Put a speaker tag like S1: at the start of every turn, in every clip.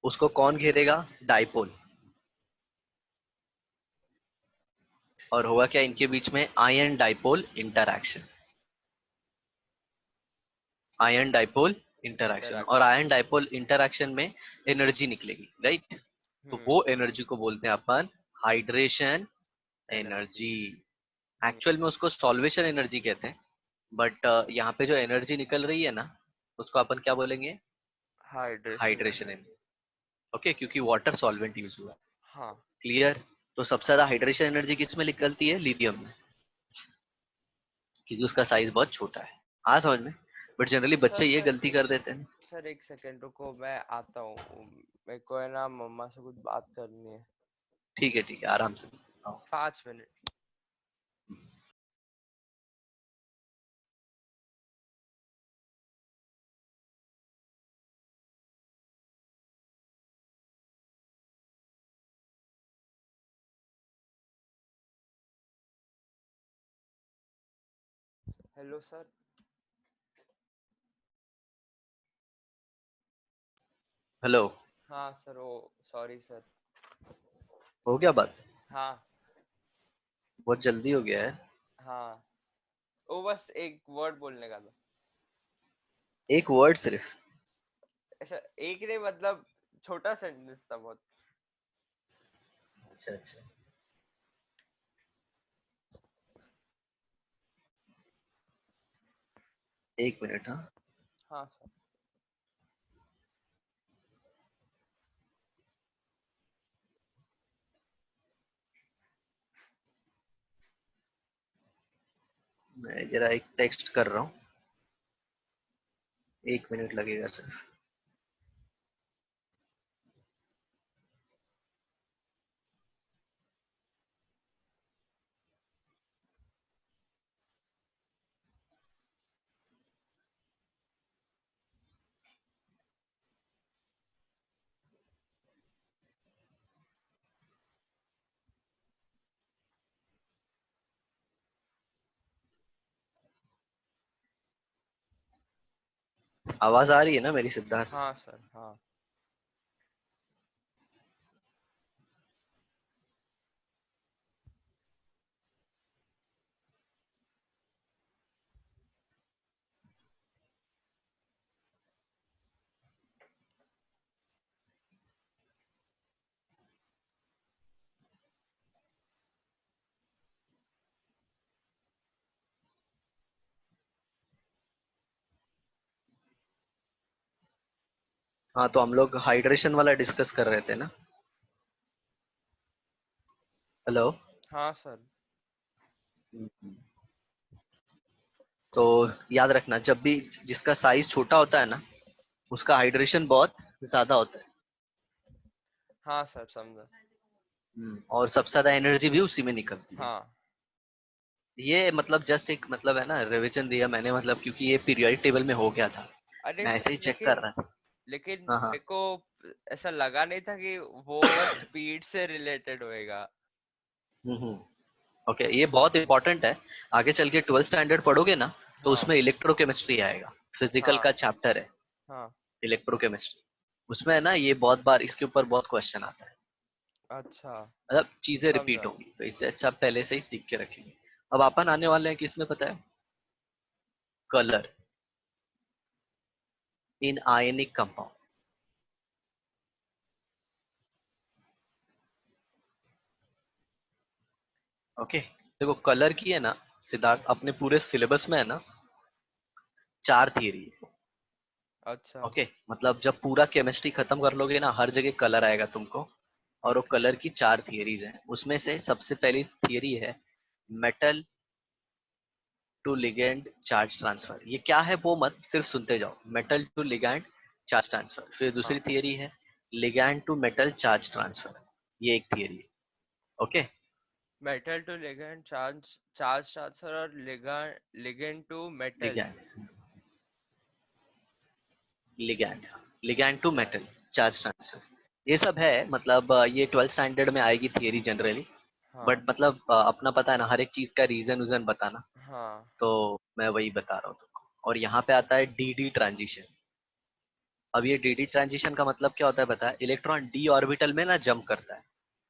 S1: उसको कौन घेरेगा? डाइपोल। और हुआ क्या इनके बीच में? Ion dipole interaction. Ion dipole interaction, और
S2: इंटरैक्शन।
S1: आयन डाइपोल इंटरैक्शन में एनर्जी निकलेगी, राइट? तो वो एनर्जी को बोलते हैं अपन हाइड्रेशन
S2: एनर्जी।
S1: एनर्जी। एक्चुअल में उसको सॉल्वेशन एनर्जी कहते हैं, बट यहाँ पे जो एनर्जी निकल रही है ना, उसको अपन क्या बोलेंगे?
S2: Hydration
S1: hydration
S2: energy.
S1: Energy. Okay, क्योंकि वाटर सॉल्वेंट यूज हुआ।
S2: हाँ
S1: क्लियर? तो सबसे ज्यादा हाइड्रेशन एनर्जी किस में निकलती है? लिथियम में, क्योंकि उसका साइज बहुत छोटा है। हाँ समझ में? बट जनरली बच्चे
S2: सर,
S1: ये
S2: सर
S1: गलती
S2: एक
S1: कर देते
S2: सेकंड,
S1: हैं।
S2: सर एक सेकंड रुको, मैं आता हूँ। मेरे को है ना मम्मा से कुछ बात करनी है।
S1: ठीक है, आराम से आओ।
S2: 5 मिनट। Hello sir.
S1: हेलो।
S2: हाँ सर, ओ सॉरी सर।
S1: हो गया बात?
S2: हाँ
S1: बहुत जल्दी हो गया है।
S2: हाँ, वो बस एक वर्ड बोलने का था।
S1: एक वर्ड सिर्फ?
S2: ऐसा एक नहीं, मतलब छोटा सेंटेंस था बहुत।
S1: अच्छा अच्छा, एक मिनट, हाँ।
S2: हाँ सर।
S1: मैं जरा एक टेक्स्ट कर रहा हूँ, 1 मिनट लगेगा सिर्फ। आवाज आ रही है ना मेरी, सिद्धार्थ?
S2: हाँ सर। हाँ
S1: हाँ, तो हम लोग हाइड्रेशन वाला डिस्कस कर रहे थे ना। हेलो।
S2: हाँ सर।
S1: तो याद रखना, जब भी जिसका साइज छोटा होता है ना, उसका हाइड्रेशन बहुत ज्यादा होता है।
S2: हाँ सर, समझा।
S1: और सबसे ज्यादा एनर्जी भी उसी में निकलती है।
S2: हाँ।
S1: ये मतलब जस्ट एक मतलब है ना, रिवीजन दिया मैंने, मतलब क्योंकि ये पीरियोडिक टेबल में हो गया था।
S2: अरे
S1: मैं ऐसे
S2: सर,
S1: ही चेक कर
S2: लेकिन
S1: रहा था।
S2: लेकिन
S1: हाँ हाँ।
S2: मेरे को ऐसा लगा नहीं था कि वो बस स्पीड से रिलेटेड होएगा।
S1: हम्म। ओके, ये बहुत इंपॉर्टेंट है। आगे चल के 12th स्टैंडर्ड पढ़ोगे ना, तो
S2: हाँ
S1: उसमें इलेक्ट्रोकेमिस्ट्री आएगा। फिजिकल
S2: हाँ
S1: का चैप्टर है
S2: हाँ।
S1: इलेक्ट्रोकेमिस्ट्री। उसमें है ना, ये बहुत बार इसके ऊपर बहुत क्वेश्चन आता है।
S2: अच्छा,
S1: मतलब चीजें रिपीट
S2: समझा।
S1: होंगी, तो इससे अच्छा पहले से ही सीख के रखेंगे। अब अपन आने वाले हैं किसमें पता है? कलर इन आयनिक कंपाउंड। ओके, देखो कलर की है ना, सिद्धार्थ, अपने पूरे सिलेबस में है ना, 4 थियरी है।
S2: अच्छा।
S1: ओके, मतलब जब पूरा केमिस्ट्री खत्म कर लोगे ना, हर जगह कलर आएगा तुमको। और वो
S2: ओके।
S1: कलर की 4 थियरीज हैं। उसमें से सबसे पहली थियरी है metal to ligand charge transfer. ये क्या है वो मत सिर्फ सुनते जाओ, metal to ligand charge transfer. फिर दूसरी
S2: हाँ,
S1: थियरी है ligand to metal charge transfer. ये एक थियरी है। Okay.
S2: Metal to ligand charge charge transfer, और ligand to metal.
S1: Ligand, ligand, ligand to
S2: ligand.
S1: Metal charge transfer. ये सब है, मतलब ये 12th स्टैंडर्ड में आएगी थियरी जनरली।
S2: हाँ
S1: बट मतलब अपना पता है ना, हर एक चीज का रीजन उजन बताना।
S2: हाँ।
S1: तो मैं वही बता रहा हूँ तुमको। और यहाँ पे आता है डी डी ट्रांजिशन। अब ये डी डी ट्रांजिशन का मतलब क्या होता है पता है? इलेक्ट्रॉन डी ऑर्बिटल में ना जंप करता है।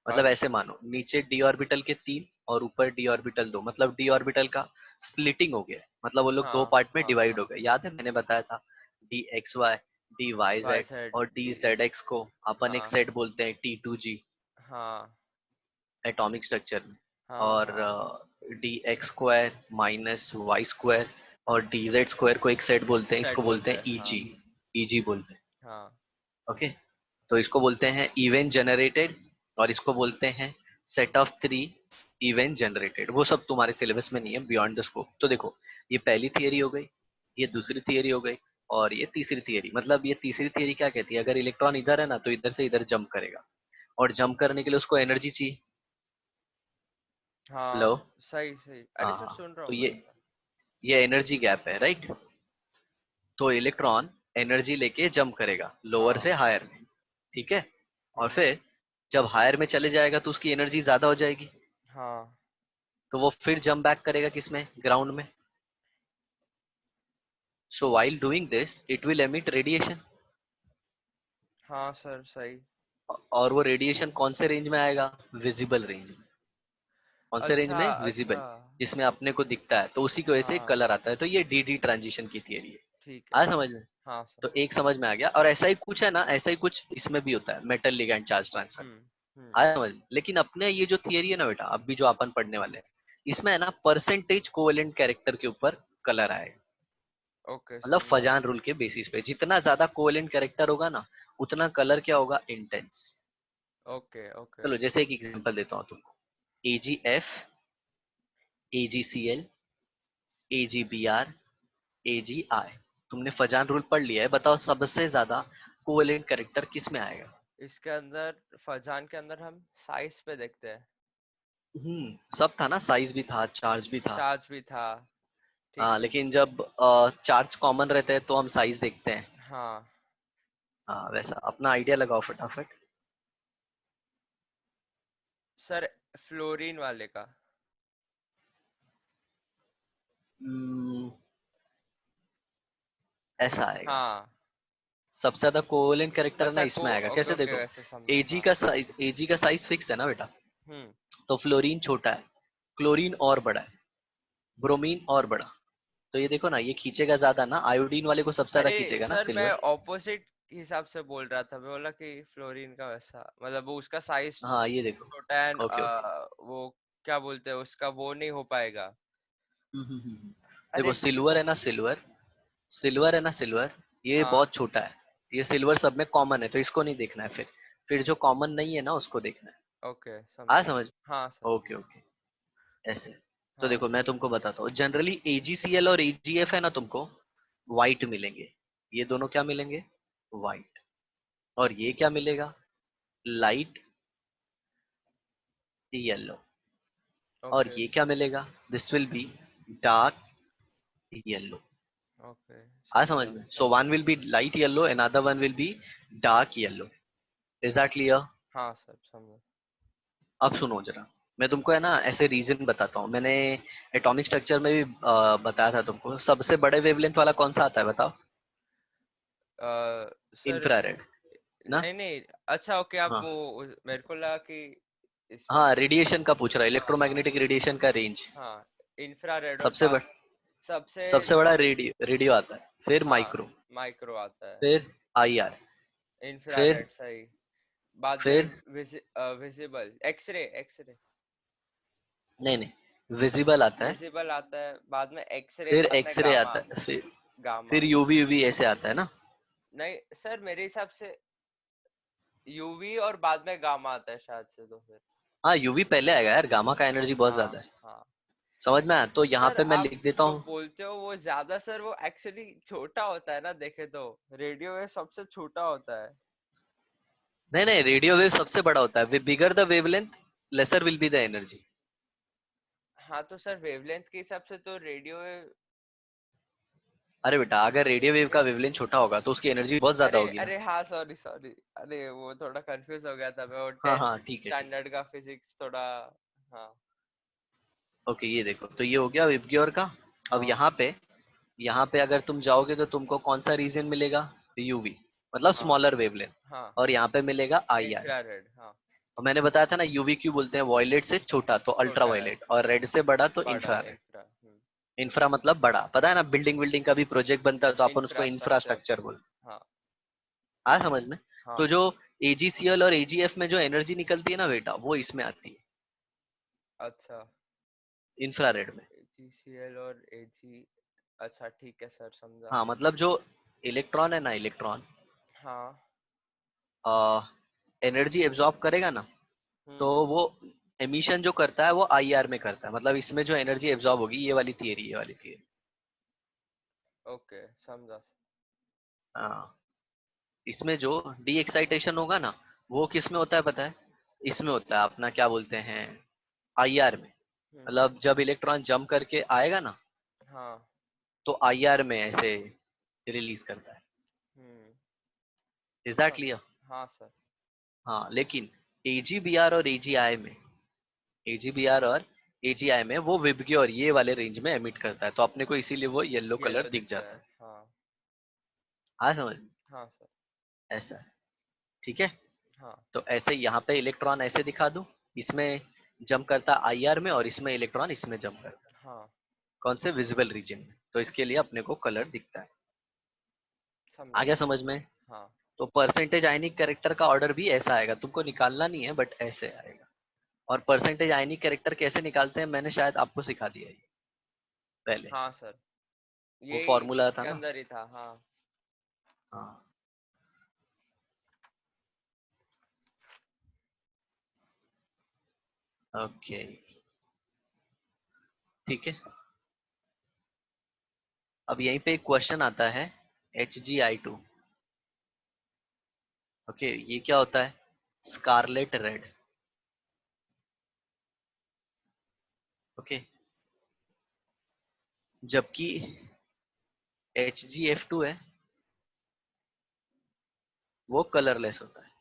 S1: मतलब ऐसे
S2: अच्छा।
S1: मानो नीचे डी ऑर्बिटल के 3 और ऊपर डी ऑर्बिटल 2, मतलब डी ऑर्बिटल का स्प्लिटिंग हो गया है। मतलब वो लोग दो
S2: हाँ
S1: पार्ट में
S2: हाँ
S1: डिवाइड
S2: हाँ।
S1: हो गए। याद है मैंने बताया था D X Y, D Y
S2: Y
S1: Z
S2: सेड
S1: और डी
S2: डी।
S1: जेड एक्स को अपन एक
S2: हाँ
S1: सेट बोलते हैं टी टू जी
S2: हाँ
S1: एटॉमिक स्ट्रक्चर में।
S2: हाँ
S1: और
S2: हाँ।
S1: D X square minus Y square और डी जेड स्क्वायर को एक सेट बोलते हैं। इसको
S2: सेट
S1: बोलते
S2: बोलते
S1: हैं
S2: हैं, हाँ।
S1: ईजी, ईजी बोलते हैं।
S2: हाँ।
S1: ओके, तो इसको बोलते हैं इवेंट जनरेटेड और इसको बोलते हैं set of three event generated. वो सब तुम्हारे सिलेबस में नहीं है, बियॉन्ड द स्कोप। तो देखो, ये पहली थियरी हो गई, ये दूसरी थियरी हो गई और ये तीसरी थियरी। मतलब ये तीसरी थियरी क्या कहती है? अगर इलेक्ट्रॉन इधर है ना तो इधर से इधर जंप करेगा, और जंप करने के लिए उसको एनर्जी चाहिए। हेलो।
S2: हाँ सही सही, अरे
S1: हाँ
S2: सर
S1: हाँ,
S2: सुन रहा
S1: तो
S2: हूँ मैं।
S1: ये एनर्जी गैप है, राइट? तो इलेक्ट्रॉन एनर्जी लेके जंप करेगा लोअर
S2: हाँ।
S1: से हायर में, ठीक है? और
S2: हम्म।
S1: फिर जब हायर में चले जाएगा तो उसकी एनर्जी ज्यादा हो जाएगी,
S2: हाँ
S1: तो वो फिर जंप बैक करेगा किसमें? ग्राउंड में। सो while doing this it will emit radiation.
S2: हाँ सर सही।
S1: और वो रेडिएशन कौन से रेंज में आएगा? विजिबल रेंज में। कौन से रेंज
S2: अच्छा
S1: में?
S2: अच्छा।
S1: विजिबल, जिसमें अपने को दिखता है। तो उसी की वजह से
S2: हाँ
S1: कलर आता है। तो ये डी डी ट्रांजिशन की थियरी है।
S2: ठीक है
S1: आया
S2: ठीक
S1: समझ
S2: है।
S1: में?
S2: हाँ सर।
S1: तो एक समझ में आ गया। और ऐसा ही कुछ है ना, ऐसा ही कुछ इसमें भी होता है, मेटल लिगैंड चार्ज ट्रांसफर।
S2: हम्म। हम्म।
S1: आया समझ में? लेकिन अपने ये जो थियरी है ना बेटा, अभी जो अपन पढ़ने वाले हैं, इसमें है ना परसेंटेज कोवेलेंट कैरेक्टर के ऊपर कलर आएगा।
S2: ओके
S1: मतलब
S2: समझा।
S1: फजान रूल के बेसिस पे जितना ज्यादा कोवेलेंट कैरेक्टर होगा ना, उतना कलर क्या होगा? इंटेंस।
S2: Okay okay.
S1: चलो जैसे एक एग्जांपल देता हूँ तुमको। AgF, AgCl, AgBr, AgI। तुमने फजान रूल पढ़ लिया है, बताओ सबसे ज्यादा कोवेलेंट कैरेक्टर किस में आएगा?
S2: इसके अंदर फजान के अंदर हम साइज पे देखते हैं।
S1: सब था ना, साइज भी था, चार्ज भी था।
S2: चार्ज भी था। ठीक
S1: हाँ,
S2: है।
S1: लेकिन जब चार्ज कॉमन रहते हैं तो हम साइज देखते हैं।
S2: हाँ
S1: हाँ, वैसा अपना आइडिया लगाओ फटाफट।
S2: सर, फ्लोरीन वाले का।
S1: हम्म, ऐसा आएगा।
S2: हाँ।
S1: सबसे ज्यादा कोवेलेंट कैरेक्टर है ना,
S2: अच्छा को,
S1: इसमें आएगा।
S2: ओके
S1: कैसे?
S2: ओके
S1: देखो,
S2: वैसे समझा,
S1: एजी
S2: हाँ।
S1: का साइज, एजी का साइज फिक्स है ना बेटा।
S2: हम्म।
S1: तो फ्लोरीन छोटा है, क्लोरीन और बड़ा है, ब्रोमीन और बड़ा। तो ये देखो ना, ये खींचेगा ज्यादा ना, आयोडीन वाले को सबसे ज्यादा
S2: अरे
S1: खींचेगा ना,
S2: सर, मैं
S1: सिल्वर।
S2: ऑपोजिट हिसाब से बोल रहा था। मैं बोला कि फ्लोरीन का वैसा, मतलब वो उसका साइज
S1: हाँ ये देखो।
S2: छोटा है,
S1: ओके ओके।
S2: वो क्या बोलते हैं उसका, वो नहीं हो पाएगा।
S1: देखो
S2: अरे
S1: सिल्वर
S2: देखो।
S1: है ना, सिल्वर, सिल्वर है ना, सिल्वर, ये
S2: हाँ।
S1: बहुत छोटा है। ये सिल्वर सब में कॉमन है, तो इसको नहीं देखना है। फिर जो कॉमन नहीं है ना, उसको देखना है।
S2: ओके
S1: आ
S2: समझा।
S1: समझ?
S2: हाँ सर।
S1: ओके ओके, ऐसे। तो
S2: हाँ।
S1: देखो मैं तुमको बताता हूँ, जनरली AgCl और AgF है ना, तुमको वाइट मिलेंगे। ये दोनों क्या मिलेंगे? वाइट। और ये क्या मिलेगा? Light yellow. और
S2: ओके
S1: ये क्या मिलेगा? This will be dark yellow.
S2: Okay
S1: आ समझ
S2: समझा
S1: में? सो
S2: समझा।
S1: One will be light yellow, another one will be dark yellow. Is that clear?
S2: हाँ सर समझा।
S1: अब सुनो जरा, मैं तुमको है ना ऐसे रीजन बताता हूँ। मैंने एटॉमिक स्ट्रक्चर में भी बताया था तुमको। सबसे बड़े वेवलेंथ वाला कौन सा आता है बताओ?
S2: सर,
S1: इंफ्रारेड ना?
S2: नहीं नहीं। अच्छा ओके, आप
S1: हाँ
S2: वो मेरे को लगा कि इसमें
S1: हाँ,
S2: से।
S1: रेडिएशन का पूछ रहा है,
S2: हाँ हाँ
S1: इलेक्ट्रोमैग्नेटिक रेडिएशन का रेंज।
S2: हाँ। इंफ्रारेड और
S1: सबसे बड़
S2: सबसे
S1: सबसे बड़ा रेडियो रेडियो आता है, फिर
S2: हाँ,
S1: माइक्रो,
S2: माइक्रो आता है।
S1: फिर IR, फिर
S2: इंफ्रारेड सही। बाद में
S1: फिर
S2: विजिबल, एक्सरे एक्सरे।
S1: नहीं नहीं, विजिबल आता है,
S2: विजिबल आता है, बाद में एक्सरे,
S1: फिर
S2: बाद में
S1: एक्सरे
S2: गामा।
S1: आता है, फिर
S2: गामा।
S1: UV ऐसे आता है ना।
S2: नहीं सर, मेरे हिसाब से यूवी और बाद में गामा आता है शायद से, तो फिर।
S1: हाँ, UV पहले आएगा यार, गामा का एनर्जी बहुत
S2: हाँ
S1: ज्यादा है।
S2: हाँ।
S1: समझ में आया? तो यहाँ
S2: सर
S1: पे मैं
S2: आप
S1: लिख देता
S2: जो
S1: हूँ।
S2: बोलते हो वो ज्यादा, सर वो एक्चुअली छोटा होता है ना, देखे तो रेडियो वेव सबसे छोटा होता है।
S1: नहीं नहीं, रेडियो वेव सबसे बड़ा होता है। Bigger the wavelength, laser will be the energy.
S2: हाँ तो सर, वेवलेंथ के हिसाब से तो रेडियो वेव।
S1: अरे बेटा, अगर रेडियो वेव का वेवलेंथ छोटा होगा तो उसकी एनर्जी बहुत ज्यादा
S2: अरे
S1: होगी ना।
S2: अरे हाँ, सॉरी सॉरी। अरे वो थोड़ा कंफ्यूज हो गया था मैं, वो
S1: हाँ
S2: 10th
S1: हाँ, ठीक है ठीक
S2: स्टैंडर्ड का फिजिक्स थोड़ा। हाँ
S1: है। ओके, ये देखो, तो ये हो गया विबग्योर का। अब
S2: हाँ
S1: यहाँ पे अगर तुम जाओगे तो तुमको कौन सा रीजन मिलेगा? UV। मतलब
S2: हाँ
S1: स्मॉलर वेवलेंथ,
S2: हाँ
S1: और यहाँ पे मिलेगा आई आर।
S2: इंफ्रारेड, हाँ
S1: और मैंने बताया था ना यूवी क्यू बोलते हैं वॉयलेट से छोटा तो अल्ट्रा
S2: छोटा है,
S1: वायलेट, और रेड से बड़ा तो
S2: बड़ा
S1: इंफ्रारेड।
S2: इंफ्रा,
S1: इंफ्रा मतलब बड़ा, पता है ना, बिल्डिंग बिल्डिंग का भी प्रोजेक्ट बनता है तो अपन उसको
S2: इंफ्रास्ट्रक्चर,
S1: इंफ्रास्ट्रक्चर बोलते
S2: हाँ
S1: हैं। आ समझ में?
S2: हाँ
S1: तो जो एजीसीएल और एजीएफ में जो एनर्जी निकलती है ना बेटा, वो इसमें आती है
S2: अच्छा,
S1: इंफ्रारेड में।
S2: जीसीएल और एजी, अच्छा ठीक है सर, समझा।
S1: हाँ मतलब जो इलेक्ट्रॉन है ना, इलेक्ट्रॉन
S2: हाँ
S1: एनर्जी एब्जॉर्ब करेगा ना, तो
S2: हम्म,
S1: वो एमिशन जो करता है वो आईआर में करता है। मतलब इसमें जो एनर्जी एब्जॉर्ब होगी, ये वाली थियरी, ये वाली थियरी।
S2: ओके समझा।
S1: हाँ, इसमें जो डी एक्साइटेशन होगा ना, वो किस में होता है पता है? इसमें होता है अपना क्या बोलते हैं, आईआर में।
S2: हम्म,
S1: मतलब जब इलेक्ट्रॉन जंप करके आएगा ना,
S2: हाँ
S1: तो आईआर में ऐसे रिलीज करता है।
S2: हम्म,
S1: इज दैट
S2: समझा,
S1: क्लियर?
S2: हाँ सर,
S1: हाँ, लेकिन एजीबीआर और एजीआई में, एजीबीआर और एजीआई में वो विबग्योर ये वाले रेंज में एमिट करता है, तो अपने को इसीलिए वो येलो कलर
S2: येलो
S1: दिख
S2: दिखता
S1: जाता
S2: है,
S1: है।
S2: हाँ
S1: हाँ समझ में?
S2: हाँ सर,
S1: ऐसा है, ठीक है।
S2: हाँ
S1: तो ऐसे यहाँ पे इलेक्ट्रॉन ऐसे दिखा दूं, इसमें जंप करता है आईआर में, और इसमें इलेक्ट्रॉन इसमें जंप करता है।
S2: हाँ
S1: कौन से? विजिबल रीजन में, तो इसके लिए अपने को कलर दिखता है। आ
S2: समझा
S1: गया
S2: सर,
S1: समझ में?
S2: हाँ
S1: तो परसेंटेज आयनिक कैरेक्टर का ऑर्डर भी ऐसा आएगा, तुमको निकालना नहीं है बट ऐसे आएगा। और परसेंटेज आयनिक कैरेक्टर कैसे निकालते हैं मैंने शायद आपको सिखा दिया है पहले,
S2: हाँ सर,
S1: वो
S2: यही
S1: फॉर्मूला था
S2: इसके
S1: ना।
S2: अंदर ही था, हाँ
S1: हाँ, ओके, ठीक है। अब यहीं पे एक क्वेश्चन आता है, HgI2। ओके, ये क्या होता है? Scarlett red. ओके, जबकि HgF2 है, वो कलरलेस होता है।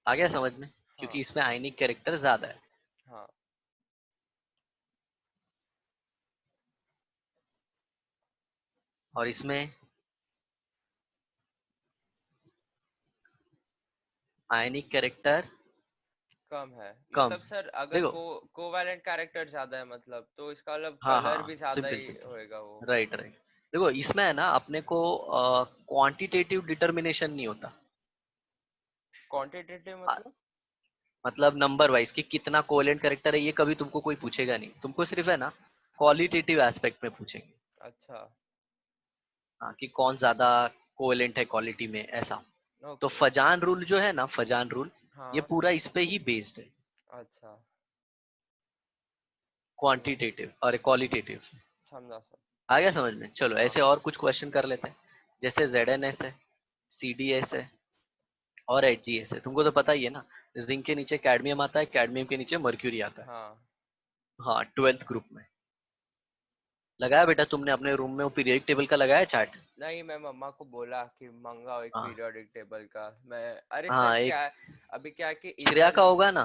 S1: आ गया समझ में? क्योंकि
S2: हाँ
S1: इसमें आयनिक कैरेक्टर ज्यादा है।
S2: हाँ
S1: और इसमें आयनिक कैरेक्टर
S2: कम है,
S1: कम
S2: मतलब
S1: है।
S2: सर अगर
S1: देखो,
S2: कोवैलेंट कैरेक्टर ज्यादा है मतलब, तो इसका मतलब
S1: हाँ
S2: कलर भी
S1: हाँ,
S2: ज्यादा
S1: सिंपल
S2: ही
S1: सिंपल,
S2: होएगा वो।
S1: Right right. देखो इसमें है ना अपने को क्वांटिटेटिव डिटर्मिनेशन नहीं होता।
S2: क्वांटिटेटिव
S1: आ,
S2: मतलब?
S1: मतलब नंबर वाइज कि कितना कोवेलेंट कैरेक्टर है, ये कभी तुमको कोई पूछेगा नहीं, तुमको सिर्फ है ना क्वालिटेटिव एस्पेक्ट में पूछेंगे।
S2: अच्छा,
S1: हाँ, कि कौन ज्यादा कोवेलेंट है क्वालिटी में, ऐसा। तो
S2: ओके,
S1: फजान रूल जो है ना, फजान रूल, ये
S2: हाँ
S1: पूरा इस पे ही बेस्ड है,
S2: अच्छा, समझा,
S1: क्वांटिटेटिव और क्वालिटेटिव।
S2: समझा सर,
S1: आ गया समझ में? चलो
S2: हाँ
S1: ऐसे और कुछ क्वेश्चन कर लेते हैं। जैसे ZnS है, CdS है, और HgS है। तुमको तो पता ही है ना, जिंक के नीचे कैडमियम आता है, कैडमियम के नीचे मर्क्यूरी आता है।
S2: हाँ
S1: हाँ, 12th ग्रुप में लगाया बेटा तुमने अपने रूम में वो पीरियडिक टेबल का लगाया चार्ट?
S2: नहीं, मैं मम्मा को बोला कि मंगाओ एक
S1: हाँ
S2: पीरियोडिक टेबल का। मैं, अरे सर
S1: हाँ,
S2: क्या
S1: एक
S2: है, अभी क्या है कि
S1: श्रेया
S2: इधर,
S1: का होगा ना,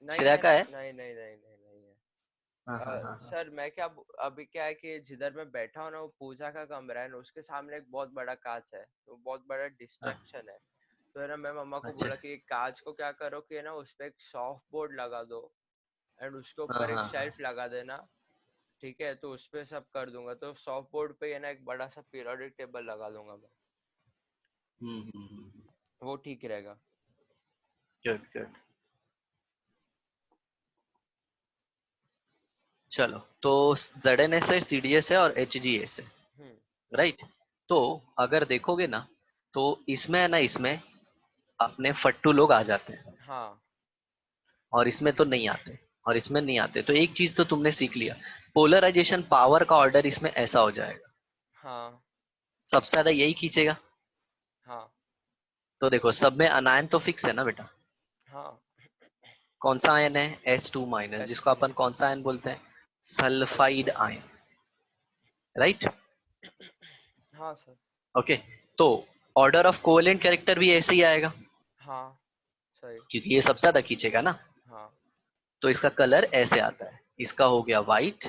S2: नहीं
S1: श्रेया
S2: है
S1: का
S2: सर,
S1: है।
S2: नहीं नहीं नहीं नहीं नहीं है।
S1: हाँ हाँ हाँ हाँ।
S2: सर मैं क्या, अभी क्या है कि जिधर मैं बैठा हूँ ना, वो पूजा का कमरा है ना, उसके सामने एक बहुत बड़ा कांच है, तो बहुत बड़ा
S1: हाँ,
S2: डिस्ट्रक्शन है। तो है ना, मैं मम्मा को
S1: अच्छा,
S2: बोला कि एक कांच को क्या करो कि है ना, उस पे एक सॉफ्ट बोर्ड लगा दो, एंड उसके
S1: हाँ
S2: ऊपर एक
S1: हाँ हाँ।
S2: शेल्फ लगा देना। ठीक है, तो उस पे सब कर दूंगा, तो सॉफ्ट बोर्ड पे है ना एक बड़ा सा पीरियोडिक टेबल लगा दूंगा मैं,
S1: हम्म,
S2: वो ठीक रहेगा।
S1: Good good. चलो, तो ZnS है, CdS है, और HgS है,
S2: हम्म,
S1: राइट। तो अगर देखोगे ना, तो इसमें है ना, इसमें अपने फट्टू लोग आ जाते हैं,
S2: हाँ
S1: और इसमें तो नहीं आते, और इसमें नहीं आते। तो एक चीज तो तुमने सीख लिया, पोलराइजेशन पावर का ऑर्डर इसमें ऐसा हो जाएगा,
S2: हाँ
S1: सबसे ज्यादा यही खींचेगा।
S2: हाँ
S1: तो देखो सब में अनायन तो फिक्स है ना बेटा।
S2: हाँ,
S1: कौन सा आयन है? S2-,
S2: एस
S1: जिसको
S2: टू
S1: अपन कौन सा आयन बोलते हैं? Sulphide ion, right.
S2: हाँ सर,
S1: ओके, तो ऑर्डर ऑफ कोवेलेंट कैरेक्टर भी ऐसे ही आएगा,
S2: हाँ सही,
S1: क्योंकि ये सबसे ज्यादा खींचेगा ना।
S2: हाँ
S1: तो इसका कलर ऐसे आता है, इसका हो गया व्हाइट,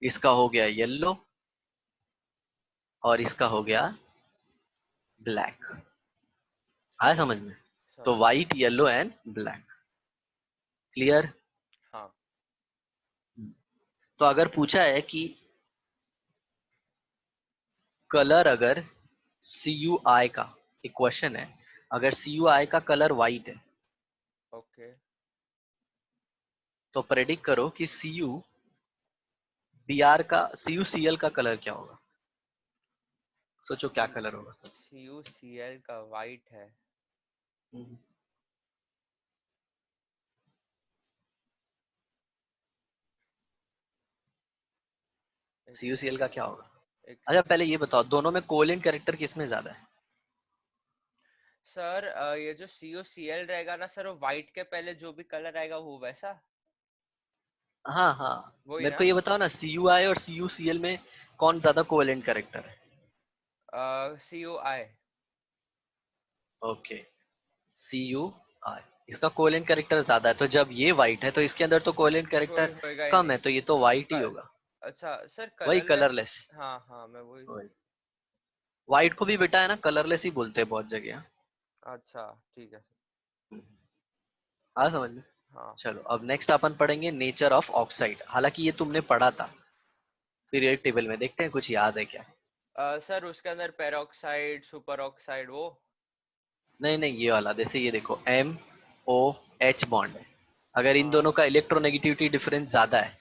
S1: इसका हो गया येलो, और इसका हो गया ब्लैक। आया समझ में? तो
S2: समझ गया।
S1: White, yellow and black. Clear?
S2: हाँ।
S1: तो अगर पूछा है कि कलर अगर सी यू आई का, एक क्वेश्चन है, अगर सी यू आई का कलर व्हाइट है
S2: ओके।
S1: तो प्रेडिक्ट करो कि सी यू बी आर का, सी यू सी एल का कलर क्या होगा। सोचो क्या कलर होगा।
S2: CuCl का वाइट है। एक
S1: सी यू सी एल का
S2: सेकेंड।
S1: क्या होगा?
S2: एक
S1: अच्छा
S2: सेकेंड।
S1: पहले ये बताओ, दोनों में कोवेलेंट कैरेक्टर किसमें ज्यादा है?
S2: सर ये जो CuCl रहेगा ना सर, वो वाइट के पहले जो भी कलर आएगा वो वैसा,
S1: हाँ हाँ।
S2: वही
S1: मेरे
S2: ना।
S1: को ये बताओ ना, सी यू आई और सी यू सी एल में कौन ज्यादा कोवेलेंट कैरेक्टर है?
S2: CuI।
S1: ओके, सी यू आई, इसका कोवेलेंट कैरेक्टर ज्यादा है, तो जब ये व्हाइट है तो इसके अंदर तो कोवेलेंट
S2: कोई
S1: कैरेक्टर
S2: होएगा ही
S1: कम
S2: नहीं।
S1: है, तो ये तो व्हाइट ही
S2: क-
S1: होगा।
S2: अच्छा सर,
S1: वही
S2: कलरलेस।
S1: कलरलेस।
S2: हाँ हाँ, मैं वही।
S1: व्हाइट को भी बेटा है ना कलरलेस ही बोलते हैं बहुत जगह।
S2: अच्छा ठीक है।
S1: हाँ समझ में?
S2: हाँ।
S1: चलो अब नेक्स्ट अपन पढ़ेंगे नेचर ऑफ ऑक्साइड। हालांकि ये तुमने पढ़ा था पीरियड टेबल में, देखते हैं कुछ याद है क्या।
S2: सर उसके अंदर पेरोक्साइड, सुपर ऑक्साइड वो।
S1: नहीं नहीं, ये वाला, जैसे ये देखो एम ओ एच बॉन्ड है, अगर इन
S2: हाँ
S1: दोनों का इलेक्ट्रोनेगेटिविटी डिफरेंस ज्यादा है,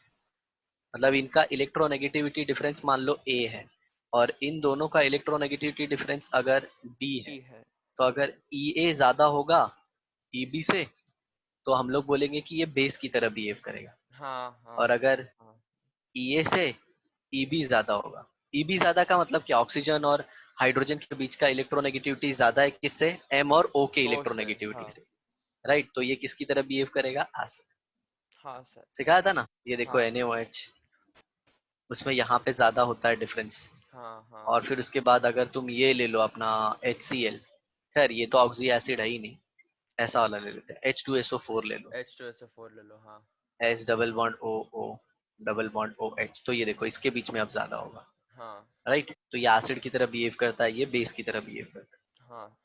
S1: मतलब इनका इलेक्ट्रोनेगेटिविटी डिफरेंस मान लो ए है, और इन दोनों का इलेक्ट्रोनेगेटिविटी डिफरेंस अगर बी है,
S2: ई है।
S1: तो अगर ई ए ज्यादा होगा ई बी से, तो हम लोग बोलेंगे कि ये बेस की तरह बिहेव करेगा।
S2: हाँ
S1: और
S2: हाँ
S1: अगर
S2: हाँ।
S1: ई ए से ई बी ज्यादा होगा, ई बी ज्यादा का मतलब क्या, ऑक्सीजन और हाइड्रोजन के बीच का इलेक्ट्रोनेगेटिविटी ज्यादा है किससे, एम और ओ के
S2: ओ से
S1: इलेक्ट्रोनेगेटिविटी
S2: हाँ।
S1: से। राइट, तो ये किसकी तरह बिहेव करेगा, एसिड।
S2: हाँ सर।
S1: सिखाया था ना, ये देखो
S2: हाँ
S1: NaOH, उसमें यहाँ पे ज्यादा होता है डिफरेंस।
S2: हाँ हाँ।
S1: और फिर उसके बाद अगर तुम ये ले लो अपना HCl, खैर ये तो ऑक्सी एसिड है ही नहीं, ऐसा वाला ले लेते हैं H2SO4 ले लो,
S2: H2SO4 ले लो। हाँ
S1: H double bond O O double bond OH, तो ये देखो इसके बीच में अब ज्यादा होगा।
S2: हाँ
S1: राइट, तो ये एसिड की तरह बिहेव करता है, ये बेस की तरह बिहेव करता
S2: हाँ।
S1: है।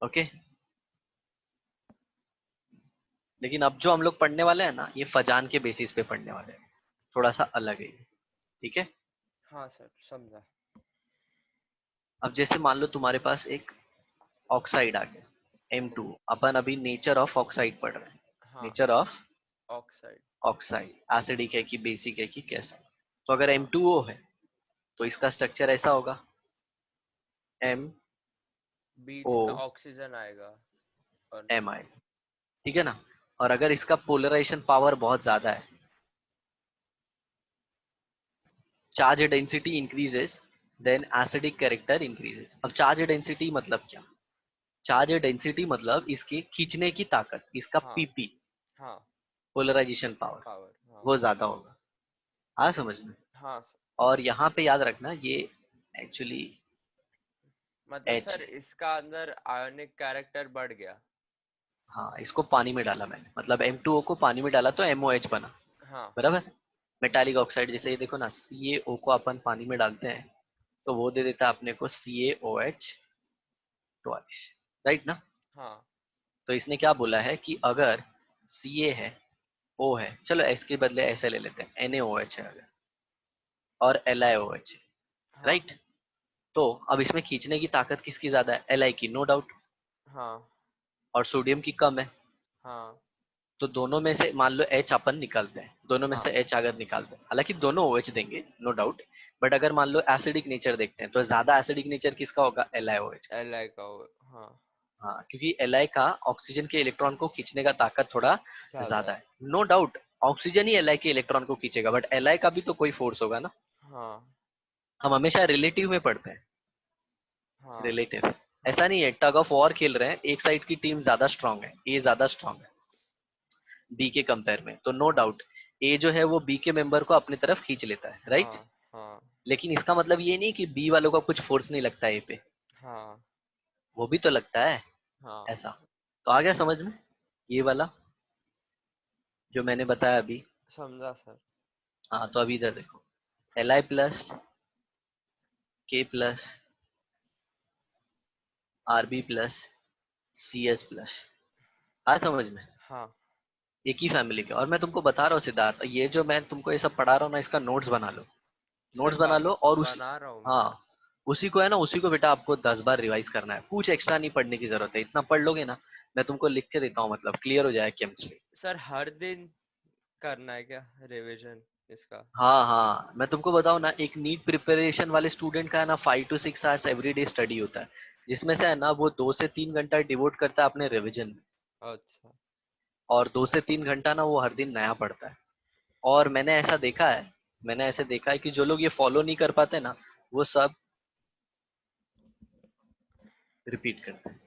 S1: ओके, लेकिन अब जो हम लोग पढ़ने वाले हैं ना, ये फजान के बेसिस पे पढ़ने वाले हैं, थोड़ा सा अलग है ये, ठीक है।
S2: हाँ सर समझा।
S1: अब जैसे मान लो तुम्हारे पास एक ऑक्साइड आ गया M2, अपन अभी नेचर ऑफ ऑक्साइड पढ़ रहे हैं,
S2: हाँ।
S1: Nature of
S2: oxide.
S1: Oxide, acidic है कि बेसिक है कि कैसा। तो अगर
S2: हाँ।
S1: M2O है तो इसका स्ट्रक्चर ऐसा होगा, M
S2: बीच में
S1: O
S2: ऑक्सीजन आएगा। और
S1: M I, ठीक है ना। और अगर इसका पोलराइजेशन पावर बहुत ज्यादा है, charge density increases, then acidic character increases. अब चार्ज डेंसिटी मतलब क्या, चार्ज डेंसिटी मतलब इसकी खींचने की ताकत, इसका
S2: हाँ
S1: पीपी,
S2: हाँ।
S1: पोलराइजेशन पावर,
S2: पावर हाँ।
S1: वो ज्यादा होगा। हाँ समझ में?
S2: हाँ सर।
S1: और यहाँ पे याद रखना ये एक्चुअली
S2: मतलब
S1: H,
S2: सर इसका अंदर आयोनिक कैरेक्टर बढ़ गया।
S1: हाँ इसको पानी में डाला मैंने, मतलब M2O को पानी में डाला तो MOH बना,
S2: हाँ
S1: बराबर। मेटालिक ऑक्साइड, जैसे ये देखो ना CaO को अपन पानी में डालते हैं तो वो दे देता है अपने को CaOH ट्वाइस, राइट ना।
S2: हाँ
S1: तो इसने क्या बोला है कि अगर Ca है, O है, चलो S के बदले ऐसे ले लेते हैं, NaOH है अगर, और LiOH है,
S2: हाँ
S1: राइट। तो अब इसमें खींचने की ताकत किसकी ज्यादा है, Li की, नो डाउट,
S2: हाँ
S1: और सोडियम की कम है।
S2: हाँ
S1: तो दोनों में से मान लो H अपन निकालते हैं, दोनों में
S2: हाँ
S1: से H अगर निकालते हैं, हालांकि दोनों OH देंगे नो डाउट, बट अगर मान लो एसिडिक नेचर देखते हैं तो ज्यादा एसिडिक नेचर किसका होगा, LiOH का।
S2: Li का हाँ।
S1: हाँ, क्योंकि Li का ऑक्सीजन के इलेक्ट्रॉन को खींचने का ताकत थोड़ा
S2: ज्यादा
S1: ज्यादा
S2: है।
S1: है, नो डाउट। ऑक्सीजन ही Li के इलेक्ट्रॉन को खींचेगा, बट Li का भी तो कोई फोर्स होगा ना।
S2: हाँ
S1: हम हमेशा रिलेटिव में पढ़ते हैं,
S2: हाँ
S1: रिलेटिव, ऐसा नहीं है टग ऑफ वॉर खेल रहे हैं, एक साइड की टीम ज्यादा स्ट्रांग है, ए ज्यादा स्ट्रांग है बी के कंपेयर में, तो नो
S2: हाँ
S1: डाउट ए जो है वो बी के मेंबर को अपनी तरफ खींच लेता है, राइट।
S2: हाँ हाँ
S1: लेकिन इसका मतलब ये नहीं कि बी वालों का कुछ फोर्स नहीं लगता ए पे,
S2: हाँ
S1: वो भी तो लगता है,
S2: हाँ।
S1: ऐसा। तो आ गया समझ में ये वाला जो मैंने बताया अभी।
S2: समझा सर।
S1: हाँ तो अभी इधर देखो, Li plus K plus, RB plus, C S plus. आ समझ में?
S2: हाँ
S1: एक ही फैमिली के। और मैं तुमको बता रहा हूँ सिद्धार्थ, ये जो मैं तुमको ये सब पढ़ा रहा हूँ ना, इसका नोट्स बना लो।
S2: सर
S1: नोट्स बना लो और उसी,
S2: बना रहा हूँ मैं।
S1: हाँ, उसी को है ना, उसी को बेटा आपको 10 बार रिवाइज करना है। कुछ एक्स्ट्रा नहीं पढ़ने की जरूरत है, इतना पढ़ लोगे ना, मैं तुमको लिख के देता हूँ, मतलब क्लियर हो जाए केमिस्ट्री।
S2: सर हर दिन करना है क्या रिवीजन इसका?
S1: हाँ हाँ, मैं तुमको बताऊँ ना, एक नीट प्रिपरेशन वाले स्टूडेंट का है ना 5 to 6 आवर्स एवरीडे स्टडी होता है, जिसमें से है ना वो 2 से 3 घंटा डिवोट करता है अपने रिविजन में।
S2: अच्छा।
S1: और 2 से 3 घंटा ना वो हर दिन नया पढ़ता है। और मैंने ऐसा देखा है, मैंने ऐसे देखा है कि जो लोग ये फॉलो नहीं कर पाते ना, वो सब रिपीट करते हैं।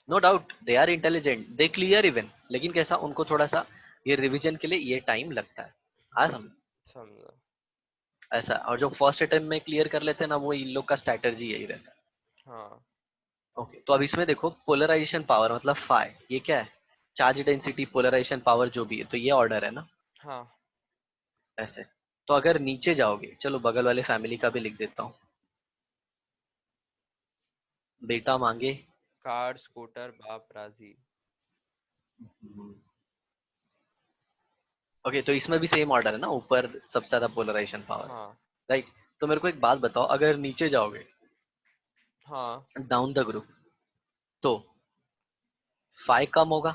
S1: No doubt they are intelligent, they clear even, लेकिन कैसा उनको थोड़ा सा ये रिवीजन के लिए ये टाइम लगता है। हाँ समझ?
S2: समझा।
S1: ऐसा। और जो फर्स्ट अटेम्प्ट में क्लियर कर लेते हैं ना, वो इन लोग का स्ट्रैटेजी यही रहता है।
S2: हाँ
S1: ओके, तो अब इसमें देखो, पोलराइजेशन पावर मतलब फाई, ये क्या है? चार्ज डेंसिटी, पोलराइजेशन पावर जो भी है, तो ये ऑर्डर है ना,
S2: हाँ।
S1: ऐसे। तो अगर नीचे जाओगे, चलो बगल वाले फैमिली का भी लिख देता हूँ। बेटा मांगे।
S2: कार स्कूटर बाप राजी।
S1: ओके, तो इसमें भी सेम ऑर्डर है ना, ऊपर सबसे ज्यादा पोलराइजेशन पावर,
S2: हाँ
S1: राइट? तो मेरे को एक बात बताओ, अगर नीचे जाओगे
S2: हाँ
S1: डाउन द ग्रुप, तो फाई कम होगा,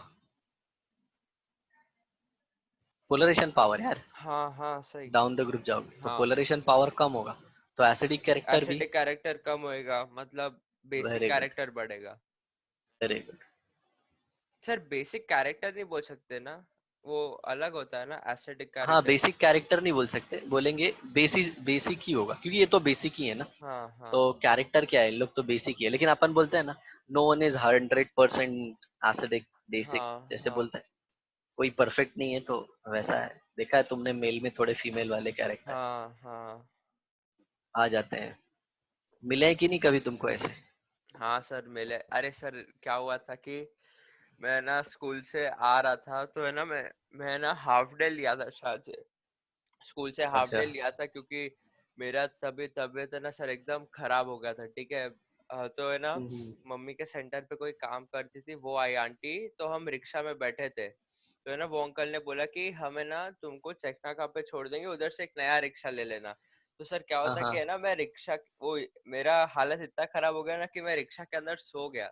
S1: पोलराइजेशन पावर यार।
S2: हाँ हाँ सही।
S1: डाउन द ग्रुप जाओगे तो
S2: हाँ
S1: पोलराइजेशन पावर कम होगा, तो एसिडिक कैरेक्टर भी।
S2: एसिडिक कैरेक्टर कम होएगा, मतलब बेसिक
S1: वेरी गुड,
S2: कैरेक्टर बढ़ेगा।
S1: Very good.
S2: Sir basic character नहीं बोल सकते ना, वो अलग होता है ना एसिडिक
S1: हाँ,
S2: कैरेक्टर।
S1: बेसिक कैरेक्टर नहीं बोल सकते, बोलेंगे बेसिक, बेसिक ही होगा, क्योंकि ये तो बेसिक ही है ना।
S2: हाँ हाँ
S1: तो कैरेक्टर क्या है, इन लोग तो बेसिक ही है, लेकिन अपन बोलते हैं ना, no one is 100% acidic basic,
S2: हाँ
S1: जैसे
S2: हाँ
S1: बोलते हैं। कोई परफेक्ट नहीं है, तो वैसा है। देखा है तुमने, मेल में थोड़े फीमेल वाले कैरेक्टर
S2: हाँ हाँ।
S1: आ जाते हैं। मिले हैं कि नहीं कभी तुमको ऐसे?
S2: हाँ सर मिले। अरे सर क्या हुआ था कि मैं ना स्कूल से आ रहा था, तो है ना मैं ना हाफ डे लिया था शायद से। स्कूल से हाफ
S1: अच्छा।
S2: डे लिया था क्योंकि मेरा तबीयत है ना सर एकदम खराब हो गया था, ठीक है। तो है ना
S1: हम्म।
S2: मम्मी के सेंटर पे कोई काम करती थी, वो आई आंटी, तो हम रिक्शा में बैठे थे, तो है ना वो अंकल ने बोला कि हमें ना तुमको चेकनाका पे छोड़ देंगे, उधर से एक नया रिक्शा ले लेना। तो सर क्या
S1: हाँ
S2: होता कि
S1: हाँ।
S2: है ना मैं रिक्शा वो मेरा हालत इतना खराब हो गया ना कि मैं रिक्शा के अंदर सो गया।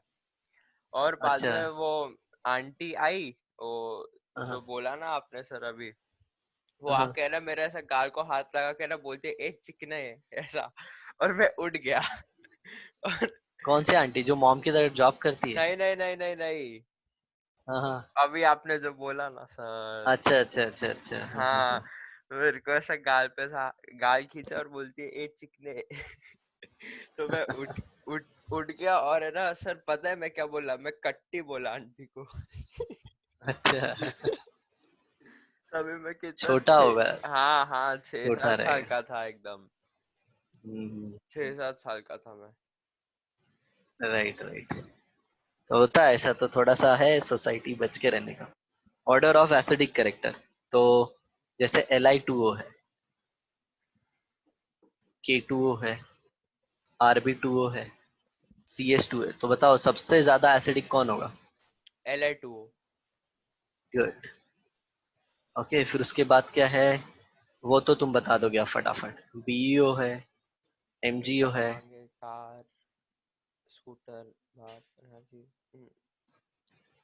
S2: और बाद
S1: अच्छा।
S2: में वो आंटी आई, वो
S1: हाँ
S2: जो
S1: हाँ।
S2: बोला ना आपने सर अभी, वो
S1: हाँ।
S2: आके ना मेरे ऐसा गाल को हाथ लगा के ना बोलती है ए चिकना है ऐसा। और मैं उठ गया। और
S1: कौन से आंटी, जो मॉम की तरह जॉब करती है?
S2: नहीं नहीं नहीं नहीं नहीं,
S1: हाँ हाँ।
S2: अभी आपने जो बोला ना सर।
S1: अच्छा अच्छा अच्छा अच्छा, हाँ हाँ
S2: हाँ,
S1: हाँ।
S2: मेरे को ऐसा गाल पे सा गाल खींचा और बोलती है ए चिकने। तो मैं उठ उठ उठ गया, और है ना सर पता है मैं क्या बोला, मैं कट्टी बोला आंटी को।
S1: अच्छा।
S2: तभी मैं कितना
S1: छोटा होगा,
S2: हाँ हाँ छह
S1: छोटा
S2: सात साल
S1: रहेगा।
S2: का था एकदम। छह सात साल का था मैं।
S1: Right right. तो होता है ऐसा, तो थोड़ा सा है सोसाइटी बच के रहने का। ऑर्डर ऑफ एसिडिक कैरेक्टर, तो जैसे Li2O है, K2O है, Rb2O है, CH2 है, तो बताओ सबसे ज्यादा एसिडिक कौन होगा?
S2: Li2O।
S1: गुड। ओके, फिर उसके बाद क्या है, वो तो तुम बता दोगे आप फटाफट। BeO है, MgO
S2: बेटा
S1: है।
S2: मांगे कार स्कूटर बाप राजी।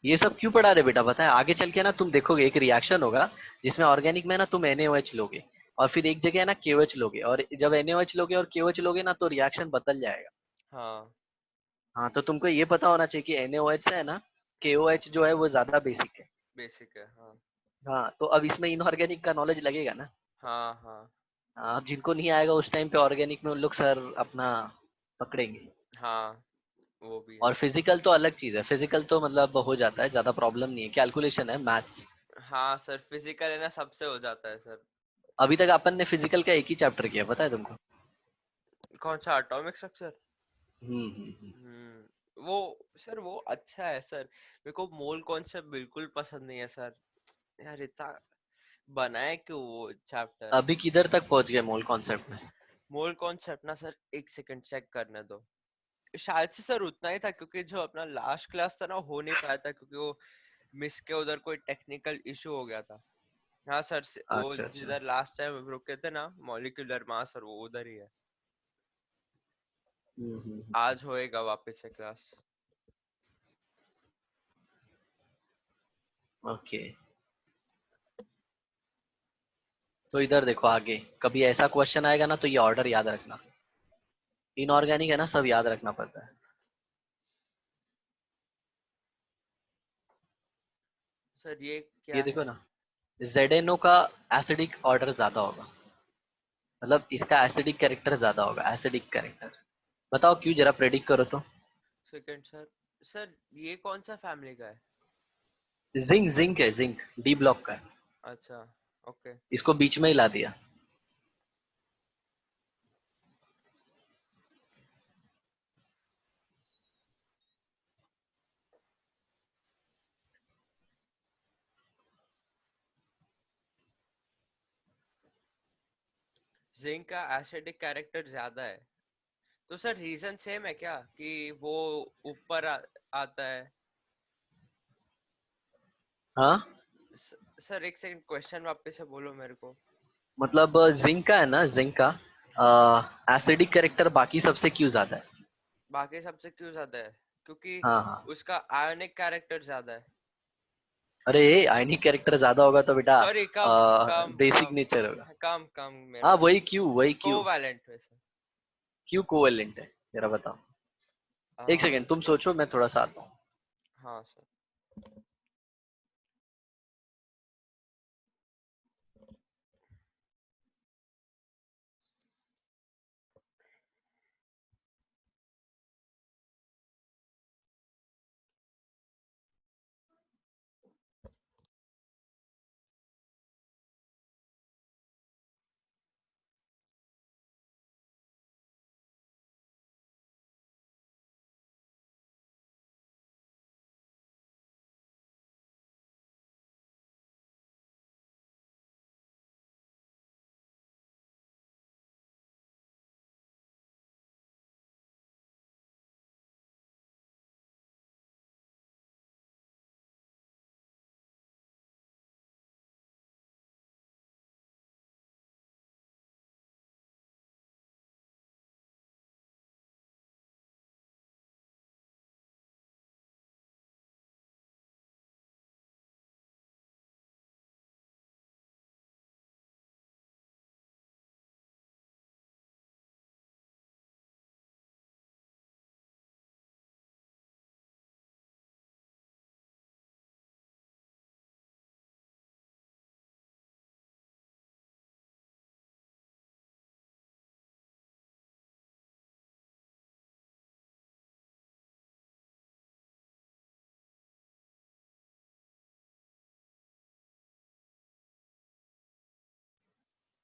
S1: ये सब क्यों पढ़ा रहे बेटा, पता है आगे चल के ना तुम देखोगे एक रिएक्शन होगा, जिसमें ऑर्गेनिक में ना तुम NaOH लोगे, और फिर एक जगह ना KOH लोगे, और जब NaOH लोगे और KOH लोगे ना, तो रिएक्शन बदल जाएगा।
S2: हाँ
S1: हाँ, तो तुमको ये पता होना चाहिए कि NaOH से है ना, KOH जो है वो ज्यादा बेसिक है।
S2: बेसिक है हाँ।
S1: हाँ, तो अब इसमें इनऑर्गेनिक का नॉलेज लगेगा ना।
S2: हाँ हाँ
S1: हाँ, अब जिनको नहीं आएगा उस टाइम पे ऑर्गेनिक में, उन लोग सर अपना पकड़ेंगे।
S2: हाँ वो भी
S1: और
S2: है।
S1: फिजिकल तो अलग चीज है, फिजिकल तो मतलब हो जाता है, ज्यादा प्रॉब्लम नहीं है, कैलकुलेशन है, मैथ्स।
S2: हाँ सर फिजिकल है ना सबसे हो जाता है सर।
S1: अभी तक अपन ने फिजिकल का एक ही चैप्टर किया, पता है तुमको?
S2: कौन सा एटॉमिक स्ट्रक्चर?
S1: हम्म।
S2: वो सर वो अच्छा है सर, मेरे को मोल कॉन्सेप्ट बिल्कुल पसंद नहीं है सर। यार इतना बनाए क्यों वो चैप्टर।
S1: अभी किधर तक पहुंच गए मोल कॉन्सेप्ट में?
S2: मोल कॉन्सेप्ट ना सर, एक सेकंड चेक करने दो। शायद से सर उतना ही था, क्योंकि जो अपना लास्ट क्लास था ना हो नहीं पाया था, क्योंकि वो मिस के उधर कोई टेक्निकल इशू हो गया था। हाँ सर, वो
S1: अच्छा अच्छा।
S2: जिधर लास्ट टाइम रुके थे ना मॉलिक्यूलर मास, सर वो उधर ही है।
S1: हम्म।
S2: आज होएगा वापस से क्लास।
S1: ओके, तो इधर देखो आगे, कभी ऐसा क्वेश्चन आएगा ना तो ये ऑर्डर याद रखना। इनऑर्गेनिक है ना, सब याद रखना पड़ता है।
S2: सर ये
S1: ये
S2: क्या
S1: देखो
S2: है?
S1: ना, ZNO का एसिडिक ऑर्डर ज्यादा होगा, मतलब इसका एसिडिक कैरेक्टर ज्यादा होगा, एसिडिक कैरेक्टर। बताओ क्यों, जरा प्रेडिक्ट करो तो।
S2: Second sir. सर ये कौन सा फैमिली का है?
S1: जिंक, जिंक है, जिंक डी ब्लॉक का है।
S2: अच्छा, ओके।
S1: इसको बीच में ही ला दिया।
S2: जिंक का एसिडिक कैरेक्टर ज्यादा है, तो सर रीजन सेम है क्या कि वो ऊपर आता है?
S1: हाँ,
S2: सर एक सेकंड, क्वेश्चन वापस से बोलो मेरे को।
S1: मतलब जिंक का है ना, जिंक का एसिडिक कैरेक्टर बाकी सबसे क्यों ज्यादा है।
S2: बाकी सबसे क्यों ज्यादा है? क्योंकि
S1: हाँ हाँ।
S2: उसका आयोनिक कैरेक्टर ज्यादा है।
S1: अरे आयनिक कैरेक्टर ज्यादा होगा तो बेटा
S2: सॉरी, कम कम
S1: बेसिक
S2: कम
S1: नेचर होगा।
S2: कम कम मेरे
S1: हाँ
S2: को।
S1: वही क्यों, वही क्यों।
S2: कोवैलेंट वैसे।
S1: क्यों कोवेलेंट है, जरा बताओ। एक
S2: आ,
S1: सेकेंड तुम सोचो, मैं थोड़ा सा आता हूँ।
S2: हाँ सर।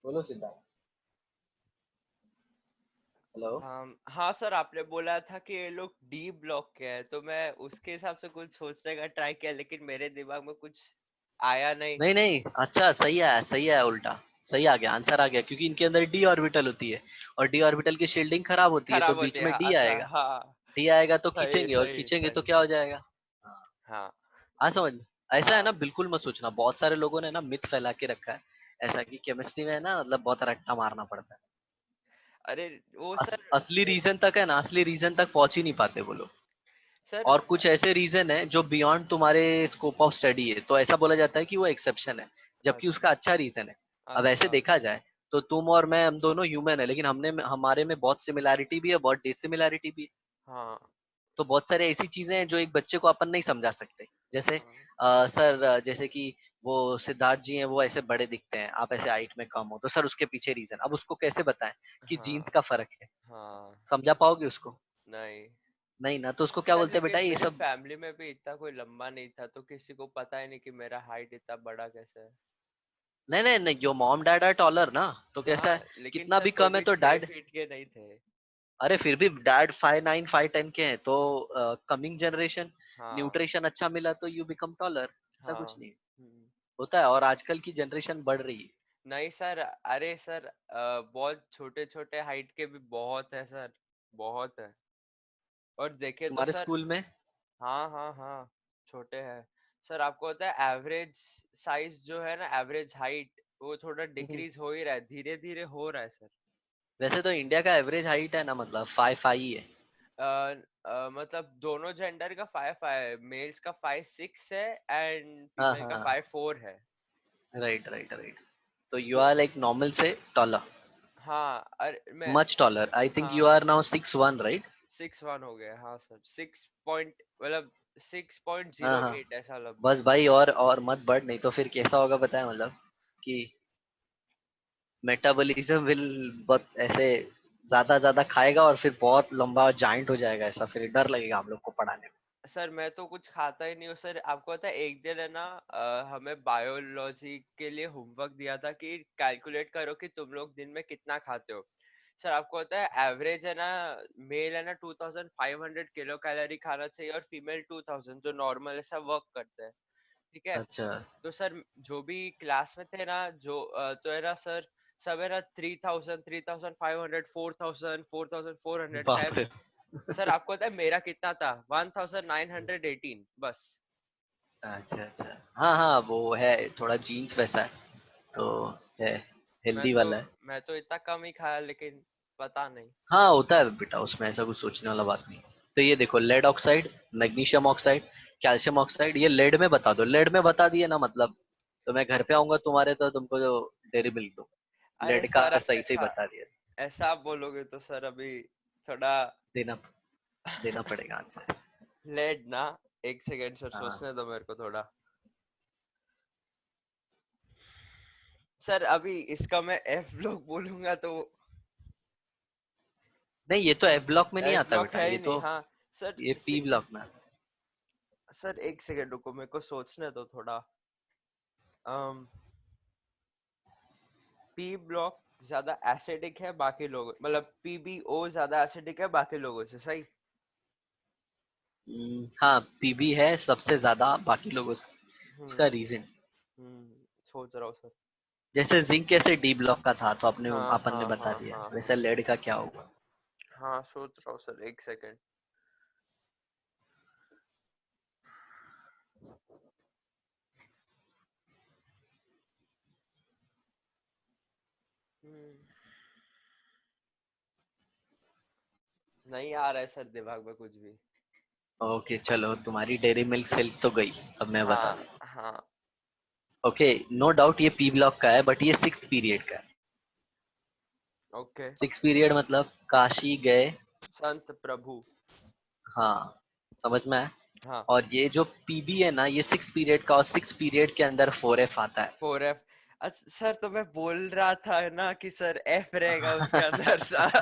S1: बोलो सिद्धार्थ। हेलो।
S2: हाँ सर, आपने बोला था कि ये लोग डी ब्लॉक के हैं, तो मैं उसके हिसाब से कुछ सोचने का ट्राई किया, लेकिन मेरे दिमाग में कुछ आया नहीं।
S1: नहीं नहीं, अच्छा सही है, सही है, उल्टा सही आ गया, आंसर आ गया, क्योंकि इनके अंदर डी ऑर्बिटल होती है, और डी ऑर्बिटल की शील्डिंग खराब होती है, तो
S2: खराब होते
S1: बीच
S2: हैं,
S1: में डी
S2: अच्छा
S1: आएगा।
S2: हाँ।
S1: डी आएगा तो
S2: सही
S1: खींचेंगे, और
S2: सही
S1: खींचेंगे तो
S2: सही।
S1: क्या हो जाएगा। हाँ।
S2: हाँ
S1: आ समझ में। ऐसा है ना,
S2: हाँ।
S1: बिल्कुल मत सोचना, बहुत सारे लोगों ने ना मिथ फैला के रखा है ऐसा, कि केमिस्ट्री में है ना, मतलब बहुत रट्टा मारना पड़ता है।
S2: अरे वो सर,
S1: असली रीजन तक है ना, असली रीजन तक पहुंच ही नहीं पाते वो लोग।
S2: सर
S1: और कुछ ऐसे रीजन है जो बियॉन्ड तुम्हारे स्कोप ऑफ स्टडी है, तो ऐसा बोला जाता है कि वो एक्सेप्शन है, जबकि
S2: अच्छा
S1: उसका अच्छा रीजन है। अब ऐसे
S2: अच्छा।
S1: देखा जाए तो तुम और मैं, हम दोनों ह्यूमन है, लेकिन हमने हमारे में बहुत सिमिलैरिटी भी है, बहुत डिसिमिलैरिटी भी है।
S2: हाँ
S1: तो बहुत सारे ऐसी चीजें हैं जो एक बच्चे को अपन नहीं समझा सकते। जैसे
S2: हाँ
S1: सर, जैसे कि वो सिद्धार्थ जी हैं, वो ऐसे बड़े दिखते हैं, आप ऐसे हाइट में कम हो, तो सर उसके पीछे रीजन, अब उसको कैसे बताएं कि जीन्स
S2: हाँ
S1: का फर्क है।
S2: हाँ।
S1: समझा पाओगे उसको।
S2: नहीं
S1: नहीं ना, तो उसको क्या
S2: सर,
S1: बोलते हैं बेटा,
S2: लेकिन
S1: ये
S2: मेरे
S1: सब।
S2: फैमिली में भी इतना कोई लंबा नहीं था, तो किसी को पता ही नहीं कि मेरा हाइट इतना बड़ा कैसे है।
S1: नहीं नहीं नहीं, your mom dad are taller ना, तो कैसा
S2: हाँ,
S1: है,
S2: लेकिन
S1: कितना
S2: सर
S1: भी
S2: वो
S1: कम है
S2: भी
S1: तो
S2: 6
S1: डैड।
S2: फीट के नहीं थे।
S1: अरे फिर भी डैड 5'9" 5'10" के हैं, तो कमिंग जनरेशन,
S2: हाँ
S1: न्यूट्रिशन अच्छा मिला तो यू बिकम टॉलर, ऐसा कुछ
S2: हाँ।
S1: नहीं है।
S2: हम्म।
S1: होता है, और आजकल की जनरेशन बढ़ रही है।
S2: नहीं सर, अरे सर बहुत छोटे छोटे हाइट के भी बहुत है सर, बहुत है। और देखे तो
S1: तुम्हारे
S2: सर,
S1: स्कूल में?
S2: हाँ हाँ हाँ, छोटे हैं सर। आपको पता है एवरेज साइज जो है ना, एवरेज हाइट, वो थोड़ा
S1: हम्म।
S2: डिक्रीज हो ही रहा है, धीरे धीरे हो रहा है सर।
S1: वैसे तो इंडिया का एवरेज हाइट है ना, मतलब 5'5" ही है।
S2: मतलब दोनों जेंडर का 5'5", मेल्स का 5'6" है एंड
S1: हाँ
S2: फीमेल का
S1: हाँ,
S2: 5'4" है।
S1: Right right right. तो यू
S2: तो
S1: आर लाइक नॉर्मल से टॉलर,
S2: हाँ, अरे मैं,
S1: मच टॉलर। आई थिंक
S2: हाँ
S1: यू आर नाउ 6'1", राइट?
S2: 6'1" हो गया, हाँ सर, 6 पॉइंट, मतलब सिक्स पॉइंट
S1: हाँ
S2: जीरो
S1: हाँ,
S2: एट ऐसा
S1: बस
S2: लगभग।
S1: भाई, और मत बढ़, नहीं तो फिर कैसा होगा पता है, मतलब कि मेटाबॉलिज्म विल बहुत ऐसे ज्यादा ज्यादा खाएगा और फिर बहुत लंबा जाइंट हो जाएगा, ऐसा फिर डर लगेगा हम लोग को पढ़ाने में।
S2: सर मैं तो कुछ खाता ही नहीं हूँ सर। आपको पता है एक दिन है ना, हमें बायोलॉजी के लिए होमवर्क दिया था कि कैलकुलेट करो कि तुम लोग दिन में कितना खाते हो। सर आपको पता है एवरेज है ना, मेल है ना 2500 किलो कैलोरी खाना चाहिए, और फीमेल 2000, जो नॉर्मल ऐसा वर्क करते हैं, ठीक है।
S1: अच्छा,
S2: तो सर जो भी क्लास में थे ना, जो तो है ना सर, सब है ना 3000, 3500, 4000, 4400
S1: बाप
S2: टाइप।
S1: रे।
S2: सर आपको पता है मेरा कितना था? 1918 बस।
S1: अच्छा अच्छा, हाँ हाँ, वो है, थोड़ा जीन्स वैसा है तो है,
S2: मैं
S1: हेल्दी
S2: तो
S1: वाला है।
S2: मैं तो इतना कम ही खाया, लेकिन पता नहीं।
S1: हाँ होता है बेटा, उसमें ऐसा कुछ सोचने वाला बात नहीं। तो ये देखो, lead oxide, magnesium oxide, calcium oxide, ये लेड में बता दो, लेड में बता दिए ना मतलब, तो मैं घर पे आऊंगा तुम्हारे तो तुमको जो डेयरी मिल्क दो,
S2: अरे
S1: लेड का
S2: सर आप
S1: सही से ही
S2: ऐसा
S1: बता दिया।
S2: ऐसा आप बोलोगे तो सर अभी थोड़ा
S1: देना देना पड़ेगा आंसर।
S2: लेट ना। एक सेकेंड सर,
S1: हाँ,
S2: सोचने दो मेरे को थोड़ा। सर अभी इसका मैं एफ ब्लॉक बोलूंगा तो
S1: नहीं ये तो एफ ब्लॉक में नहीं
S2: एफ
S1: आता
S2: ब्लॉक
S1: बेटा,
S2: है
S1: ये
S2: ही नहीं।
S1: तो
S2: हाँ सर,
S1: ये पी ब्लॉक में आता
S2: सर एक सेकेंड रुको, मेरे को सोचने दो थोड़ा। पी ब्लॉक ज्यादा एसिडिक है बाकी लोगों, मतलब पीबीओ ज्यादा एसिडिक है बाकी लोगों से, सही?
S1: है। हाँ, पीबी है सबसे ज्यादा बाकी लोगों से।
S2: हम्म
S1: उसका रीजन,
S2: सोच रहा हूँ सर।
S1: जैसे जिंक कैसे डी ब्लॉक का था तो अपने
S2: हाँ
S1: अपन ने
S2: हाँ
S1: बता
S2: हाँ
S1: दिया,
S2: हाँ हाँ
S1: वैसे लेड का क्या होगा।
S2: हाँ, सोच रहा हूँ सर, एक सेकेंड। नहीं आ रहा है सर दिमाग में कुछ भी।
S1: ओके चलो, तुम्हारी डेयरी मिल्क सिल्क तो गई, अब मैं बता
S2: हाँ
S1: दूं।
S2: हाँ।
S1: ओके, नो डाउट ये पी ब्लॉक का है, बट ये सिक्स्थ पीरियड का है।
S2: ओके।
S1: सिक्स पीरियड मतलब काशी गए।
S2: संत प्रभु।
S1: हाँ, समझ में आया।
S2: हाँ,
S1: और ये जो पीबी है ना, ये सिक्स पीरियड का, और सिक्स पीरियड के अंदर 4F आता है।
S2: 4F। अच्छा सर, तो मैं बोल रहा था ना कि सर एफ रहेगा उसके अंदर सर।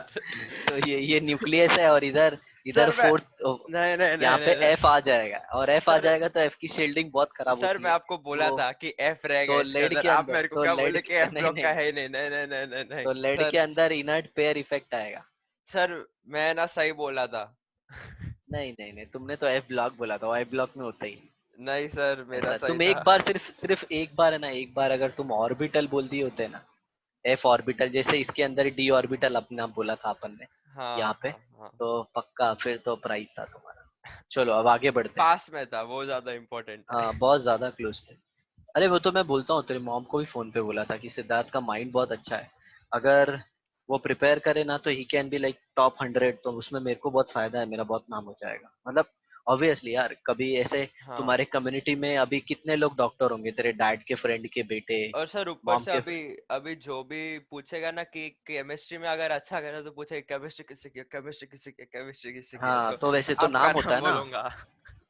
S1: तो ये न्यूक्लियस है, और इधर इधर
S2: सर मैं,
S1: फोर्थ,
S2: नहीं नहीं
S1: यहाँ
S2: नहीं
S1: पे
S2: नहीं नहीं
S1: एफ आ जाएगा, और एफ आ
S2: सर,
S1: जाएगा तो एफ की शील्डिंग बहुत खराब
S2: सर
S1: होती
S2: मैं
S1: है।
S2: आपको बोला
S1: तो
S2: था कि एफ रहेगा
S1: तो
S2: इसके
S1: लेड
S2: अंदर,
S1: के
S2: आप
S1: अंदर,
S2: मेरे को क्या बोले कि एफ
S1: नहीं
S2: ब्लॉक
S1: नहीं
S2: का
S1: नहीं,
S2: है ही नहीं, नहीं नहीं नहीं नहीं नहीं
S1: तो लेड के
S2: सर।
S1: अंदर इनर्ट पेयर इफेक्ट आएगा।
S2: सर मैं ना सही बोला था।
S1: नहीं नहीं नहीं, तुमने तो एफ ब्लॉक बोला था, एफ ब्लॉक में होता ही नहीं।
S2: नहीं सर, मेरा
S1: ऐसा
S2: सही
S1: तुम
S2: था।
S1: एक बार, सिर्फ सिर्फ एक बार है ना, एक बार अगर तुम ऑर्बिटल बोल दिए होते ना, एफ ऑर्बिटल, जैसे इसके अंदर डी ऑर्बिटल अपने आप बोला था अपन ने
S2: हाँ
S1: यहाँ पे,
S2: हाँ हाँ,
S1: तो पक्का फिर तो प्राइस था तुम्हारा। चलो अब आगे बढ़ते हैं।
S2: पास में था, वो ज्यादा इम्पोर्टेंट है।
S1: हाँ, बहुत ज्यादा क्लोज थे। अरे वो तो मैं बोलता हूँ, तेरे मॉम को भी फोन पे बोला था कि सिद्धार्थ का माइंड बहुत अच्छा है, अगर वो प्रिपेयर करे ना तो he can be like top 100, तो उसमें मेरे को बहुत फायदा है, मेरा बहुत नाम हो जाएगा मतलब। ऑब्वियसली यार, कभी ऐसे
S2: हाँ,
S1: तुम्हारे कम्युनिटी में अभी कितने लोग डॉक्टर होंगे, तेरे डैड के फ्रेंड के बेटे,
S2: और सर ऊपर
S1: मॉम
S2: से
S1: के।
S2: अभी अभी जो भी पूछेगा ना कि केमिस्ट्री में अगर अच्छा करे तो पूछेगा केमिस्ट्री किससे किया, केमिस्ट्री किससे किया, केमिस्ट्री किससे किया,
S1: हाँ
S2: तो
S1: तो वैसे तो
S2: आपका
S1: नाम होता
S2: नाम
S1: है ना।
S2: बोलूंगा।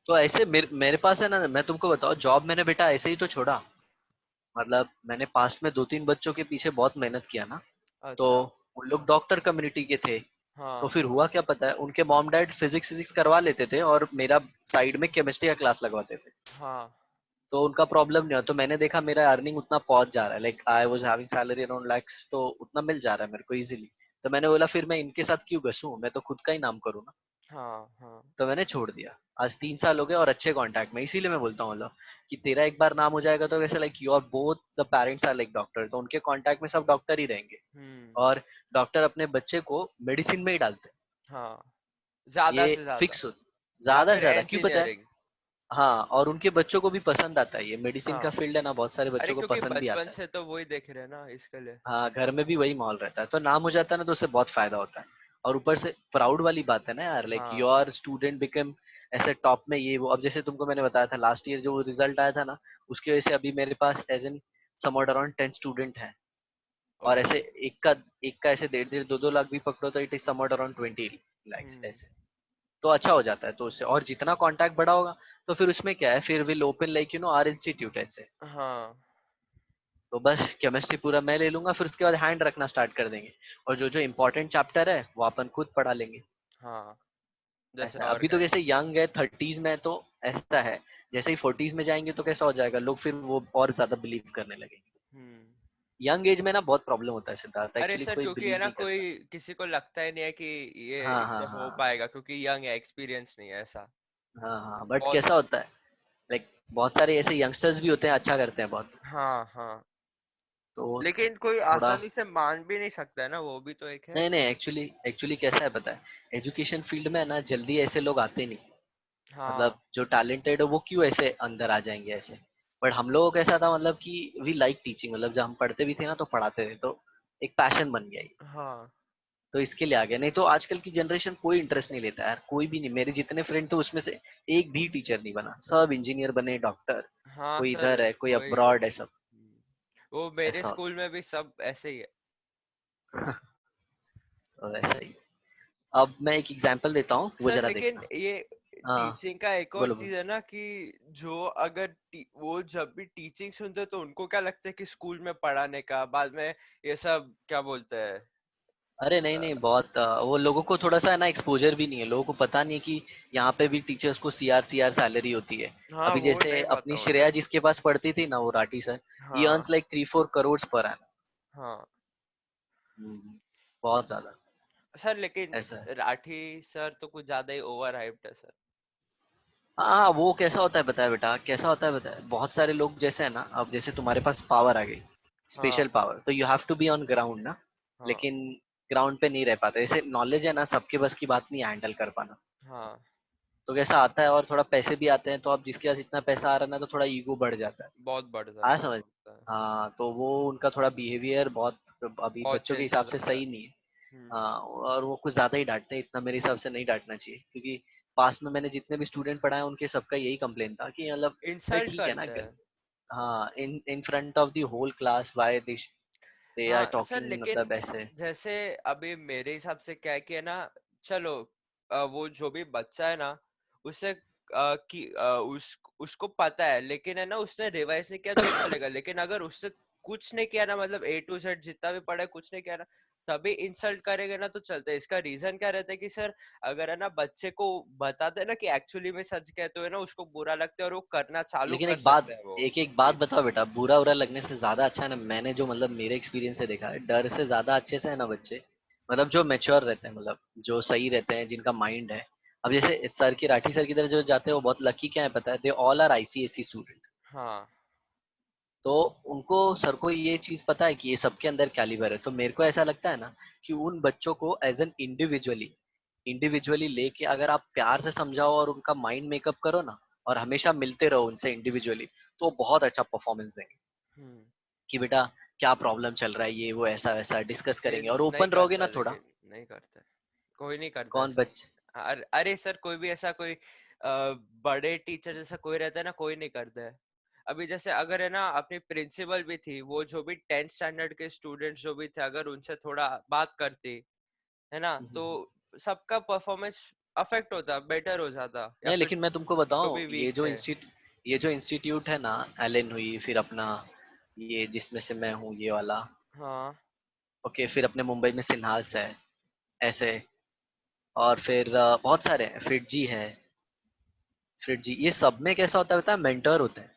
S1: तो ऐसे मेरे पास है ना, मैं तुमको बताऊँ, जॉब मैंने बेटा ऐसे ही तो छोड़ा, मतलब मैंने पास्ट में 2-3 बच्चों के पीछे बहुत मेहनत किया ना। तो
S2: अच्छा।
S1: उन लोग डॉक्टर कम्युनिटी के थे, तो
S2: हाँ
S1: फिर
S2: हाँ
S1: हुआ क्या पता है, उनके मॉम डैड फिजिक्स फिजिक्स करवा लेते थे और मेरा साइड में केमिस्ट्री का क्लास लगवाते थे।
S2: हाँ।
S1: तो उनका प्रॉब्लम नहीं हुआ, तो मैंने देखा मेरा अर्निंग उतना पहुंच जा रहा है, like I was having salary around lakhs, तो उतना मिल जा रहा है मेरे को इजीली। तो मैंने बोला फिर मैं इनके साथ क्यों घसूं, मैं तो खुद का ही नाम करूँ ना।
S2: हाँ हाँ।
S1: तो मैंने छोड़ दिया। आज 3 साल हो गए और अच्छे कांटेक्ट में, इसीलिए मैं बोलता हूँ मतलब कि तेरा एक बार नाम हो जाएगा तो वैसे like you are both the parents are like doctor, तो उनके कांटेक्ट में सब डॉक्टर ही रहेंगे।
S2: हम्म।
S1: और डॉक्टर अपने बच्चे को मेडिसिन में ही डालते हैं,
S2: हाँ, ज्यादा
S1: ये
S2: से ज्यादा,
S1: फिक्स हो,
S2: या
S1: ज्यादा से
S2: फिर
S1: ज्यादा क्यों पता है?
S2: इंजीनियरिंग।
S1: हाँ, और उनके बच्चों को भी पसंद आता है, ये मेडिसिन का
S2: हाँ,
S1: फील्ड है ना, बहुत सारे
S2: अरे
S1: बच्चों को
S2: क्योंकि
S1: पसंद भी
S2: बचपन
S1: आता है।
S2: से तो वही देख रहे हैं ना, इसके लिए।
S1: हाँ, घर में भी वही माहौल रहता है, तो नाम हो जाता है ना, तो उससे बहुत फायदा होता है। और ऊपर से प्राउड वाली बात है ना यार, लाइक
S2: हाँ
S1: योर स्टूडेंट बिकम ऐसे टॉप में, ये वो। अब जैसे तुमको मैंने बताया था लास्ट ईयर जो रिजल्ट आया था ना, उसकी वजह से अभी मेरे पास as in somewhat around 10 student हैं। और ऐसे
S2: ओके।
S1: एक का ऐसे 1.5 2 लाख भी पकड़ो तो it is somewhat around 20 lakhs
S2: हम्म।
S1: ऐसे। तो अच्छा हो जाता है, तो उससे और जितना कांटेक्ट बड़ा होगा, तो फिर उसमें क्या है, फिर will open like our institute ऐसे।
S2: हाँ
S1: तो बस केमिस्ट्री पूरा मैं ले लूंगा, फिर उसके बाद हैंड रखना स्टार्ट कर देंगे। और जो जो इम्पोर्टेंट चैप्टर है वो अपन खुद पढ़ा लेंगे।
S2: हाँ, जैसे
S1: ऐसा है।
S2: और
S1: अभी तो
S2: क्या।
S1: जैसे यंग है, 30s में, तो ऐसा है। जैसे ही 40s में जाएंगे तो कैसा हो जाएगा, लोग फिर वो और ज्यादा बिलीव करने लगेंगे।
S2: हम्म।
S1: यंग एज में ना बहुत प्रॉब्लम होता है सिद्धार्थ,
S2: अरे
S1: एक्चुअली
S2: सर,
S1: कोई
S2: क्योंकि है
S1: बिलीव
S2: ना,
S1: नहीं
S2: कोई
S1: करता।
S2: किसी को लगता ही नहीं है कि ये
S1: हाँ हाँ
S2: इससे हो
S1: हाँ
S2: पाएगा, क्योंकि यंग है, एक्सपीरियंस नहीं है ऐसा।
S1: हाँ हाँ, बट
S2: बहुत।
S1: कैसा होता है, लाइक बहुत सारे ऐसे यंगस्टर्स भी होते हैं, अच्छा करते हैं बहुत।
S2: हाँ हाँ,
S1: तो
S2: लेकिन कोई
S1: थोड़ा,
S2: आसानी से मान भी नहीं सकता है ना, वो भी तो एक है।
S1: नहीं नहीं, एक्चुअली एक्चुअली कैसा है पता है, एजुकेशन फील्ड में ना जल्दी ऐसे लोग आते नहीं।
S2: हाँ
S1: मतलब जो टैलेंटेड है वो क्यों ऐसे अंदर आ जाएंगे ऐसे। बट हम लोगों को ऐसा था, मतलब कि वी लाइक टीचिंग, मतलब जब हम पढ़ते भी थे ना तो पढ़ाते थे, तो एक पैशन बन गया ये।
S2: हाँ
S1: तो इसके लिए आ गया, नहीं तो आजकल की जनरेशन कोई इंटरेस्ट नहीं लेता यार, कोई भी नहीं। मेरे जितने फ्रेंड थे उसमें से एक भी टीचर नहीं बना, सब इंजीनियर बने, डॉक्टर,
S2: हाँ
S1: कोई
S2: सर,
S1: इधर है, कोई
S2: वही
S1: अब्रॉड
S2: वही।
S1: है, सब
S2: वो मेरे
S1: ऐसा
S2: स्कूल में भी सब ऐसे ही है।
S1: होता है। तो ऐसा ही। अब मैं एक एग्जांपल देता हूँ, वो
S2: सर
S1: जरा
S2: लेकिन
S1: देखना।
S2: ये
S1: हाँ,
S2: टीचिंग का एक और
S1: बोलो बोलो।
S2: चीज है ना, कि जो अगर वो जब भी टीचिंग सुनते तो उनको क्या लगता है कि स्कूल में पढ़ाने का, बाद में ये सब क्या बोलते हैं।
S1: अरे नहीं नहीं, बहुत वो लोगों को थोड़ा सा है ना एक्सपोजर भी नहीं है, लोगों को पता नहीं है कि यहाँ पे भी टीचर्स को CR सैलरी होती है।
S2: हाँ,
S1: अभी
S2: वो
S1: जैसे
S2: नहीं पता
S1: अपनी
S2: उन्हें।
S1: श्रेया जिसके पास पढ़ती थी ना, वो राठी सर, ये
S2: हाँ
S1: earns like 3-4 crore per annum.
S2: हाँ
S1: बहुत ज्यादा।
S2: सर, लेकिन
S1: ऐसा है।
S2: राठी सर तो कुछ ज्यादा ही ओवर हाइप्ड है सर।
S1: हाँ, वो कैसा होता है बताया बेटा, कैसा होता है बताया, बहुत सारे लोग जैसे है ना, अब जैसे तुम्हारे पास पावर आ गई,
S2: हाँ
S1: स्पेशल पावर, तो you have to be on ground ना।
S2: हाँ
S1: लेकिन ग्राउंड पे नहीं रह पाते, जैसे नॉलेज है ना, सबके बस की बात नहीं हैंडल कर पाना।
S2: हाँ,
S1: तो कैसा आता है, और थोड़ा पैसे भी आते हैं, तो अब जिसके पास इतना पैसा आ रहा है ना, तो थोड़ा ईगो बढ़ जाता है।
S2: बहुत बढ़
S1: आया
S2: जाता है,
S1: समझ।
S2: होता है।
S1: हाँ, तो वो उनका थोड़ा बिहेवियर बहुत अभी
S2: बहुत
S1: बच्चों के
S2: चेंज हो
S1: हिसाब से
S2: जाता है।
S1: सही नहीं है।
S2: हम्म।
S1: हाँ, और वो कुछ ज्यादा ही डांटते हैं, इतना मेरे हिसाब से नहीं डांटना चाहिए, क्योंकि पास में मैंने जितने भी स्टूडेंट पढ़ाए उनके सबका यही कंप्लेन था कि मतलब भाई
S2: इंसल्ट
S1: ठीक है ना,
S2: करते हैं।
S1: हाँ, in in front of the whole class why they are
S2: हाँ सर,
S1: टॉकिंग,
S2: लेकिन
S1: मतलब ऐसे।
S2: जैसे अभी मेरे हिसाब से क्या है कि है ना, चलो, वो जो भी बच्चा है ना, उसे उसको पता है, लेकिन है ना, उसने रिवाइज नहीं किया तो चलेगा, लेकिन अगर उससे कुछ नहीं किया ना, मतलब A to Z जितना भी पढ़ा है कुछ नहीं किया ना, तभी इंसल्ट करेंगे ना तो चलता है। इसका रीजन क्या रहता है कि सर, अगर है ना बच्चे को बताते हैं ना कि एक्चुअली में सच कहते हुए ना, उसको बुरा लगता है और वो करना चालू
S1: लेकिन
S2: कर
S1: एक बात,
S2: सकता है वो
S1: एक बात
S2: चीज।
S1: बताओ बेटा, बुरा उरा लगने से ज्यादा अच्छा है ना, मैंने जो मतलब मेरे एक्सपीरियंस से देखा है, डर से ज्यादा अच्छे से है ना बच्चे, मतलब जो मेच्योर रहते हैं, मतलब जो सही रहते हैं, जिनका माइंड है। अब जैसे सर की राठी सर की तरह जो जाते हैं वो बहुत लकी, क्या है पता है, they all are ICSE student.
S2: हाँ
S1: तो उनको, सर को ये चीज पता है कि ये सबके अंदर कैलिबर है, तो मेरे को ऐसा लगता है ना कि उन बच्चों को एज एन इंडिविजुअली इंडिविजुअली लेके अगर आप प्यार से समझाओ और उनका माइंड मेकअप करो ना, और हमेशा मिलते रहो उनसे इंडिविजुअली, तो वो बहुत अच्छा परफॉर्मेंस देंगे।
S2: हम्म।
S1: कि बेटा क्या प्रॉब्लम चल रहा है, ये वो ऐसा वैसा डिस्कस
S2: ये
S1: करेंगे, और
S2: नहीं
S1: ओपन रहोगे
S2: करता,
S1: ना थोड़ा।
S2: लेकिन नहीं करता है। कोई नहीं करता है
S1: कौन
S2: सर।
S1: बच
S2: अरे सर, कोई भी ऐसा कोई बड़े टीचर जैसा कोई रहता है ना, कोई नहीं करता है। अभी जैसे अगर है ना, अपनी प्रिंसिपल भी थी, वो जो भी 10th स्टैंडर्ड के स्टूडेंट्स जो भी थे, अगर उनसे थोड़ा बात करती है ना, तो सबका परफॉर्मेंस अफेक्ट होता, बेटर हो जाता, या
S1: नहीं,
S2: फिर
S1: लेकिन मैं तुमको
S2: जो
S1: बताऊं,
S2: भी वीक थे।
S1: ये जो इंस्टीट्यूट है ना, एलन हुई, फिर अपना ये जिसमें से मैं हूँ ये वाला,
S2: हाँ
S1: ओके, फिर अपने मुंबई में सिन्हाल्स है ऐसे, और फिर बहुत सारे हैं, फिटजी है, फिटजी, ये सब में कैसा होता है पता है, मेंटर होते हैं।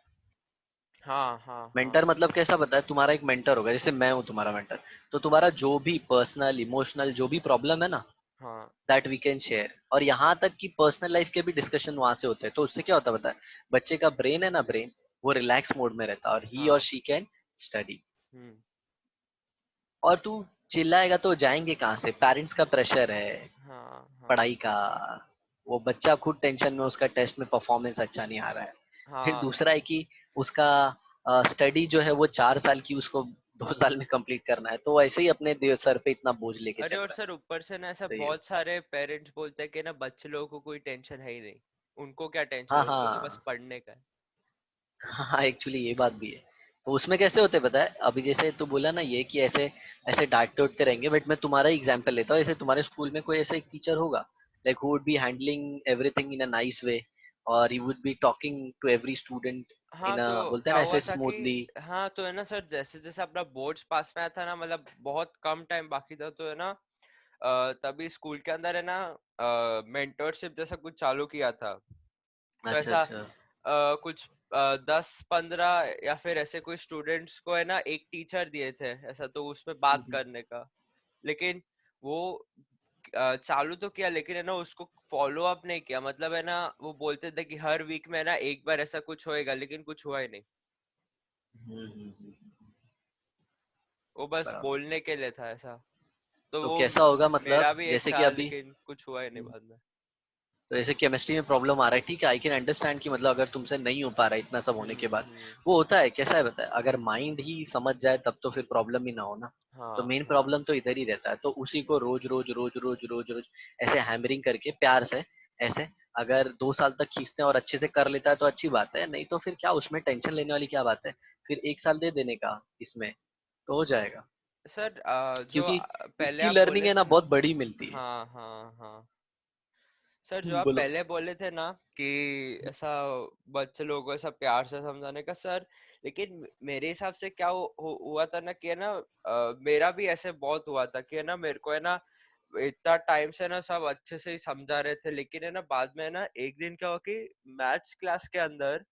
S2: हाँ हाँ हाँ
S1: मेंटर मतलब कैसा पता है, तुम्हारा एक मेंटर होगा, जैसे मैं हूँ तुम्हारा मेंटर, तो तुम्हारा जो भी पर्सनल इमोशनल जो भी प्रॉब्लम है ना,
S2: हाँ
S1: दैट वी कैन शेयर, और यहाँ तक कि पर्सनल लाइफ के भी डिस्कशन वहां से होते हैं। तो उससे क्या होता है पता है, बच्चे का ब्रेन है ना, ब्रेन वो रिलैक्स मोड में रहता है और ही और
S2: हाँ।
S1: She can study.
S2: हम्म।
S1: और तू चिल्लाएगा तो जाएंगे कहाँ से, पेरेंट्स का प्रेशर है
S2: हाँ हाँ
S1: पढ़ाई का, वो बच्चा खुद टेंशन में, उसका टेस्ट में परफॉर्मेंस अच्छा नहीं आ रहा है। फिर
S2: हाँ।
S1: दूसरा है कि उसका स्टडी जो है वो 4 साल की उसको 2 साल में कंप्लीट करना है, तो वैसे ही अपने सर पे इतना बोझ लेके
S2: अरे
S1: चल
S2: और
S1: रहा है।
S2: सर ऊपर से ना ऐसा
S1: तो ये
S2: बहुत सारे पेरेंट्स बोलते हैं कि ना बच्चे लोगों को कोई टेंशन है ही नहीं, उनको क्या टेंशन
S1: हाँ
S2: है, उनको तो बस
S1: हाँ
S2: पढ़ने का है।
S1: हाँ, एक्चुअली ये बात भी है। तो उसमें कैसे होते पता है, अभी जैसे तू बोला ना ये कि ऐसे ऐसे डांटते उठते रहेंगे, बट मैं तुम्हारा एग्जांपल लेता हूँ। जैसे तुम्हारे स्कूल में कोई ऐसा एक टीचर होगा, like who would be handling everything in a nice way, और he would be talking to every student
S2: हाँ
S1: इन अ,
S2: तो
S1: बोलते हैं
S2: क्या
S1: ना
S2: हुआ
S1: ऐसे
S2: था कि,
S1: स्मूथली।
S2: हाँ तो है ना सर, जैसे जैसे अपना बोर्ड्स पास में आया था ना, मतलब बहुत कम टाइम बाकी था, तो है ना तभी स्कूल के अंदर है ना मेंटरशिप जैसा कुछ चालू किया था। तो
S1: अच्छा
S2: ऐसा
S1: अच्छा।
S2: कुछ 10-15 या फिर ऐसे कोई स्टूडेंट्स को है ना एक टीचर दिए थे ऐसा, तो उसमें बात
S1: हम्म,
S2: करने का। लेकिन वो चालू तो किया, लेकिन है ना उसको फॉलो अप नहीं किया। मतलब है ना वो बोलते थे कि हर वीक में है ना एक बार ऐसा कुछ होएगा, लेकिन कुछ हुआ ही नहीं। वो बस
S1: बराबर।
S2: बोलने के लिए था ऐसा। तो
S1: तो
S2: वो
S1: कैसा होगा मतलब
S2: मेरा भी एक
S1: जैसे कि
S2: था,
S1: अभी,
S2: लेकिन कुछ हुआ ही नहीं बाद में।
S1: तो जैसे केमिस्ट्री में प्रॉब्लम आ रहा है, ठीक है, आई कैन अंडरस्टैंड कि मतलब अगर तुमसे नहीं हो पा रहा है इतना सब होने के बाद,
S2: हम्म।
S1: वो होता है। कैसा है पता है, अगर माइंड ही समझ जाए तब तो फिर प्रॉब्लम ही ना हो ना। तो
S2: हाँ
S1: मेन
S2: हाँ
S1: प्रॉब्लम तो इधर ही रहता है, तो उसी को रोज रोज रोज रोज रोज रोज ऐसे हैमरिंग करके प्यार से ऐसे, अगर 2 साल तक खींचते हैं और अच्छे से कर लेता है तो अच्छी बात है, नहीं तो फिर क्या उसमें टेंशन लेने वाली क्या बात है। फिर 1 साल दे देने का इसमें तो हो जाएगा,
S2: सर। जो
S1: क्योंकि
S2: पहले
S1: इसकी
S2: आप
S1: लर्निंग
S2: बोले
S1: है ना
S2: थे ना।
S1: बहुत बड़ी मिलती है।
S2: हाँ हाँ हाँ। सर जो आप
S1: बोलो।
S2: पहले बोले थे ना कि ऐसा बच्चे लोगों को ऐसा प्यार से समझाने का सर, लेकिन मेरे हिसाब से क्या हुआ था ना कि है ना मेरा भी ऐसे बहुत हुआ था कि है ना मेरे को है ना इतना टाइम से ना सब अच्छे से ही समझा रहे थे, लेकिन है ना बाद में है ना एक दिन क्या हुआ कि मैथ्स क्लास के अंदर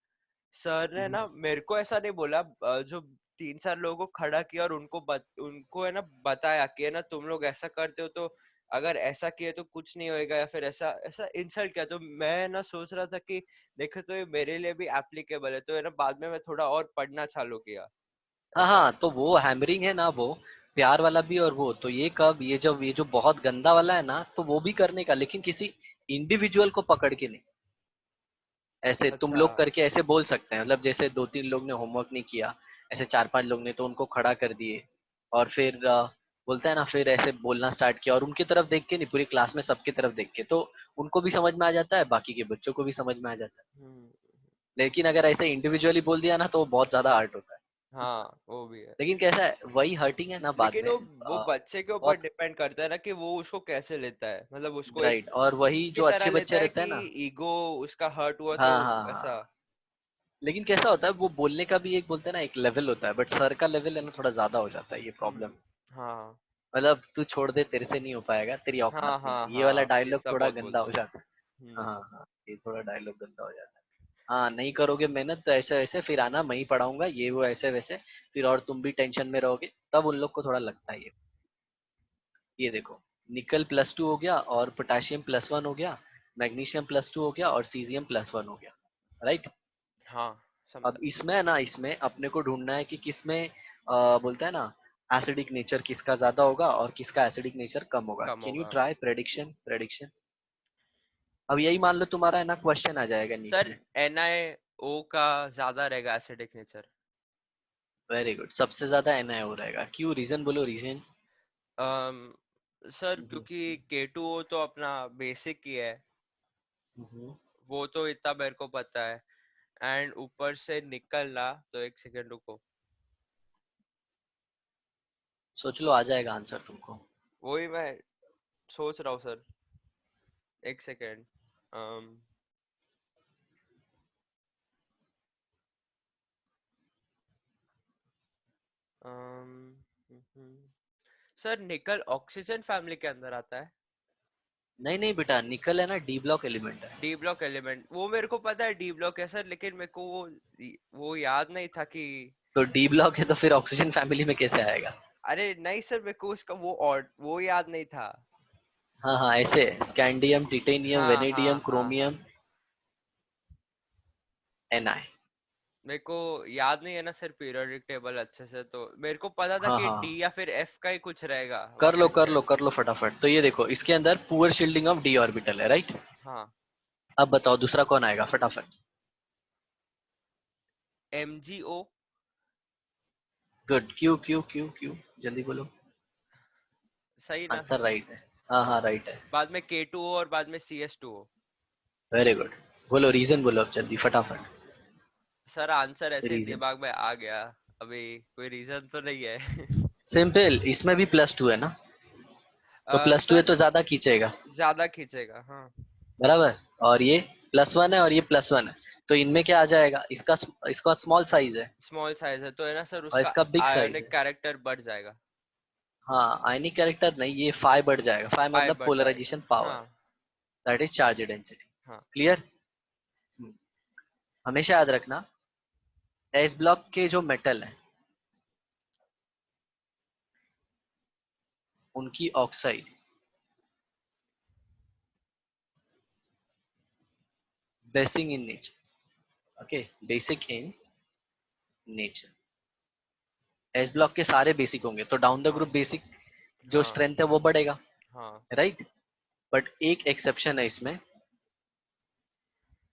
S2: सर ने ना मेरे को ऐसा नहीं बोला, जो 3-4 लोगों को खड़ा किया और उनको है ना बताया कि है ना तुम लोग ऐसा करते हो, तो अगर ऐसा किए तो कुछ नहीं होएगा, या फिर ऐसा ऐसा इंसल्ट किया। तो मैं ना सोच रहा था कि देखो तो ये मेरे लिए भी एप्लीकेबल है, तो है ना बाद में मैं थोड़ा और पढ़ना चालू किया
S1: हाँ
S2: ऐसा।
S1: हाँ, तो वो हैमरिंग है ना, वो प्यार वाला भी, और वो तो ये कब, ये जब ये जो बहुत गंदा वाला है ना, तो वो भी करने का, लेकिन किसी इंडिविजुअल को पकड़ के नहीं। ऐसे तुम
S2: अच्छा।
S1: लोग करके ऐसे बोल सकते हैं, मतलब जैसे 2-3 लोग ने होमवर्क नहीं किया, ऐसे 4-5 लोग ने, तो उनको खड़ा कर दिए, और फिर बोलता है ना, फिर ऐसे बोलना स्टार्ट किया, और उनकी तरफ देख के नहीं, पूरी क्लास में सबकी तरफ देख के, तो उनको भी समझ में आ जाता है, बाकी के बच्चों को भी समझ में आ जाता है।
S2: हम्म।
S1: लेकिन अगर ऐसे इंडिविजुअली बोल दिया ना, तो वो बहुत ज्यादा हर्ट होता है।
S2: हाँ वो भी है।
S1: लेकिन कैसा है, वही हर्टिंग है ना बाद
S2: लेकिन
S1: में
S2: वो बच्चे के ऊपर
S1: बहुत।
S2: डिपेंड करता है ना कि वो उसको कैसे लेता है, मतलब उसको एक
S1: राइट, और वही
S2: चीज की
S1: जो
S2: तरह
S1: अच्छे बच्चे
S2: लेता है
S1: रहते हैं
S2: कि
S1: ना।
S2: ईगो उसका हर्ट हुआ तो
S1: हाँ हाँ
S2: ऐसा।
S1: हाँ। लेकिन कैसा होता है, वो बोलने का भी एक, बोलते हैं ना, एक लेवल होता है, बट सर का लेवल है ना थोड़ा ज्यादा हो जाता है, ये प्रॉब्लम।
S2: हाँ
S1: मतलब तू छोड़ दे, तेरे से नहीं हो पाएगा, तेरी औकात
S2: हाँ
S1: नहीं
S2: हाँ
S1: है, ये वाला
S2: हाँ, ये
S1: डायलॉग
S2: सब
S1: थोड़ा
S2: बहुत
S1: गंदा
S2: बोलते
S1: हो
S2: हैं।
S1: जाता है। हाँ हाँ, ये थोड़ा डायलॉग गंदा हो जाता है। हाँ, नहीं करोगे मेहनत तो ऐसे वैसे, फिर आना मैं ही पढ़ाऊंगा, ये वो ऐसे वैसे, फिर और तुम भी टेंशन में रहोगे, तब उन लोग को थोड़ा लगता है ये देखो, निकल +2 हो गया, और पोटेशियम +1 हो गया, मैग्नीशियम +2 हो गया, और सीजियम +1 हो गया, राइट।
S2: हाँ
S1: अब
S2: समझा।
S1: इसमें है ना, इसमें अपने को ढूंढना है कि किसमें बोलता है ना, एसिडिक नेचर किसका ज्यादा होगा और किसका एसिडिक नेचर कम होगा।
S2: कम
S1: कैन यू
S2: होगा।
S1: Try prediction prediction. अब यही मान लो तुम्हारा है ना, क्वेश्चन आ जाएगा नीट
S2: सर
S1: में।
S2: NiO का ज्यादा रहेगा एसिडिक नेचर।
S1: वेरी गुड, सबसे ज्यादा NiO रहेगा, क्यों, रीजन बोलो, रीजन।
S2: सर क्योंकि K2O तो अपना बेसिक ही है, वो तो इतना मेरे को पता है। एंड ऊपर से निकलना, तो एक सेकंड रुको।
S1: सोच लो, आ जाएगा आंसर तुमको।
S2: वही मैं सोच रहा हूँ सर, एक सेकंड। सर निकल ऑक्सीजन फैमिली के अंदर आता है।
S1: नहीं नहीं बेटा, निकल है ना, डी ब्लॉक एलिमेंट है।
S2: डी ब्लॉक एलिमेंट वो मेरे को पता है, डी ब्लॉक है सर, लेकिन मेरे को वो याद नहीं था कि।
S1: तो डी ब्लॉक है तो फिर ऑक्सीजन फैमिली में कैसे आएगा।
S2: अरे नहीं सर, मेरे को उसका वो और वो याद नहीं था।
S1: हाँ हाँ ऐसे स्कैंडियम, टिटेनियम,
S2: हाँ
S1: वेनेडियम,
S2: हाँ हाँ हाँ।
S1: Chromium, Na।
S2: मेरे को याद नहीं है ना सर पीरियोडिक टेबल अच्छे से, तो मेरे को पता था
S1: हाँ
S2: कि डी
S1: हाँ
S2: या फिर एफ का ही कुछ रहेगा
S1: कर लो
S2: वापस
S1: कर
S2: से।
S1: लो कर लो फटाफट। तो ये देखो इसके अंदर poor shielding of D orbital है, राइट।
S2: हाँ।
S1: अब बताओ दूसरा कौन आएगा फटाफट।
S2: M G O.
S1: Good, Q Q Q Q, जल्दी बोलो।
S2: सही ना?
S1: आंसर राइट है। हाँ हाँ
S2: हाँ।
S1: राइट है।
S2: बाद में के टू ओ और बाद में C S two O.
S1: Very good. बोलो रीजन बोलो अब जल्दी फटाफट।
S2: सर आंसर ऐसे
S1: रीजन
S2: दिमाग में आ गया, अभी कोई रीजन तो नहीं है।
S1: सिंपल, इसमें भी +2 है ना, तो +2 है
S2: सर
S1: तो ज्यादा खींचेगा।
S2: ज्यादा खींचेगा, हाँ।
S1: बराबर। और ये +1 है और ये +1 है, तो इनमें क्या आ जाएगा, इसका इसका स्मॉल साइज है
S2: स्मॉल साइज है तो है ना सर,
S1: और
S2: उसका
S1: इसका बिग साइज
S2: आयोनिक
S1: है।
S2: कैरेक्टर बढ़ जाएगा।
S1: हाँ आयनिक कैरेक्टर नहीं, ये फाइ बढ़ जाएगा। फाइ
S2: पाई
S1: मतलब
S2: बढ़ जाएगा,
S1: पोलराइजेशन पावर,
S2: हाँ।
S1: That is charge density.
S2: हाँ
S1: क्लियर। हमेशा याद रखना, एस ब्लॉक के जो मेटल है उनकी oxide basic in nature, okay, basic in nature. S block के सारे बेसिक होंगे तो डाउन द
S2: हाँ
S1: ग्रुप बेसिक जो
S2: हाँ
S1: स्ट्रेंथ है वो बढ़ेगा,
S2: हाँ।
S1: राइट। बट एक एक्सेप्शन है इसमें,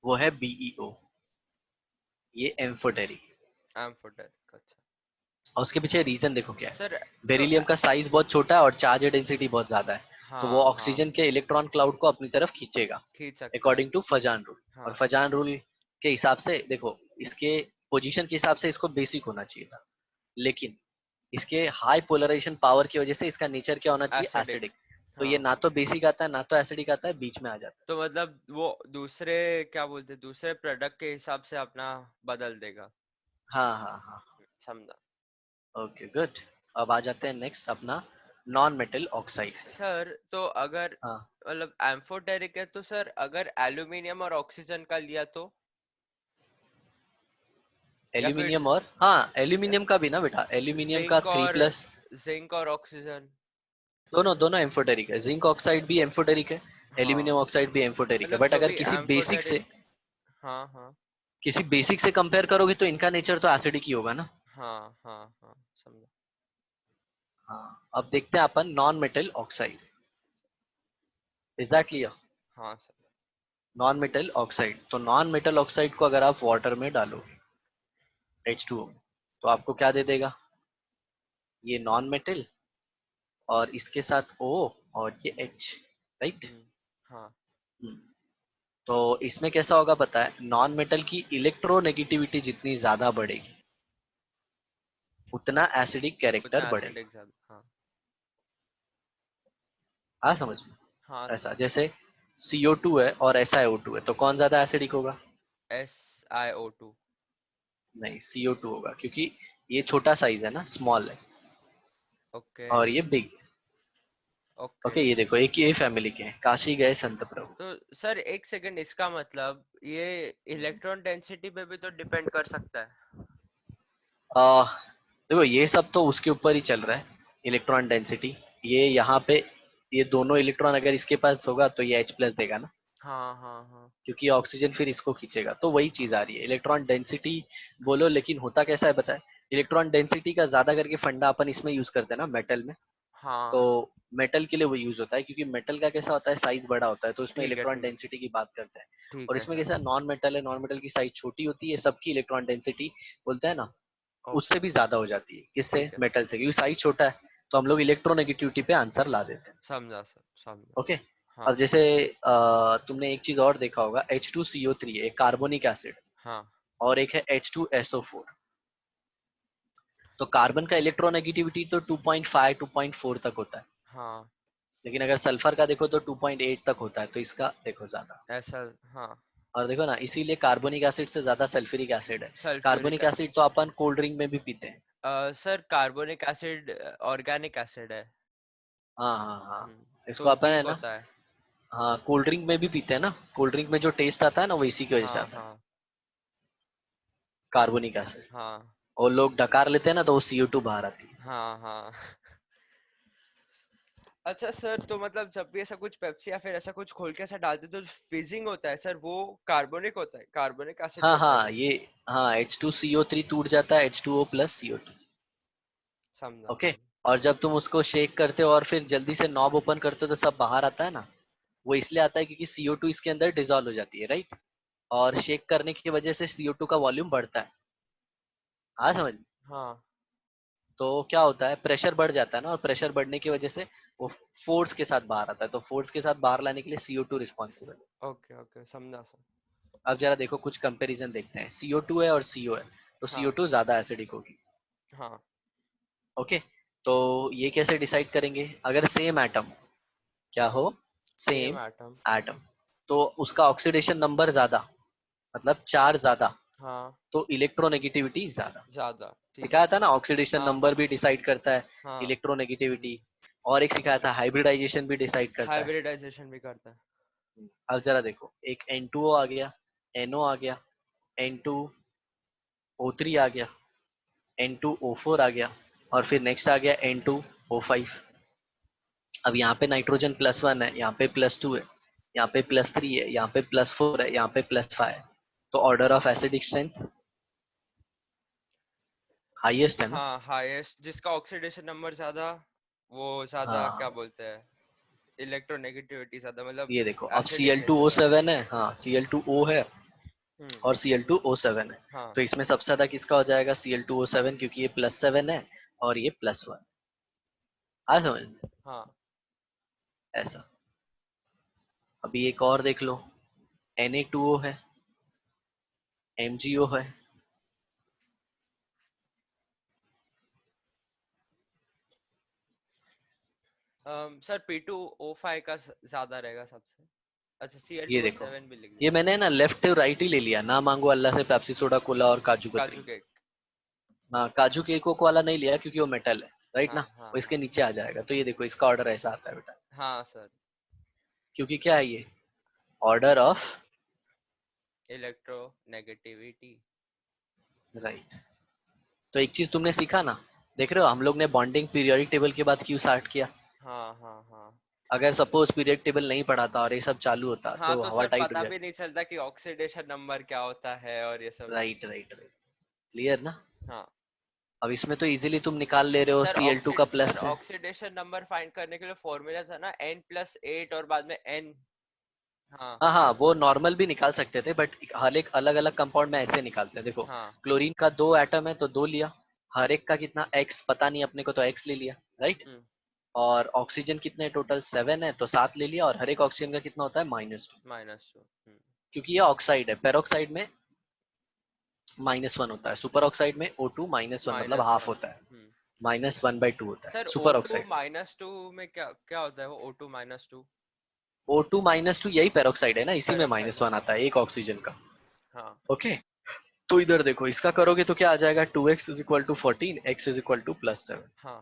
S1: वो है बीईओ, ये एम्फोटेरिक।
S2: एम्फोटेरिक, अच्छा।
S1: और उसके पीछे रीजन देखो क्या है।
S2: सर तो
S1: बेरिलियम का साइज बहुत छोटा है और चार्ज डेंसिटी बहुत ज्यादा है, तो वो
S2: हाँ हाँ,
S1: ऑक्सीजन के इलेक्ट्रॉन क्लाउड को अपनी तरफ खींचेगा
S2: खींच सकता है।
S1: According to Fajans rule. और
S2: हाँ
S1: फजान रूल के हिसाब से देखो, इसके पोजीशन के हिसाब से इसको बेसिक होना चाहिए था, लेकिन इसके हाई पोलराइजेशन पावर की वजह से इसका नेचर क्या होना चाहिए,
S2: एसिडिक।
S1: एसिडिक। तो ये
S2: हाँ,
S1: ना तो बेसिक आता है ना तो एसिडिक आता है, बीच में आ जाता
S2: तो मतलब वो दूसरे, क्या बोलते हैं, दूसरे प्रोडक्ट के हिसाब से अपना बदल देगा।
S1: है। हाँ हाँ हाँ।
S2: समझा।
S1: Okay good. अब आ जाते हैं नेक्स्ट अपना नॉन मेटल ऑक्साइड।
S2: सर तो अगर
S1: हाँ
S2: मतलब एम्फोटेरिक है तो सर अगर एल्यूमिनियम और ऑक्सीजन का लिया तो, या फिर
S1: एल्यूमिनियम और, हाँ एल्यूमिनियम का भी ना बेटा, एल्यूमिनियम का
S2: जिंक
S1: 3+।
S2: और ऑक्सीजन।
S1: दोनों दोनों एम्फोटेरिक है, जिंक ऑक्साइड भी एम्फोटेरिक है,
S2: हाँ
S1: एल्यूमिनियम ऑक्साइड भी एम्फोटेरिक है।
S2: मतलब
S1: बट
S2: जो
S1: अगर
S2: भी
S1: किसी
S2: एम्फोटेरिक। हाँ हाँ
S1: बेसिक से कंपेयर करोगे तो इनका नेचर तो एसिडिक ही होगा ना।
S2: हाँ हाँ हाँ, समझा।
S1: हाँ अब देखते हैं अपन non metal oxide. Is that clear.
S2: हाँ सर।
S1: नॉन मेटल ऑक्साइड, तो नॉन मेटल ऑक्साइड को अगर आप वाटर में डालो H2O, तो आपको क्या दे देगा, ये नॉन मेटल और इसके साथ O और ये H, राइट।
S2: हम्म। हाँ
S1: तो इसमें कैसा होगा पता है, नॉन मेटल की इलेक्ट्रोनेगेटिविटी जितनी ज्यादा बढ़ेगी उतना एसिडिक कैरेक्टर
S2: उतना
S1: बढ़ेगा।
S2: एसिडिक ज्यादा, हाँ।
S1: हाँ समझ में।
S2: हाँ
S1: ऐसा
S2: सर।
S1: जैसे CO2 है और SiO2 है, तो कौन ज्यादा एसिडिक होगा।
S2: SiO2।
S1: नहीं CO2 होगा, क्योंकि ये छोटा साइज है ना, स्मॉल है,
S2: ओके
S1: और ये बिग।
S2: ओके।
S1: ओके ये देखो एक ये फैमिली के हैं, काशी गए संत प्रभु।
S2: तो सर एक सेकंड, इसका मतलब ये इलेक्ट्रॉन डेंसिटी पे भी तो डिपेंड कर सकता है।
S1: आ, देखो ये सब तो उसके ऊपर ही चल रहा है, इलेक्ट्रॉन डेंसिटी। ये यहाँ पे ये दोनों इलेक्ट्रॉन अगर इसके पास होगा तो ये H+ देगा ना,
S2: हाँ हाँ हाँ
S1: क्योंकि ऑक्सीजन फिर इसको खींचेगा, तो वही
S2: हाँ
S1: चीज आ रही है इलेक्ट्रॉन डेंसिटी बोलो। लेकिन होता कैसा है बताए, इलेक्ट्रॉन डेंसिटी का ज्यादा करके फंडा अपन इसमें यूज करते हैं ना मेटल में। तो
S2: हाँ।
S1: मेटल के लिए वो यूज होता है, क्योंकि मेटल का कैसा होता है, साइज बड़ा होता है, तो उसमें
S2: ठीक है
S1: इलेक्ट्रॉन
S2: ठीक है
S1: डेंसिटी की बात करते हैं।
S2: ठीक
S1: और
S2: है
S1: इसमें
S2: सर।
S1: कैसा नॉन मेटल है, नॉन मेटल की साइज छोटी होती है, सबकी इलेक्ट्रॉन डेंसिटी बोलते हैं ना उससे
S2: ओके,
S1: भी ज्यादा हो जाती है, किससे,
S2: ठीक है सर।
S1: मेटल से, क्योंकि साइज छोटा है। तो हम लोग इलेक्ट्रोनेगेटिविटी पे आंसर ला देते हैं।
S2: समझा सर, समझा।
S1: ओके।
S2: हाँ
S1: अब जैसे तुमने एक चीज और देखा होगा, H2CO3 एक कार्बोनिक एसिड
S2: हाँ
S1: और एक है H2SO4। तो कार्बन का इलेक्ट्रोनेगेटिविटी तो 2.5 2.4 तक होता है,
S2: हाँ।
S1: लेकिन अगर सल्फर का देखो तो 2.8 तक होता है, तो इसका देखो ज्यादा।
S2: ऐसा, हाँ।
S1: और देखो ना, इसीलिए कार्बोनिक एसिड से ज्यादा सल्फ्यूरिक एसिड है।
S2: Sulphuric
S1: carbonic
S2: acid.
S1: एसिड तो अपन कोल्ड ड्रिंक में भी पीते हैं।
S2: Sir carbonic acid organic acid है।
S1: हाँ हाँ हाँ। इसको
S2: तो
S1: अपन है
S2: वीक
S1: ना,
S2: होता है।
S1: हाँ कोल्ड ड्रिंक में भी पीते हैं ना, कोल्ड ड्रिंक में जो टेस्ट आता है ना वो इसी की वजह से
S2: हाँ
S1: आता है,
S2: हाँ
S1: कार्बोनिक एसिड।
S2: हाँ
S1: और लोग डकार लेते हैं ना तो वो CO2 बाहर आती है।
S2: हाँ हाँ। अच्छा सर, तो मतलब जब भी ऐसा कुछ पेप्सी या फिर ऐसा कुछ खोल के ऐसा डालते तो फिजिंग होता है सर, वो कार्बोनिक होता है, कार्बोनिक एसिड
S1: हाँ
S2: होता है
S1: हाँ,
S2: क्या?
S1: ये हाँ H2CO3 टूट जाता है H2O प्लस CO2।
S2: समझा
S1: ओके।
S2: समझा।
S1: और जब तुम उसको शेक करते हो और फिर जल्दी से नॉब ओपन करते हो तो सब बाहर आता है ना, वो इसलिए आता है क्योंकि CO2 इसके अंदर डिजोल्व हो जाती है, राइट। और शेक करने की वजह से CO2 का वॉल्यूम बढ़ता है। हाँ समझ।
S2: हाँ।
S1: तो क्या होता है, प्रेशर बढ़ जाता है ना, और प्रेशर बढ़ने की वजह से वो फोर्स के साथ बाहर आता है, तो फोर्स के साथ बाहर लाने के लिए CO2 रिस्पॉन्सिबल है।
S2: ओके ओके, समझा सर।
S1: अब जरा देखो, कुछ कंपैरिजन देखते हैं, CO2 है और CO है, तो
S2: हाँ
S1: CO2 ज्यादा एसिडिक होगी।
S2: हाँ।
S1: ओके। तो ये कैसे डिसाइड करेंगे, अगर सेम एटम, क्या हो,
S2: सेम
S1: सेम
S2: एटम।
S1: एटम, तो उसका ऑक्सीडेशन नंबर ज्यादा, मतलब चार्ज ज्यादा,
S2: हाँ।
S1: तो इलेक्ट्रोनेगेटिविटी ज्यादा।
S2: ज्यादा, ठीक है
S1: सिखाया था
S2: सर।
S1: ना, ऑक्सीडेशन
S2: हाँ
S1: नंबर भी डिसाइड करता है
S2: हाँ।
S1: इलेक्ट्रोनेगेटिविटी। और एक सिखाया था हाइब्रिडाइजेशन भी डिसाइड करता है।
S2: हाइब्रिडाइजेशन भी करता है।
S1: अब जरा देखो, एक N2O आ गया, NO आ गया, N2O3 आ गया, N2O4 आ गया, और फिर नेक्स्ट आ गया N2O5। अब यहाँ पे नाइट्रोजन +1 है, यहाँ पे +2 है, यहाँ पे +3 है, यहाँ पे +4 है, यहाँ पे +5 है। तो order of acidic strength highest है ना।
S2: हाँ, हाईएस्ट जिसका ऑक्सीडेशन नंबर ज्यादा, वो ज्यादा क्या
S1: हाँ,
S2: बोलते हैं, इलेक्ट्रोनेगेटिविटी ज्यादा, मतलब
S1: ये देखो, अब
S2: एसिडिक है ज्यादा।
S1: Cl2O7 है, हाँ Cl2O है
S2: हम्म।
S1: और Cl2O7 है।
S2: हाँ
S1: तो इसमें सबसे ज्यादा किसका हो जाएगा, Cl2O7, क्योंकि ये +7 है और ये +1। आ समझ में?
S2: हाँ।
S1: ऐसा। अभी एक और देख लो, Na2O है, MgO है।
S2: सर P2O5 का ज्यादा रहेगा सबसे। अच्छा,
S1: ये देखो,
S2: Cl2O7 भी लिख
S1: ये
S2: दिया।
S1: मैंने ना लेफ्ट राइट ही ले लिया, ना मांगो अल्लाह से पेप्सी सोडा कोला और काजू
S2: काजू
S1: कतरी।
S2: केक।
S1: हाँ, काजू केक वाला नहीं लिया क्योंकि वो मेटल है, राइट
S2: हाँ
S1: ना।
S2: हाँ
S1: वो इसके
S2: हाँ।
S1: नीचे आ जाएगा, तो ये देखो इसका ऑर्डर ऐसा आता है बेटा,
S2: हाँ सर।
S1: क्योंकि क्या है ये, ऑर्डर ऑफ,
S2: इलेक्ट्रोनेगेटिविटी।
S1: राइट। तो एक चीज तुमने सीखा ना, देख रहे हो हम लोग ने बॉन्डिंग पीरियोडिक टेबल के बाद क्यों स्टार्ट किया।
S2: हाँ हाँ हाँ।
S1: अगर सपोज पीरियड टेबल नहीं पढ़ा था और ये सब चालू होता
S2: हाँ
S1: तो
S2: तो
S1: हवा
S2: सर
S1: टाइट हो
S2: पता भी
S1: जाती।
S2: नहीं चलता कि ऑक्सीडेशन नंबर क्या होता है और ये सब ऐसा।
S1: राइट राइट राइट, क्लियर ना।
S2: हाँ
S1: अब इसमें तो इजीली तुम निकाल ले रहे हो, Cl2 का
S2: सर
S1: प्लस है।
S2: ऑक्सीडेशन नंबर फाइंड करने के लिए फॉर्मूला था ना, N+8 और बाद में N। हाँ
S1: हाँ हाँ, वो नॉर्मल भी निकाल सकते थे, बट हर एक अलग अलग कंपाउंड में ऐसे निकालते हैं, देखो।
S2: हाँ।
S1: क्लोरीन का 2 एटम है तो 2 लिया, हर एक का कितना x पता नहीं अपने को, तो x ले लिया, राइट।
S2: हम्म।
S1: और ऑक्सीजन कितने टोटल 7 है तो 7 ले लिया, और हर एक ऑक्सीजन का कितना होता है -2,
S2: -2।
S1: क्योंकि ये ऑक्साइड है। पेरोक्साइड में -1 होता है, सुपर ऑक्साइड में O2 -1 मतलब हाफ
S2: -1।
S1: होता है, -1/2 होता है
S2: सर
S1: सुपर
S2: O2
S1: ऑक्साइड।
S2: -2 में क्या क्या होता है वो O2 -2?
S1: O2 -2 यही पेरोक्साइड है ना, इसी में
S2: पेरोक्साइड है।
S1: -1 आता है एक ऑक्सीजन का।
S2: हाँ
S1: ओके। तो इधर देखो, इसका करोगे तो क्या आ जाएगा, 2x = 14, x = +7।
S2: हाँ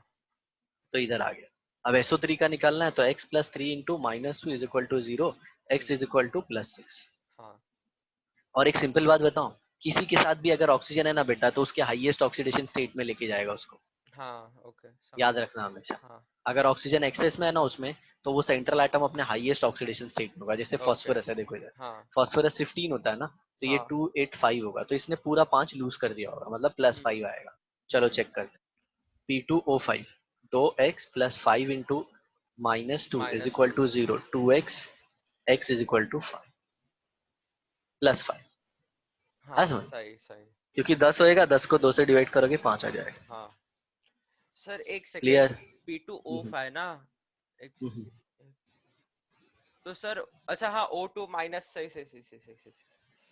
S1: तो इधर आ गया। अब SO3 का निकालना है, तो x + 3 × -2 = 0, x = +6।
S2: हाँ।
S1: और एक सिंपल बात बताऊं, किसी के साथ भी अगर ऑक्सीजन है ना बेटा, तो उसके हाईएस्ट ऑक्सीडेशन स्टेट में लेके जाएगा उसको,
S2: हाँ ओके,
S1: याद
S2: समझा।
S1: रखना हमेशा।
S2: हाँ।
S1: अगर ऑक्सीजन एक्सेस में है ना उसमें, तो वो सेंट्रल एटम अपने हाईएस्ट ऑक्सीडेशन स्टेट में होगा। जैसे
S2: ओके।
S1: फास्फोरस है, देखो इधर,
S2: हाँ
S1: फास्फोरस 15 होता है ना, तो ये
S2: हाँ।
S1: 285 होगा, तो इसने पूरा 5 लूज कर दिया होगा, मतलब +5 आएगा। चलो
S2: हम्म।
S1: चेक करते हैं। P2O5, 2x + 5 × -2
S2: -2।
S1: = 0, 2x, x = 5 +5। है
S2: हाँ
S1: समझ,
S2: सही सही।
S1: क्योंकि 10 होएगा, 10 को 2 से डिवाइड करोगे 5 आ जाएगा।
S2: हाँ सर, एक सेकेंड।
S1: क्लियर।
S2: P2O5 ना, एक तो सर, अच्छा हाँ O2 माइनस, सही सही सही सही सही सही,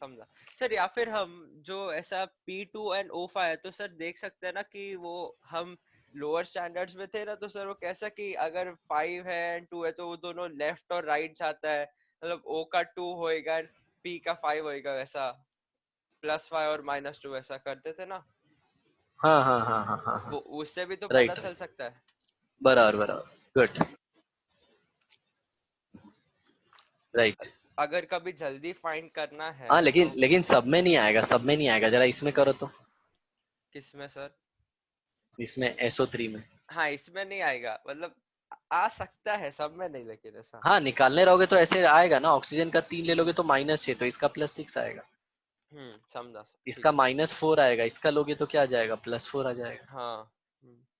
S2: समझा। सर या फिर हम जो ऐसा P2 and O5 है, तो सर देख सकते हैं ना कि वो हम लोअर स्टैंडर्ड्स में थे ना, तो सर वो कैसा कि अगर 5 है एंड 2 है तो वो दोनों लेफ्ट और राइट जाता है, मतलब O का 2 होएगा एंड P का 5 होएगा, वैसा +5 और -2 ऐसा करते थे ना।
S1: हाँ हाँ हाँ हाँ हाँ
S2: वो
S1: हाँ,
S2: उससे भी तो पता
S1: राइट,
S2: चल सकता है।
S1: बराबर बराबर, गुड, राइट।
S2: अगर कभी जल्दी फाइंड करना
S1: हाँ,
S2: है
S1: लेकिन
S2: तो।
S1: लेकिन सब में नहीं आएगा, सब में नहीं आएगा, जरा इसमें करो तो,
S2: किसमें सर?
S1: इसमें SO3 में।
S2: हाँ इसमें नहीं आएगा, मतलब आ सकता है सब में नहीं, लेकिन ऐसा।
S1: हाँ निकालने रहोगे तो ऐसे आएगा ना, ऑक्सीजन का 3 ले लोगे तो -6, तो इसका +6 आएगा,
S2: समझा सर, ठीक
S1: इसका
S2: है।
S1: -4 आएगा, इसका लोगे तो क्या आ जाएगा, +4 आ जाएगा।
S2: हाँ।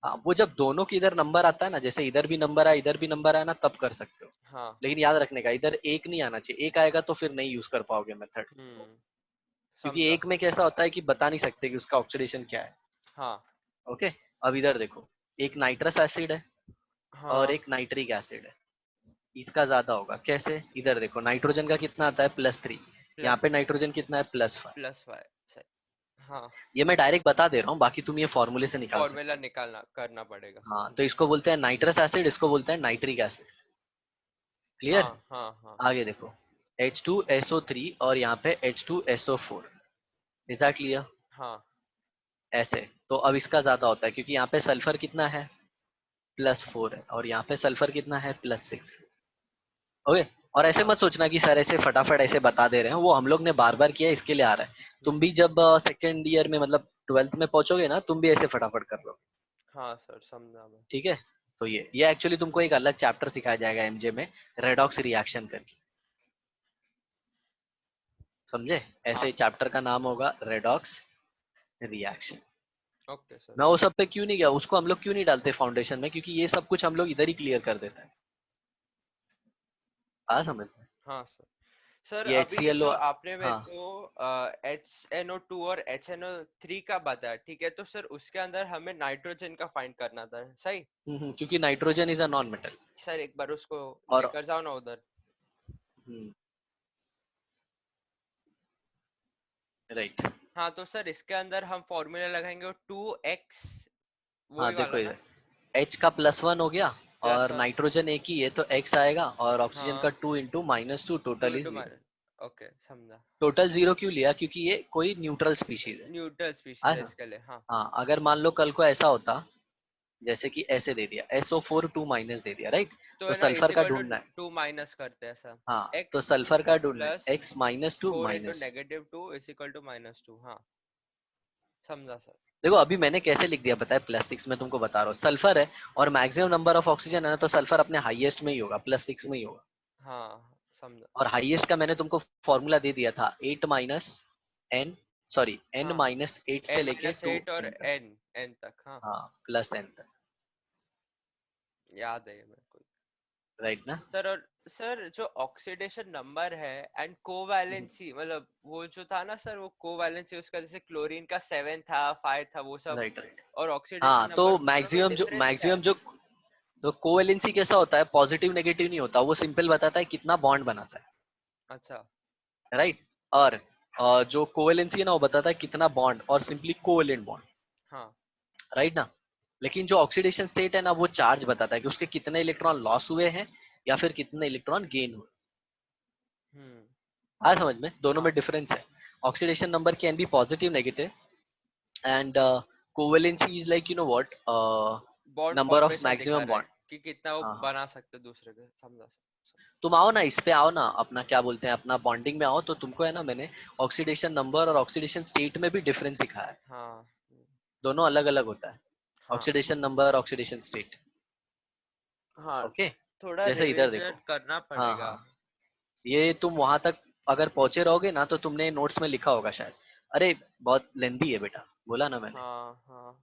S1: हाँ वो जब दोनों की इधर नंबर आता है ना, जैसे इधर भी नंबर आया इधर भी नंबर आया ना, तब कर सकते हो।
S2: हाँ।
S1: लेकिन याद रखने का, इधर एक नहीं आना चाहिए, एक आएगा तो फिर नहीं यूज कर पाओगे मेथड, क्योंकि
S2: समझा
S1: एक में
S2: सर।
S1: कैसा होता है कि बता नहीं सकते कि उसका ऑक्सीडेशन क्या है।
S2: हाँ।
S1: ओके, अब इधर देखो, एक नाइट्रस एसिड है और
S2: हाँ।
S1: एक नाइट्रिक एसिड है, इसका ज्यादा होगा कैसे, इधर देखो नाइट्रोजन का कितना आता है, +3, यहाँ पे
S2: +3
S1: नाइट्रोजन कितना है, +5।
S2: +5 सही। हाँ।
S1: ये मैं डायरेक्ट बता दे रहा हूँ, बाकी तुम ये फॉर्मूले से निकाल
S2: फॉर्मूला
S1: सकते हो।
S2: निकालना करना पड़ेगा सर।
S1: हाँ तो इसको बोलते हैं नाइट्रस एसिड, इसको बोलते हैं नाइट्रिक एसिड। क्लियर।
S2: हाँ हाँ हाँ।
S1: आगे देखो, H2SO3 और यहाँ पे H2SO4, इज दैट क्लियर।
S2: हाँ।
S1: ऐसे तो अब इसका ज्यादा होता है क्योंकि यहाँ पे सल्फर कितना है, +4 है, और यहाँ पे सल्फर कितना है, +6। ओके, और ऐसे
S2: हाँ।
S1: मत सोचना कि सर ऐसे फटाफट ऐसे बता दे रहे हैं, वो हम लोग ने बार बार किया इसके लिए आ रहा है। तुम भी जब सेकेंड ईयर में मतलब 12th में पहुंचोगे ना, तुम भी ऐसे फटाफट कर लो।
S2: हाँ सर, समझा मैं।
S1: ठीक है, तो ये एक्चुअली तुमको एक अलग चैप्टर सिखाया जाएगा एमजे में, रेडॉक्स रिएक्शन करके, समझे।
S2: हाँ
S1: ऐसे
S2: सर।
S1: चैप्टर का नाम होगा रेडॉक्स रिएक्शन।
S2: Okay sir.
S1: मैं वो सब पे क्यों नहीं गया, उसको हम लोग क्यों नहीं डालते फाउंडेशन में, क्योंकि ये सब कुछ हम लोग इधर ही क्लियर कर देता है। आ समझ में।
S2: हाँ सर। सर
S1: ये
S2: अभी
S1: HCl,
S2: जो आपने मेरे
S1: हाँ।
S2: को HNO2 और HNO3 का बताया, ठीक है, तो सर उसके अंदर हमें नाइट्रोजन का फाइंड करना था, सही।
S1: क्योंकि nitrogen is a non metal.
S2: Sir एक बार उसको
S1: और
S2: लेकर जाओ ना उधर।
S1: राइट।
S2: हाँ तो सर इसके अंदर हम फॉर्मूला लगाएंगे 2x,
S1: हाँ
S2: वही
S1: देखो
S2: वाला
S1: इधर,
S2: ना।
S1: H का +1 हो गया, और
S2: +1।
S1: नाइट्रोजन एक ही है तो X आएगा, और ऑक्सीजन का
S2: हाँ।
S1: 2 × -2,
S2: 2
S1: total is
S2: into
S1: 0।
S2: Minus. Okay, समझा।
S1: टोटल 0 क्यों लिया, क्योंकि ये कोई न्यूट्रल स्पीशीज है।
S2: न्यूट्रल स्पीशीज है
S1: हाँ।
S2: इसके लिए, हाँ।
S1: हाँ अगर मान लो कल को ऐसा होता, जैसे कि ऐसे दे दिया SO4 2- दे दिया, राइट,
S2: तो
S1: तो
S2: है ना,
S1: सल्फर
S2: इज
S1: का
S2: इक्वल टू
S1: ढूंढना है।
S2: 2 माइनस करते हैं ऐसा।
S1: हाँ तो
S2: x
S1: सल्फर का ढूंढना है,
S2: plus
S1: X -2
S2: 4 into
S1: -2।
S2: -2 is equal to -2, हाँ। समझा सर।
S1: देखो अभी मैंने कैसे लिख दिया पता है, +6 में तुमको बता रहा हूँ, सल्फर है और मैक्सिमम नंबर ऑफ ऑक्सीजन है ना, तो सल्फर अपने हाईएस्ट में ही होगा, +6 में ही होगा।
S2: हाँ, समझा।
S1: और हाईएस्ट का मैंने तुमको फॉर्मूला दे दिया था, 8 n, सॉरी n
S2: हाँ,
S1: -8 से लेके 2
S2: n-8 और
S1: n तक।
S2: n तक, हाँ।
S1: हाँ +n तक,
S2: याद है ये मेरे को।
S1: राइट ना।
S2: सर और सर जो ऑक्सीडेशन नंबर है एंड कोवैलेंसी, मतलब वो जो था ना सर, वो कोवैलेंसी उसका जैसे क्लोरीन का 7 था, 5 था, वो सब।
S1: Right right.
S2: और ऑक्सीडेशन
S1: हाँ तो
S2: नंबर दोनों में
S1: मैक्सिमम जो
S2: डिफरेंस क्या
S1: मैक्सिमम
S2: है?
S1: जो तो कोवेलेंसी कैसा होता है, पॉजिटिव नेगेटिव नहीं होता, वो सिंपल बताता है कितना बॉन्ड बनाता
S2: अच्छा।
S1: है, राइट। और जो कोवेलेंसी है ना, वो बताता है कितना बॉन्ड और सिंपली कोवेलेंट बॉन्ड,
S2: हाँ।
S1: राइट ना। लेकिन जो ऑक्सीडेशन स्टेट है ना, वो चार्ज बताता है कि उसके कितने इलेक्ट्रॉन लॉस हुए हैं या फिर कितने इलेक्ट्रॉन गेन हुए।
S2: हम्म।
S1: हाँ समझ में, दोनों में
S2: हाँ।
S1: डिफरेंस है। Oxidation number can be positive negative, and covalency is like what,
S2: bond
S1: number of
S2: formation दिखा
S1: मैक्सिमम
S2: रहा है
S1: बॉन्ड।
S2: कि कितना वो
S1: हाँ हाँ,
S2: बना सकते दूसरे के, समझा
S1: तुम आओ ना, इस पे आओ ना, अपना क्या बोलते हैं, अपना बॉन्डिंग में आओ, तो तुमको है ना, मैंने ऑक्सीडेशन नंबर और ऑक्सीडेशन स्टेट में भी डिफरेंस सिखाया है।
S2: हाँ।
S1: दोनों अलग अलग होता है,
S2: हाँ।
S1: Oxidation number, oxidation state.
S2: हाँ,
S1: ओके,
S2: थोड़ा
S1: जैसे इधर देखो,
S2: रिवीजन करना
S1: हाँ
S2: पड़ेगा।
S1: हाँ, ये तुम वहां तक अगर पहुंचे रहोगे ना, तो तुमने नोट्स में लिखा होगा शायद। अरे बहुत लेंदी है बेटा, बोला ना मैंने,
S2: हाँ हाँ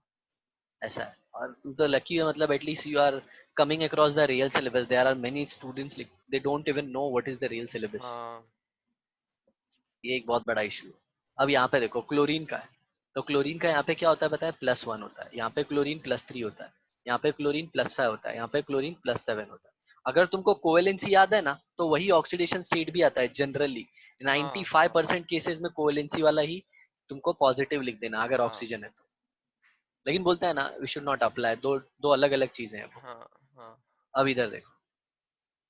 S1: ऐसा है। और तुम तो लकी है, मतलब at least you are coming across the real syllabus, there are many students they don't even know what is the real syllabus.
S2: हाँ।
S1: ये एक बहुत बड़ा इशू है। अब यहाँ पे देखो क्लोरीन का है, तो क्लोरीन का यहाँ पे क्या होता है पता है, +1 होता है, यहाँ पे क्लोरीन +3 होता है, यहाँ पे क्लोरीन +5 होता है, यहाँ पे क्लोरीन +7 होता है। अगर तुमको कोवेलेंसी याद है ना, तो वही ऑक्सीडेशन स्टेट भी आता है जनरली।
S2: हाँ
S1: 95% केसेस में कोवेलेंसी वाला ही तुमको पॉजिटिव लिख देना अगर
S2: हाँ
S1: ऑक्सीजन है तो। लेकिन बोलता है ना, वी शुड नॉट अप्लाई, दो दो अलग अलग चीजें हैं वो।
S2: हाँ हाँ।
S1: अब इधर देखो,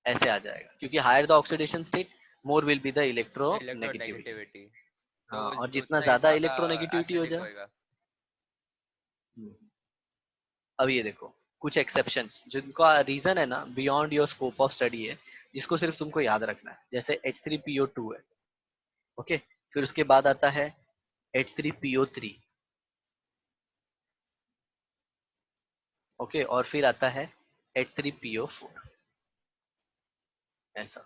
S1: ऐसे आ जाएगा, क्योंकि higher the oxidation state, more will be the electronegativity.
S2: Electronegativity, तो
S1: हाँ, और जितना
S2: उतना ही
S1: ज्यादा
S2: ज्यादा
S1: इलेक्ट्रोनेगेटिविटी हो
S2: एसिडिक
S1: जाए।
S2: होएगा।
S1: हम्म, अब ये देखो, कुछ एक्सेप्शंस जिनका रीजन है ना, beyond your scope of study है, जिसको सिर्फ तुमको याद रखना है, जैसे H3PO2 है। ओके, फिर उसके बाद आता है H3PO3। ओके, और फिर आता है H3PO4 ऐसा।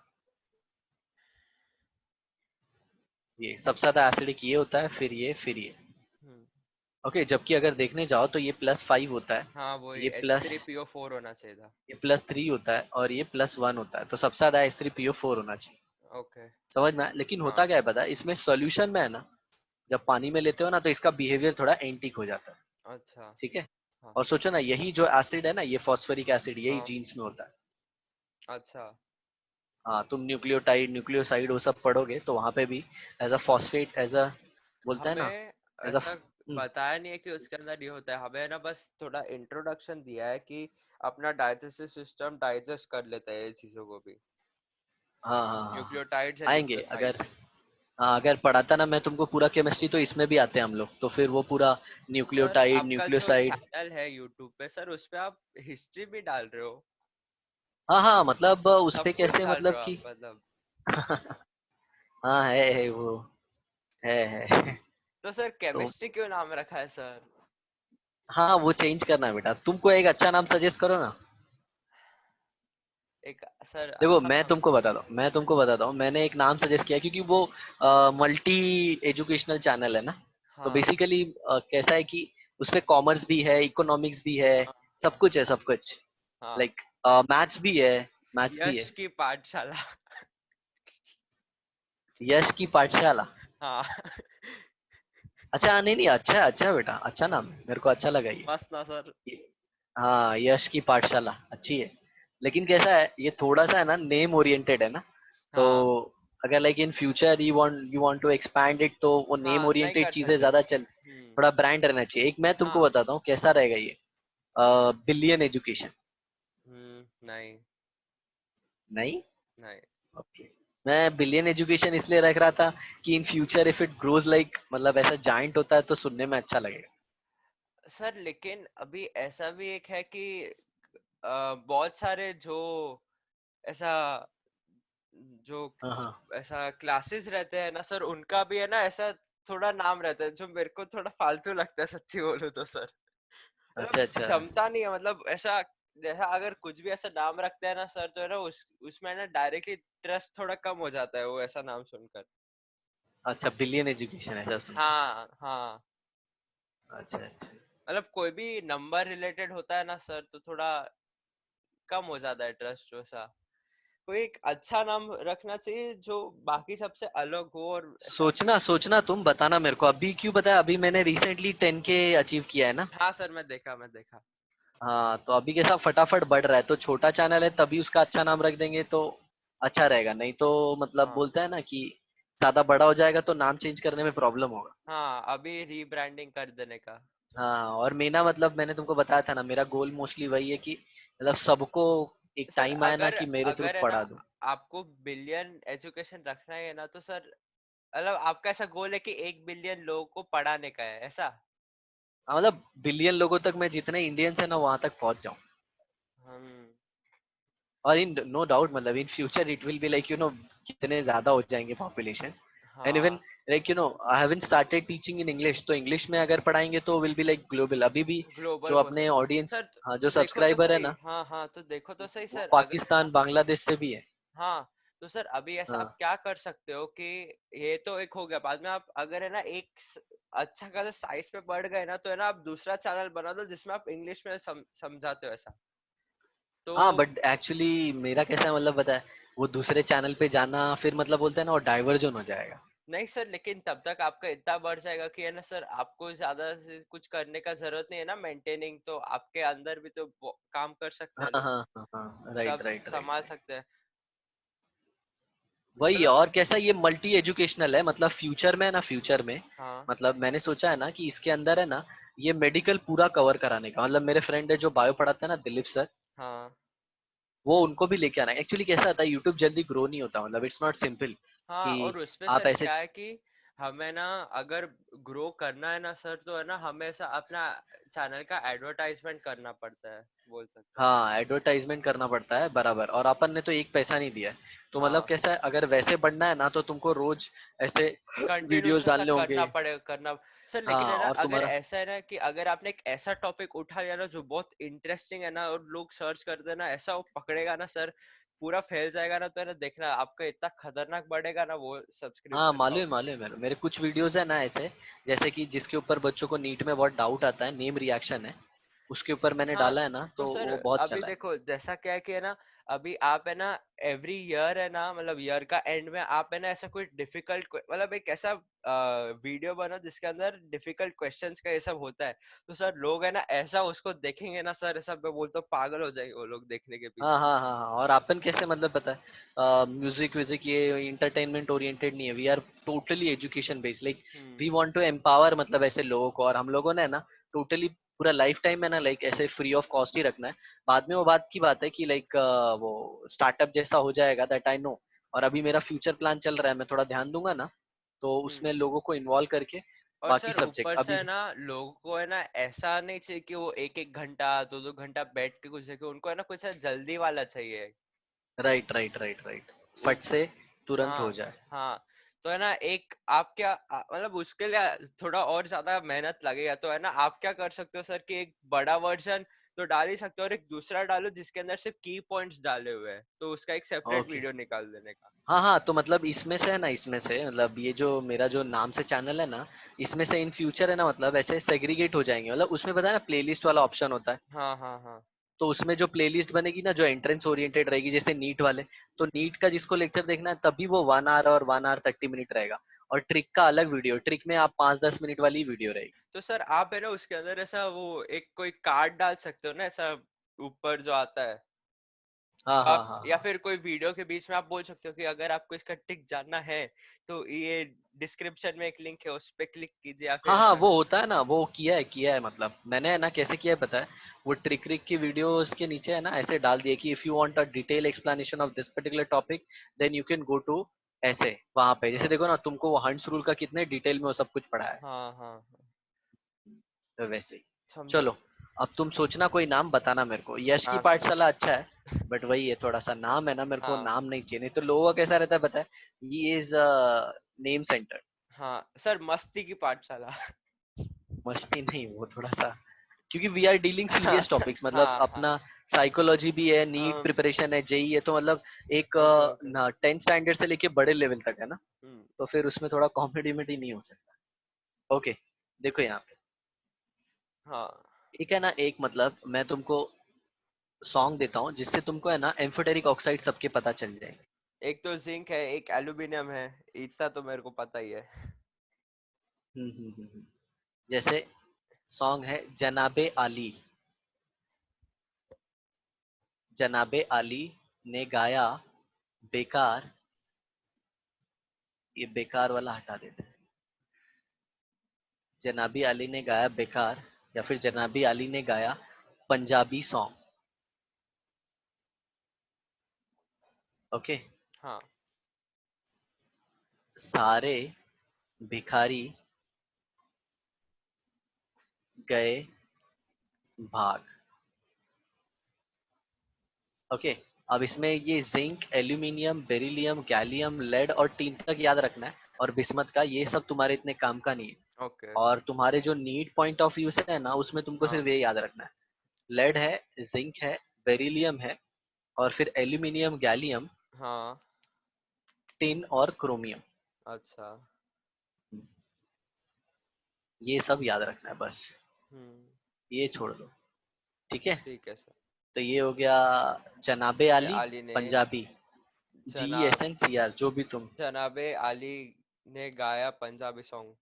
S1: ये सबसे ज्यादा एसिडिक ये होता है, फिर ये।
S2: हम्म,
S1: ओके, जबकि अगर देखने जाओ तो ये +5 होता है,
S2: हाँ वही
S1: ये
S2: H
S1: plus
S2: three P O four होना चाहिए था।
S1: ये +3 होता है और ये +1 होता है, तो सबसे ज्यादा H3PO4 होना चाहिए।
S2: ओके।
S1: समझ में आया? लेकिन होता
S2: हाँ।
S1: क्या है पता है, इसमें सॉल्यूशन में है ना, जब पानी में लेते हो ना तो इसका बिहेवियर थोड़ा एंटीक हो जाता है।
S2: अच्छा।
S1: ठीक है।
S2: हाँ
S1: और सोचो ना, यही जो एसिड है ना, ये फॉस्फोरिक एसिड, यही
S2: हाँ।
S1: जीन्स में होता है।
S2: अच्छा।
S1: हाँ, तुम न्यूक्लियोटाइड न्यूक्लियोसाइड वो सब पढ़ोगे तो वहां पे भी as a phosphate, as a बोलता है ना,
S2: हमें
S1: एज अ
S2: ऐसा बताया नहीं है कि उसके अंदर ये होता है, हमें ना बस थोड़ा इंट्रोडक्शन दिया है कि अपना डाइजेस्टिव सिस्टम डाइजेस्ट कर लेता है ये चीजों को भी,
S1: हाँ हाँ हाँ हाँ,
S2: न्यूक्लियोटाइड्स एंड
S1: आएंगे अगर।
S2: न्यूक्लियोसाइड्स।
S1: हाँ, अगर पढ़ाता ना मैं तुमको पूरा केमिस्ट्री, तो इसमें भी आते हैं हम लोग, तो फिर वो पूरा
S2: सर
S1: न्यूक्लियोटाइड
S2: आपका जो
S1: न्यूक्लियोसाइड।
S2: चैनल है यूट्यूब पे सर, उस पे आप हिस्ट्री भी डाल रहे हो,
S1: हाँ हाँ, मतलब उस पे
S2: सब कुछ
S1: कैसे,
S2: डाल रहे
S1: मतलब
S2: हो आप
S1: कि
S2: मतलब।
S1: हाँ है वो, है।
S2: तो सर
S1: तो
S2: केमिस्ट्री क्यों नाम रखा है सर?
S1: हाँ, वो चेंज करना है बेटा, तुमको एक अच्छा नाम सजेस्ट करो ना।
S2: एक सर
S1: देखो,
S2: अच्छा
S1: मैं
S2: नाम।
S1: तुमको बताता हूँ, मैंने एक नाम सजेस्ट किया क्योंकि वो मल्टी एजुकेशनल चैनल है ना। तो
S2: हाँ
S1: बेसिकली कैसा है कि उसपे कॉमर्स भी है, इकोनॉमिक्स भी है,
S2: हाँ
S1: सब
S2: हाँ
S1: कुछ है, सब कुछ।
S2: हाँ।
S1: लाइक मैथ्स भी है, मैथ्स भी
S2: यश
S1: है।
S2: की पाठशाला।
S1: यश की पाठशाला।
S2: हाँ।
S1: अच्छा, नहीं नहीं, अच्छा है, अच्छा है बेटा, अच्छा नाम है, मेरे को अच्छा लगा ये।
S2: मस्त ना सर?
S1: हाँ, यश की पाठशाला अच्छी है। लेकिन कैसा है, ये थोड़ा सा है ना, नेम ओरिएंटेड है ना। तो
S2: हाँ
S1: अगर like in future you want to expand it, तो वो नेम
S2: हाँ नहीं
S1: ओरिएंटेड
S2: कर
S1: चीजें
S2: सकते।
S1: ज्यादा चल,
S2: हम्म।
S1: थोड़ा ब्रांड रहना चाहिए। एक मैं तुमको
S2: हाँ।
S1: बताता हूँ कैसा रहेगा ये, बिलियन एजुकेशन।
S2: नहीं।
S1: नहीं।
S2: नहीं
S1: ओके। मैं बिलियन एजुकेशन इसलिए रख रहा था कि in future if it grows like, मतलब ऐसा जाइंट होता है तो सुनने में अच्छा लगेगा।
S2: सर, लेकिन अभी ऐसा भी एक है कि बहुत सारे जो ऐसा जो
S1: हाँ हाँ।
S2: ऐसा क्लासेस रहते हैं ना सर, उनका भी है ना ऐसा थोड़ा नाम रहता है जो मेरे को थोड़ा फालतू लगता है, सच्ची बोलूं तो सर। मतलब
S1: अच्छा अच्छा।
S2: जमता नहीं है, मतलब ऐसा जैसा अगर कुछ भी ऐसा नाम रखते हैं ना सर, तो है ना उसमें ना डायरेक्टली ट्रस्ट थोड़ा कम हो जाता है वो ऐसा नाम सुनकर।
S1: अच्छा, बिलियन एजुकेशन ऐसा सुन के।
S2: हाँ हाँ।
S1: अच्छा अच्छा।
S2: मतलब कोई भी नंबर रिलेटेड होता है ना सर, तो थोड़ा कम हो जाता है ट्रस्ट वैसा। कोई एक अच्छा नाम रखना चाहिए जो बाकी सबसे अलग हो और ऐसा।
S1: सोचना सोचना, तुम बताना मेरे को, अभी क्यों बताया, अभी मैंने रिसेंटली 10K अचीव किया है ना।
S2: हाँ सर, मैं देखा।
S1: हाँ, तो अभी कैसा फटाफट बढ़ रहा है, तो छोटा चैनल है तभी उसका अच्छा नाम रख देंगे तो अच्छा रहेगा, नहीं तो मतलब
S2: हाँ
S1: बोलते हैं ना कि ज्यादा बड़ा हो जाएगा तो नाम चेंज करने में प्रॉब्लम होगा।
S2: हाँ, अभी रीब्रांडिंग कर देने का।
S1: हाँ, और मेरा मतलब मैंने तुमको बताया था ना, मेरा गोल मोस्टली वही है कि मतलब सबको एक
S2: सर
S1: टाइम आया ना
S2: अगर
S1: कि मेरे थ्रू
S2: अगर है ना
S1: पढ़ा दूं।
S2: आपको बिलियन एजुकेशन रखना है ना, तो सर मतलब आपका ऐसा गोल है कि 1 बिलियन लोगों को पढ़ाने का है ऐसा?
S1: हाँ, मतलब बिलियन लोगों तक मैं जितने इंडियंस है ना वहां तक पहुंच जाऊं।
S2: हम।
S1: और इन नो डाउट, मतलब in future it will be like कितने ज्यादा हो जाएंगे पॉपुलेशन। एंड इवन
S2: हाँ,
S1: like I haven't started teaching in English, तो इंग्लिश में अगर पढ़ाएंगे तो विल बी लाइक ग्लोबल। अभी भी
S2: ग्लोबल
S1: जो
S2: हो
S1: अपने
S2: सकता
S1: ऑडियंस,
S2: सर।
S1: हाँ,
S2: तो
S1: जो
S2: देखो तो
S1: सब्सक्राइबर है
S2: सही,
S1: ना,
S2: हाँ हाँ, तो देखो तो सही
S1: वो
S2: सर, अगर है ना।
S1: पाकिस्तान बांग्लादेश से भी है।
S2: हाँ, तो सर अभी ऐसा आप
S1: हाँ
S2: क्या कर सकते हो कि ये तो एक हो गया, बाद में आप अगर है ना अच्छा खासा साइज पे बढ़ गए ना, तो है ना आप दूसरा चैनल बना दो जिसमें आप इंग्लिश में समझाते हो ऐसा। तो
S1: हाँ, बट एक्चुअली मेरा कैसा है, मतलब पता है, वो दूसरे चैनल पे जाना फिर मतलब बोलते हैं ना, वो डाइवर्जन हो जाएगा।
S2: नहीं सर, लेकिन तब तक आपका इतना बढ़ जाएगा कि है ना सर, आपको ज्यादा से कुछ करने का जरूरत नहीं है ना, मेंटेनिंग तो आपके अंदर भी तो काम कर सकते
S1: हाँ
S2: हैं
S1: हाँ
S2: लोग,
S1: हाँ हाँ, राइट
S2: सब
S1: राइट राइट
S2: संभाल
S1: राइट।
S2: सकते हैं
S1: वही,
S2: मतलब।
S1: और कैसा ये मल्टी एजुकेशनल है, मतलब फ्यूचर में है ना, फ्यूचर में
S2: हाँ
S1: मतलब मैंने सोचा है ना कि इसके अंदर है ना, ये मेडिकल पूरा कवर कराने का, मतलब मेरे फ्रेंड है जो बायो पढ़ाते हैं ना, दिलीप सर,
S2: हाँ
S1: वो उनको भी लेके आना है। एक्चुअली कैसा होता है, यूट्यूब जल्दी ग्रो नहीं होता, मतलब इट्स नॉट सिंपल
S2: हाँ।
S1: कि
S2: और उसमें
S1: आप
S2: सर
S1: ऐसे।
S2: क्या है कि हमें ना अगर ग्रो करना है ना सर, तो है ना हमें ऐसा अपना चैनल का एडवर्टाइजमेंट करना पड़ता है, बोल सकते हैं।
S1: हाँ एडवर्टाइजमेंट करना पड़ता है बराबर, और अपन ने तो एक पैसा नहीं दिया है, तो मतलब
S2: हाँ,
S1: कैसा है, अगर वैसे बढ़ना है ना तो तुमको रोज ऐसे
S2: कंटिन्यूस
S1: वीडियोस
S2: ऐसा
S1: डालने होंगे।
S2: करना पड़ेगा, करना सर। लेकिन
S1: हाँ
S2: है ना,
S1: और
S2: अगर
S1: तुम्हारा,
S2: ऐसा है ना कि अगर आपने एक ऐसा टॉपिक उठा लिया ना जो बहुत इंटरेस्टिंग है ना, और लोग सर्च करते हैं ना, ऐसा वो पकड़ेगा ना सर, पूरा फैल जाएगा ना, तो है ना देखना आपका इतना खतरनाक बढ़ेगा ना वो
S1: हाँ
S2: सब्सक्रिप्शन
S1: मालूम है
S2: काउंट।
S1: मालूम है मेरे कुछ वीडियोस है ना ऐसे, जैसे कि जिसके ऊपर बच्चों को नीट में बहुत डाउट आता है, नेम रिएक्शन है, उसके ऊपर मैंने
S2: हाँ,
S1: डाला है ना,
S2: तो
S1: तो
S2: सर
S1: वो बहुत
S2: अभी
S1: चला है।
S2: देखो जैसा क्या है कि है ना, अभी आप है ना एवरी ईयर है ना, मतलब ईयर का एंड में आप है ना ऐसा कोई डिफिकल्ट, मतलब एक ऐसा वीडियो बनो जिसके अंदर डिफिकल्ट क्वेश्चंस का ये सब होता है। तो सर लोग है ना ऐसा उसको देखेंगे ना सर, ऐसा मैं बोलता हूँ पागल हो जाएंगे वो लोग देखने के
S1: हाँ
S2: पीछे।
S1: हाँ हाँ हाँ, और अपन कैसे मतलब पता है, म्यूजिक व्यूजिक ये इंटरटेनमेंट ओरिएंटेड नहीं है, we are totally education based, like
S2: hmm.
S1: We want to empower मतलब ऐसे लोगों को, और हम लोगों ने ना टोटली पूरा लाइफ टाइम है ना लाइक ऐसे फ्री ऑफ कॉस्ट ही रखना है। बाद में वो बात की बात है कि लाइक वो स्टार्टअप जैसा हो जाएगा, दैट आई नो, और अभी मेरा फ्यूचर प्लान चल रहा है, मैं थोड़ा ध्यान दूंगा ना, तो
S2: हम्म।
S1: उसमें लोगों को इन्वॉल्व करके
S2: और
S1: बाकी
S2: सर
S1: सब्जेक्ट
S2: ऊपर से है
S1: अभी।
S2: ना, लोगों को है ना ऐसा नहीं चाहिए कि वो एक एक घंटा दो दो घंटा बैठ के कुछ देखे, उनको है ना कुछ है जल्दी वाला चाहिए।
S1: राइट राइट राइट राइट,
S2: उन
S1: फट से तुरंत हो
S2: हाँ,
S1: जाए।
S2: हाँ। तो है ना एक आप क्या मतलब उसके लिए थोड़ा और ज्यादा मेहनत लगेगा, तो है ना आप क्या कर सकते हो सर कि एक बड़ा वर्जन तो डाल ही सकते हो, और एक दूसरा डालो जिसके अंदर सिर्फ की पॉइंट्स डाले हुए हैं, तो उसका एक सेपरेट
S1: ओके,
S2: वीडियो निकाल देने का।
S1: हाँ हाँ, तो मतलब इसमें से है ना, इसमें से मतलब ये जो मेरा जो नाम से चैनल है ना, इसमें से इन फ्यूचर है ना मतलब ऐसे सेग्रीगेट हो जाएंगे, मतलब उसमें पता है ना प्लेलिस्ट वाला ऑप्शन होता है,
S2: हाँ, हाँ, हाँ।
S1: तो उसमें जो प्लेलिस्ट बनेगी ना जो एंट्रेंस ओरिएंटेड रहेगी, जैसे नीट वाले, तो नीट का जिसको लेक्चर देखना है तभी वो 1 आवर और 1 आवर 30 मिनट रहेगा, और ट्रिक का अलग वीडियो, ट्रिक में आप 5-10 मिनट वाली वीडियो रहेगी।
S2: तो सर आप है ना उसके अंदर ऐसा वो एक कोई कार्ड डाल सकते हो ना, ऐसा ऊपर जो आता है।
S1: हाँ हाँ
S2: आप
S1: हाँ
S2: या
S1: हाँ
S2: फिर कोई वीडियो के बीच में आप बोल सकते हो कि अगर आपको इसका टिक जानना है तो ये डिस्क्रिप्शन में एक लिंक है, उस पे क्लिक कीजिए, या फिर
S1: हाँ हाँ,
S2: ऐसा।
S1: वो होता है ना, वो किया है मतलब मैंने है ना, कैसे किया है पता है, वो ट्रिक रिक की वीडियोस के नीचे है ना ऐसे डाल दिए कि if you want a detail explanation of this particular topic, then you can go to ऐसे वहां पे, जैसे
S2: हाँ,
S1: देखो ना तुमको वो हंट्स रूल का कितने डिटेल में वो सब कुछ पढ़ा है,
S2: हाँ, हाँ, हाँ।
S1: तो वैसे ही।
S2: समझा।
S1: चलो, अब तुम सोचना कोई नाम बताना मेरे को, यश की
S2: हाँ सर।
S1: पाठशाला अच्छा है, बट वही है थोड़ा सा नाम है ना, मेरे को
S2: हाँ,
S1: नाम नहीं चाहिए, नहीं तो लोगों का कैसा रहता है पता है, ही इज नेम सेंटर।
S2: हाँ सर, मस्ती की पाठशाला।
S1: मस्ती नहीं, वो थोड़ा सा, क्योंकि वी आर डीलिंग
S2: हाँ
S1: सीरियस
S2: सर,
S1: टॉपिक्स, मतलब
S2: हाँ, हाँ।
S1: अपना साइकोलॉजी भी है, नीट प्रिपरेशन है, जेई है, तो मतलब एक
S2: ओके, ओके।
S1: ना 10 स्टैंडर्ड से लेके बड़े लेवल तक है ना,
S2: हम्म।
S1: तो फिर उसमें थोड़ा कॉमेडी नहीं हो सकता। ओके, देखो यहाँ पे
S2: हाँ,
S1: एक है ना, एक मतलब मैं तुमको सॉन्ग देता हूँ जिससे तुमको है ना एम्फोटेरिक ऑक्साइड सबके पता चल जाएंगे।
S2: एक तो जिंक है, एक एल्यूमिनियम है, इतना तो मेरे को पता ही है।
S1: जैसे सॉन्ग है जनाबे आली, जनाबे आली ने गाया बेकार, ये बेकार वाला हटा देते हैं, जनाबी आली ने गाया बेकार, या फिर जनाबी आली ने गाया पंजाबी सॉन्ग। ओके,
S2: हाँ,
S1: सारे भिखारी गए भाग। ओके, अब इसमें ये zinc, aluminium, beryllium, gallium, lead और टीन तक याद रखना है, और बिस्मत का ये सब तुम्हारे इतने काम का नहीं है,
S2: ओके।
S1: और तुम्हारे जो नीड पॉइंट ऑफ व्यू से है ना उसमें तुमको
S2: हाँ,
S1: सिर्फ ये याद रखना है, लेड है, जिंक है, बेरिलियम है, और फिर एल्यूमिनियम, गैलियम,
S2: हाँ।
S1: टिन और क्रोमियम,
S2: अच्छा।
S1: ये सब याद रखना है बस,
S2: हम्म।
S1: ये छोड़ दो, ठीक है।
S2: ठीक है सर।
S1: तो ये हो गया जनाबे
S2: ने
S1: आली
S2: आली ने
S1: पंजाबी,
S2: जनाब
S1: GESNCR जो भी तुम।
S2: जनाबे आली ने गाया Punjabi song.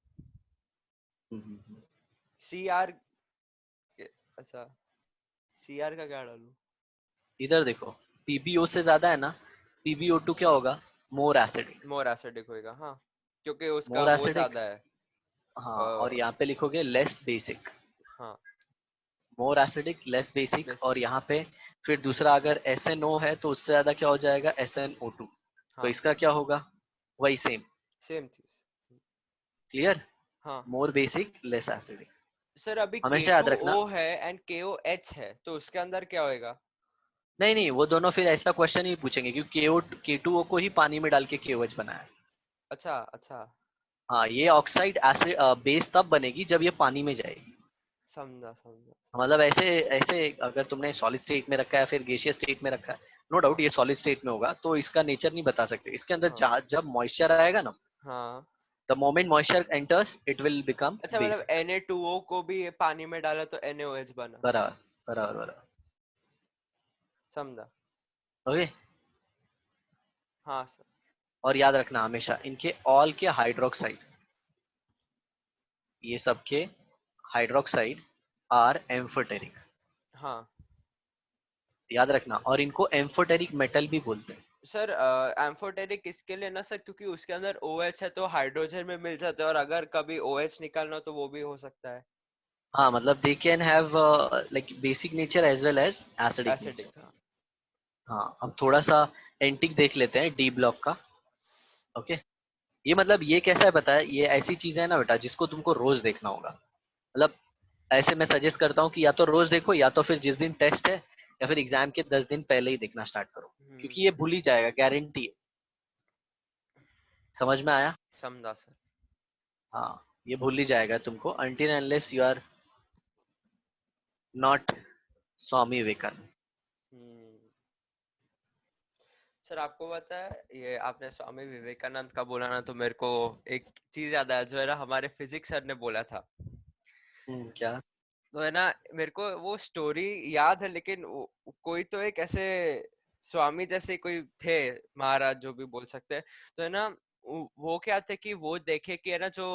S1: Hmm.
S2: C R. अच्छा, सी आर का क्या डालूं?
S1: इधर देखो, PbO से ज्यादा है ना, PbO2 क्या होगा, मोर एसिडिक,
S2: मोर एसिडिक होएगा, हाँ, क्योंकि उसका
S1: मोर
S2: वो
S1: एसिडिक,
S2: ज्यादा है।
S1: हाँ, और
S2: आ,
S1: यहाँ पे लिखोगे लेस बेसिक,
S2: हाँ।
S1: मोर एसिडिक लेस बेसिक, और
S2: बेसिक।
S1: यहाँ पे फिर दूसरा अगर SNO है तो उससे ज्यादा क्या हो जाएगा, SNO2, तो
S2: हाँ,
S1: इसका क्या होगा, वही सेम।
S2: सेम चीज।
S1: क्लियर?
S2: हाँ
S1: मोर बेसिक लेस एसिडिक,
S2: सर, अभी
S1: हमेशा याद रखना।
S2: K2O है एंड KOH है, तो उसके अंदर क्या होएगा?
S1: नहीं नहीं, वो दोनों फिर ऐसा क्वेश्चन ही पूछेंगे क्योंकि K2O को ही पानी में डाल के KOH बनाया है।
S2: अच्छा अच्छा,
S1: हाँ, ये ऑक्साइड एसिड बेस तब बनेगी जब ये पानी में जाएगी।
S2: समझा समझा।
S1: मतलब ऐसे ऐसे अगर तुमने सॉलिड स्टेट में रखा है फिर गैसियस स्टेट में रखा है, नो डाउट
S2: हाँ
S1: ये सॉलिड स्टेट में होगा तो इसका नेचर नहीं बता सकते। इसके अंदर
S2: हाँ
S1: जब मॉइस्चर आएगा ना,
S2: हाँ।
S1: The moment moisture enters it will become
S2: अच्छा, मतलब
S1: बेसिक।
S2: Na2O को भी ये पानी में डाला तो NaOH बना।
S1: बराबर बराबर बराबर।
S2: समझा।
S1: ओके।
S2: हाँ सर।
S1: और याद रखना हमेशा इनके ऑल के हाइड्रोक्साइड, ये सब के हाइड्रोक्साइड आर एम्फोटेरिक,
S2: हाँ
S1: याद रखना। और इनको एम्फोटेरिक मेटल भी बोलते हैं।
S2: सर, एम्फोटेरिक इसके लिए ना सर, क्योंकि उसके अंदर OH है तो हाइड्रोजन में मिल जाता है, और अगर कभी OH निकालना हो तो वो भी हो सकता है।
S1: हाँ, मतलब they can have like basic nature as well as acidic nature.
S2: Acidic, हाँ।
S1: हाँ, अब थोड़ा सा एंटिक देख लेते हैं डी ब्लॉक का। ओके। ये मतलब ये कैसा है बताया, ये ऐसी चीजें है ना बेटा जिसको तुमको रोज देखना होगा। मतलब ऐसे मैं सजेस्ट करता हूँ कि या तो रोज देखो या तो फिर जिस दिन टेस्ट है या फिर एग्जाम के 10 दिन पहले ही देखना स्टार्ट करो, क्योंकि ये भूल ही जाएगा, गारंटी है। समझ में आया?
S2: समझा सर।
S1: हाँ, ये भूल ही जाएगा तुमको until unless you are not Swami Vivekananda.
S2: Hmm. Sir, आपको पता है, ये आपने स्वामी विवेकानंद का बोला ना, तो मेरे को एक चीज याद आया जो है ना, हमारे फिजिक्स सर ने बोला था।
S1: क्या?
S2: तो है ना, मेरे को वो स्टोरी याद है, लेकिन कोई तो एक ऐसे स्वामी जैसे कोई थे, महाराज जो भी बोल सकते हैं। तो है ना, वो क्या थे कि वो देखे कि है ना, जो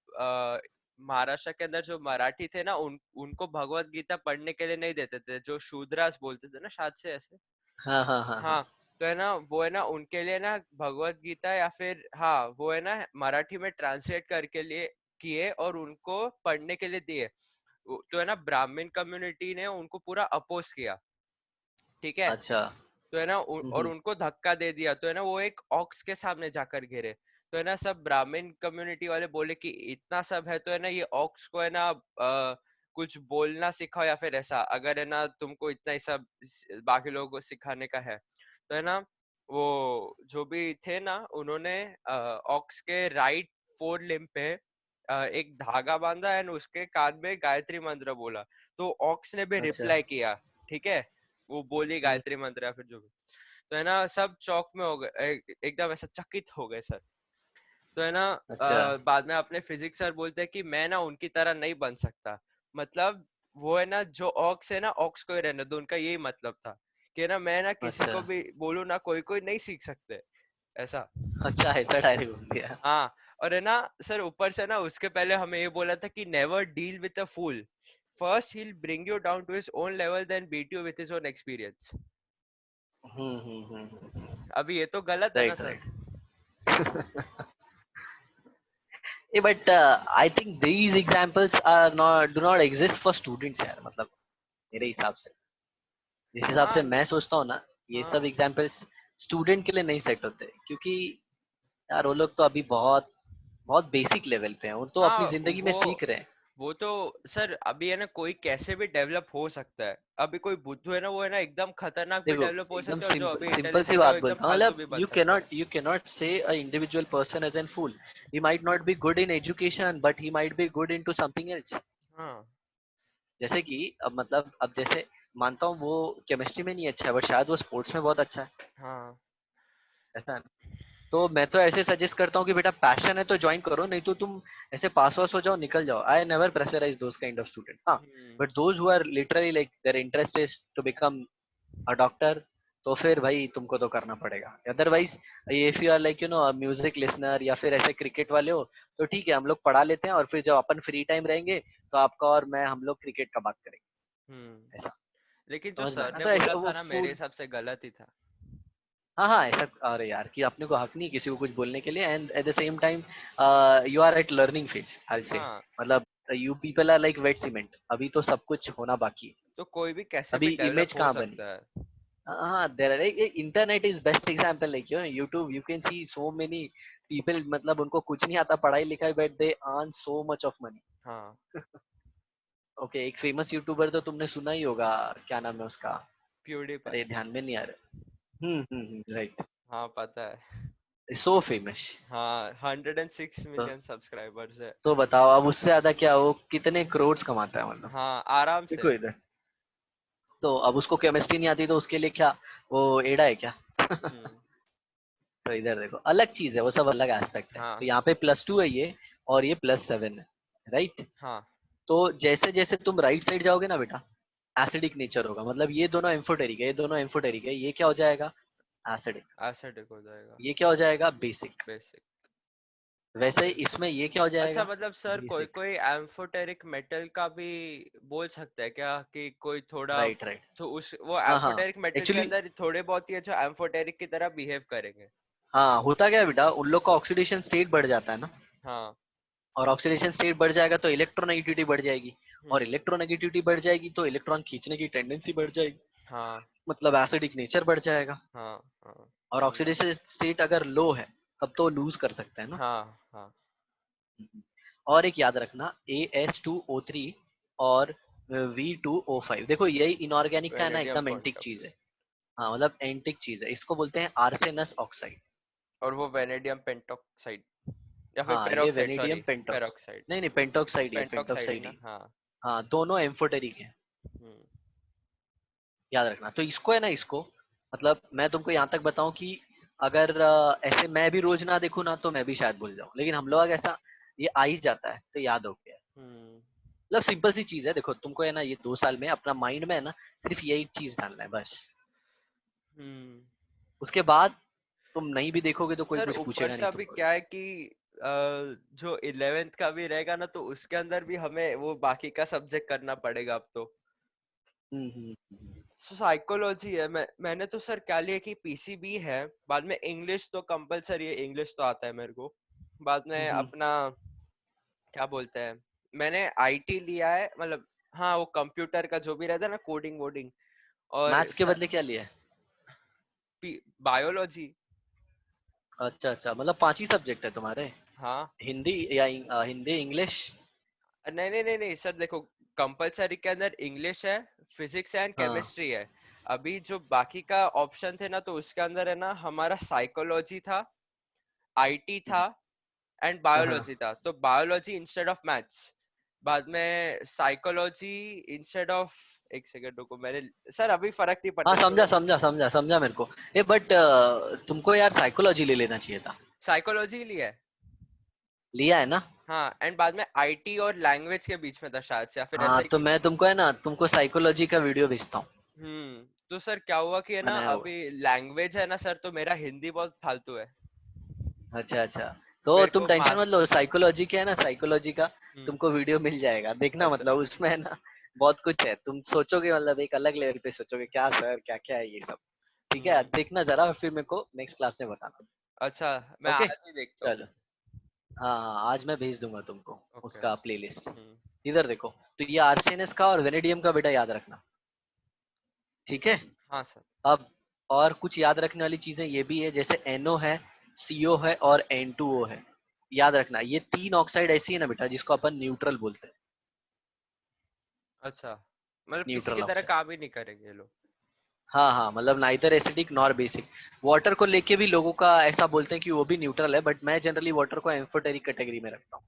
S2: अ, महाराष्ट्र के अंदर जो मराठी थे ना, उनको भगवत गीता पढ़ने के लिए नहीं देते थे, जो शूद्रास बोलते थे ना, शायद से ऐसे।
S1: हाँ हाँ हाँ हाँ।
S2: हाँ, तो है ना, वो है ना उनके लिए ना भगवत गीता, या फिर हाँ वो है ना मराठी में ट्रांसलेट करके लिए किए और उनको पढ़ने के लिए दिए। तो है ना, ब्राह्मण कम्युनिटी ने उनको पूरा अपोज किया, ठीक है।
S1: अच्छा।
S2: तो है ना, और उनको धक्का दे दिया, तो है ना वो एक ऑक्स के सामने जाकर गिरे। तो है ना, सब ब्राह्मण कम्युनिटी वाले बोले कि इतना सब है तो है ना, ये ऑक्स को है ना कुछ बोलना सिखाओ, या फिर ऐसा, अगर है ना तुमको इतना ही सब बाकी लोगों को सिखाने का है। तो है ना, वो जो भी थे ना, उन्होंने ऑक्स के राइट फोर लिम्ब पे एक धागा बांधा एंड उसके कान में गायत्री मंत्र बोला। तो ऑक्स ने भी
S1: अच्छा।
S2: रिप्लाई किया, ठीक है, वो बोली
S1: हम्म,
S2: गायत्री मंत्र या फिर जो भी। तो है ना, सब चौक में हो गए, एकदम ऐसा चकित हो गए सर। तो है ना,
S1: अच्छा
S2: बाद में अपने फिजिक्स सर बोलते हैं कि मैं ना उनकी तरह नहीं बन सकता। मतलब वो है ना, जो ऑक्स है ना, ऑक्स को ही रहने दो, उनका यही मतलब था कि ना, मैं ना किसी
S1: अच्छा
S2: को भी बोलू ना, कोई कोई नहीं सीख सकते, ऐसा।
S1: अच्छा, ऐसा डायरेक्ट बोल दिया।
S2: हाँ, और है ना सर, ऊपर से ना उसके पहले हमें ये बोला था कि never deal with a fool, first he will bring you down to his own level, then beat you with his own experience. अभी ये तो गलत है ना
S1: right
S2: sir?
S1: Right. But I think these examples are not do not exist for students यार, मतलब मेरे हिसाब से, जिस हिसाब से
S2: हाँ
S1: मैं सोचता हूँ ना, ये सब
S2: हाँ
S1: एग्जांपल्स स्टूडेंट के लिए नहीं सेट होते, क्योंकि यार वो लोग तो अभी बहुत बहुत बेसिक लेवल पे हैं, वो तो अपनी
S2: हाँ,
S1: जिंदगी में सीख रहे हैं।
S2: वो तो सर, अभी है ना, कोई कैसे भी डेवलप हो सकता है। अभी कोई बुद्धू है ना, वो है ना एकदम खतरनाक भी
S1: देखो,
S2: डेवलप हो
S1: एकदम
S2: सकता है, और जो
S1: सिंपल
S2: अभी
S1: सिंपल सी
S2: इंटेलिजेंट है वो
S1: बात
S2: एकदम
S1: बोलता हूँ,
S2: फालतू
S1: मतलब
S2: भी बन सकता है।
S1: You can not see a individual person as an fool. He might not be good in education but he might be good into something else.
S2: हाँ
S1: जैसे कि अब मतलब अब जैसे मानता हूँ वो केमिस्ट्री में नहीं अच्छा है बट शायद वो स्पोर्ट्स में बहुत अच्छा है,
S2: हाँ।
S1: ऐसा है ना? तो मैं तो ऐसे सजेस्ट करता हूँ कि बेटा पैशन है तो ज्वाइन करो, नहीं तो तुम ऐसे पास वास हो जाओ निकल जाओ। I never pressurise those kind of student, हाँ।
S2: Hmm.
S1: But those who are literally like their interest is to become a doctor, तो फिर भाई तुमको तो करना पड़ेगा। Otherwise if you are like music listener या फिर ऐसे क्रिकेट वाले हो, तो ठीक है हम लोग पढ़ा लेते हैं और फिर जब अपन फ्री टाइम रहेंगे तो आपका और मैं हम लोग क्रिकेट का बात करेंगे,
S2: हम्म।
S1: ऐसा।
S2: लेकिन जो
S1: समझ में आया
S2: सर
S1: ना?
S2: ने
S1: तो ऐसे
S2: बोला
S1: वो
S2: था ना, मेरे
S1: फूड,
S2: हिसाब से गलत ही था।
S1: हाँ हाँ ऐसा, अरे यार कि अपने को हक नहीं किसी को कुछ बोलने के लिए, and at the same time you are at learning phase I say.
S2: हाँ,
S1: मतलब you people are like wet cement, अभी तो सब कुछ होना बाकी है।
S2: तो कोई भी कैसे भी
S1: अभी
S2: डेवलप
S1: इमेज
S2: हो
S1: कहाँ बनी?
S2: सकता है।
S1: there are like internet is best example, like YouTube you can see so many people मतलब उनको कुछ नहीं आता पढ़ाई लिखाई, but they earn so much of money.
S2: हाँ
S1: ओके, एक फेमस यूट्यूबर तो तुमने सुना ही होगा, क्या नाम है उसका?
S2: प्यूडीपाई।
S1: अरे ध्यान में नहीं आ रहा। राइट।
S2: हाँ पता है।
S1: So famous.
S2: हाँ 106
S1: तो
S2: मिलियन सब्सक्राइबर्स है।
S1: तो बताओ अब उससे ज्यादा क्या, वो कितने करोड़ कमाता है मतलब।
S2: हाँ आराम से।
S1: देखो इधर, तो अब उसको केमिस्ट्री नहीं आती तो उसके लिए क्या, वो एड़ा है क्या?
S2: हम्म।
S1: तो इधर देखो, अलग चीज है वो, सब अलग एस्पेक्ट है। तो
S2: हाँ
S1: यहाँ पे +2 है ये, और ये +7 है, राइट।
S2: हाँ
S1: तो जैसे जैसे तुम राइट साइड जाओगे ना बेटा, एसिडिक नेचर होगा, मतलब ये दोनों एम्फोटेरिक है, ये दोनों एम्फोटेरिक है, ये क्या हो जाएगा, एसिडिक।
S2: एसिडिक हो जाएगा।
S1: ये क्या हो जाएगा, बेसिक।
S2: बेसिक।
S1: वैसे ही इसमें ये क्या हो
S2: अच्छा
S1: जाएगा,
S2: मतलब सर कोई
S1: बेसिक।
S2: कोई एम्फोटेरिक मेटल का भी बोल सकता है क्या कि कोई थोड़ा,
S1: राइट राइट।
S2: तो उस वो
S1: हाँ हाँ,
S2: एम्फोटेरिक मेटल के
S1: एक्चुअली
S2: अंदर थोड़े बहुत ही है जो एम्फोटेरिक की तरह बिहेव करेंगे।
S1: हाँ, होता क्या है बेटा, उन लोग का ऑक्सीडेशन स्टेट बढ़ जाता है ना,
S2: हाँ।
S1: और ऑक्सीडेशन स्टेट बढ़ जाएगा तो इलेक्ट्रोनेगेटिविटी बढ़ जाएगी, और
S2: हम्म।
S1: इलेक्ट्रोनेगेटिविटी बढ़ जाएगी तो इलेक्ट्रॉन खींचने की टेंडेंसी बढ़ जाएगी,
S2: हाँ
S1: मतलब एसिडिक नेचर बढ़ जाएगा।
S2: हाँ हाँ
S1: और
S2: समझा।
S1: ऑक्सीडेशन स्टेट अगर लो है तब तो लूज कर सकते हैं ना।
S2: हाँ हाँ।
S1: और एक याद रखना, AS2O3 और V2O5, देखो यही इनऑर्गेनिक का है ना,
S2: वेनेडियम
S1: एकदम एंटिक
S2: क्वांटम।
S1: चीज है। हाँ मतलब एंटिक चीज है, इसको बोलते हैं आर्सेनस ऑक्साइड।
S2: और वो वेनेडियम पेंटॉक्साइड या फिर
S1: हाँ ये
S2: पेरोक्साइड,
S1: वेनेडियम
S2: सॉरी
S1: पेंटॉक्स,
S2: पेरोक्साइड।
S1: नहीं नहीं पेंटॉक्साइड ही है,
S2: पेंटॉक्साइड ही
S1: पेंटॉक्साइड
S2: ना,
S1: ही।
S2: हाँ।
S1: हाँ दोनों एम्फोटेरिक है,
S2: हम्म।
S1: याद रखना। तो इसको है ना, इसको मतलब मैं तुमको यहाँ तक बताऊं कि अगर ऐसे मैं भी रोज ना देखूं ना तो मैं भी शायद भूल जाऊं, लेकिन हम लोग ऐसा ये आ ही जाता है तो याद हो गया।
S2: हम्म।
S1: मतलब सिंपल सी चीज है, देखो तुमको है ना ये 2 साल में अपना माइंड में है ना सिर्फ यही चीज डालना है बस।
S2: हम्म।
S1: उसके बाद तुम नहीं भी देखोगे तो कोई
S2: सर
S1: कुछ
S2: ऊपर
S1: पूछेगा
S2: से
S1: नहीं
S2: अभी
S1: तुमको।
S2: क्या है कि जो 11th का भी रहेगा ना तो उसके अंदर भी हमें वो बाकी का सब्जेक्ट करना पड़ेगा अब तो।
S1: हम्म।
S2: साइकोलॉजी है, मैंने तो सर क्या लिया कि पीसीबी है, बाद में इंग्लिश तो कंपलसरी है, इंग्लिश तो आता है मेरे को। बाद में
S1: हम्म।
S2: अपना क्या बोलते हैं, मैंने आईटी लिया है मतलब, हाँ वो कंप्यूटर का जो भी रहता है ना, कोडिंग वोडिंग। और
S1: मैथ्स के
S2: सर
S1: बदले क्या लिया है?
S2: बायोलॉजी।
S1: अच्छा अच्छा, मतलब 5 ही सब्जेक्ट है तुम्हारे,
S2: हाँ।
S1: हिंदी या हिंदी इंग्लिश?
S2: नहीं नहीं नहीं नहीं सर देखो, कंपलसरी के अंदर इंग्लिश है, फिजिक्स एंड
S1: हाँ।
S2: केमिस्ट्री है। अभी जो बाकी का ऑप्शन थे ना तो उसके अंदर है ना हमारा साइकोलॉजी था, आईटी था एंड
S1: हाँ
S2: बायोलॉजी था। तो बायोलॉजी इंस्टेड ऑफ मैथ्स, बाद में साइकोलॉजी इंस्टेड ऑफ, एक सेकंड रुको मैंने, सर अभी फर्क नहीं
S1: हाँ,
S2: पड़ता
S1: समझा
S2: क्यों।
S1: समझा समझा समझा मेरे को। ये बट तुमको यार साइकोलॉजी ले लेना चाहिए था।
S2: साइकोलॉजी लिया है।
S1: लिया है ना?
S2: हाँ एंड बाद में आईटी और लैंग्वेज के बीच में था शायद से, या फिर ऐसा
S1: हाँ
S2: ही
S1: तो
S2: कुछ।
S1: मैं तुमको है ना, तुमको साइकोलॉजी का वीडियो भेजता हूँ,
S2: तो सर क्या हुआ कि है ना
S1: बनाया हुआ।
S2: अभी लैंग्वेज है ना सर, तो मेरा हिंदी बहुत फालतू है।
S1: अच्छा अच्छा, तो
S2: मेरे
S1: तुम
S2: को
S1: टेंशन मत लो, साइकोलॉजी के है ना, साइकोलॉजी का
S2: हम्म।
S1: तुमको वीडियो मिल जाएगा, देखना,
S2: अच्छा।
S1: मतलब उसमें है ना बहुत कुछ है, तुम सोचोगे मतलब एक अलग लेवल पे सोचोगे, क्या सर क्या क्या है ये सब। ठीक है,
S2: हम्म।
S1: देखना जरा, फिर मेरे को नेक्स्ट क्लास में बताना।
S2: अच्छा मैं
S1: ओके,
S2: आज ही देखता हूँ।
S1: चलो। हाँ हाँ, आज मैं भेज दूंगा तुमको
S2: ओके।
S1: उसका प्लेलिस्ट।
S2: हम्म।
S1: इधर देखो, तो ये आर्सेनस का और वेनेडियम का बेटा याद रखना, ठीक है।
S2: हाँ सर।
S1: अब और कुछ याद रखने वाली चीजें ये भी है, जैसे NO है, CO है और N2O है। याद रखना ये 3 ऑक्साइड ऐसी है ना बेटा जिसको अपन न्यूट्रल बोलते हैं,
S2: अच्छा मतलब किसी की
S1: न्यूट्रल
S2: तरह
S1: ऑक्साइड।
S2: काम ही नहीं करेंगे ये लोग।
S1: हाँ हाँ, मतलब neither acidic nor basic. Water को लेके भी लोगों का ऐसा बोलते हैं कि वो भी न्यूट्रल है, बट मैं जनरली वाटर को एम्फोटेरिक कैटेगरी में रखता हूँ।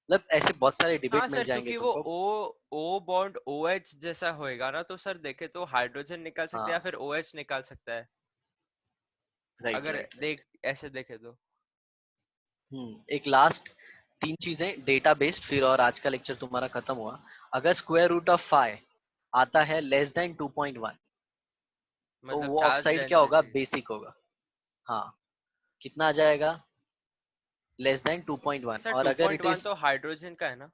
S1: मतलब ऐसे बहुत सारे
S2: हाँ
S1: डिबेट मिल
S2: सर
S1: जाएंगे
S2: क्योंकि वो
S1: तुमको।
S2: ओ बॉन्ड ओ एच जैसा होएगा ना, तो सर देखे तो हाइड्रोजन निकाल सकते हैं या
S1: हाँ,
S2: फिर ओ एच निकाल सकता है,
S1: राइट
S2: अगर
S1: राइट राइट।
S2: ऐसे देखे तो।
S1: एक लास्ट 3 चीजें, डेटा बेस्ड, फिर और आज का लेक्चर तुम्हारा खत्म हुआ। अगर स्क्वायर रूट ऑफ 5 आता है <2.1, तो
S2: मतलब
S1: वो
S2: चार्ज
S1: ऑक्साइड क्या होगा,
S2: डेंसिटी।
S1: बेसिक होगा। हाँ, कितना आ जाएगा, <2.1।
S2: सर
S1: और अगर इट
S2: 2.1
S1: इज,
S2: तो हाइड्रोजन का है ना।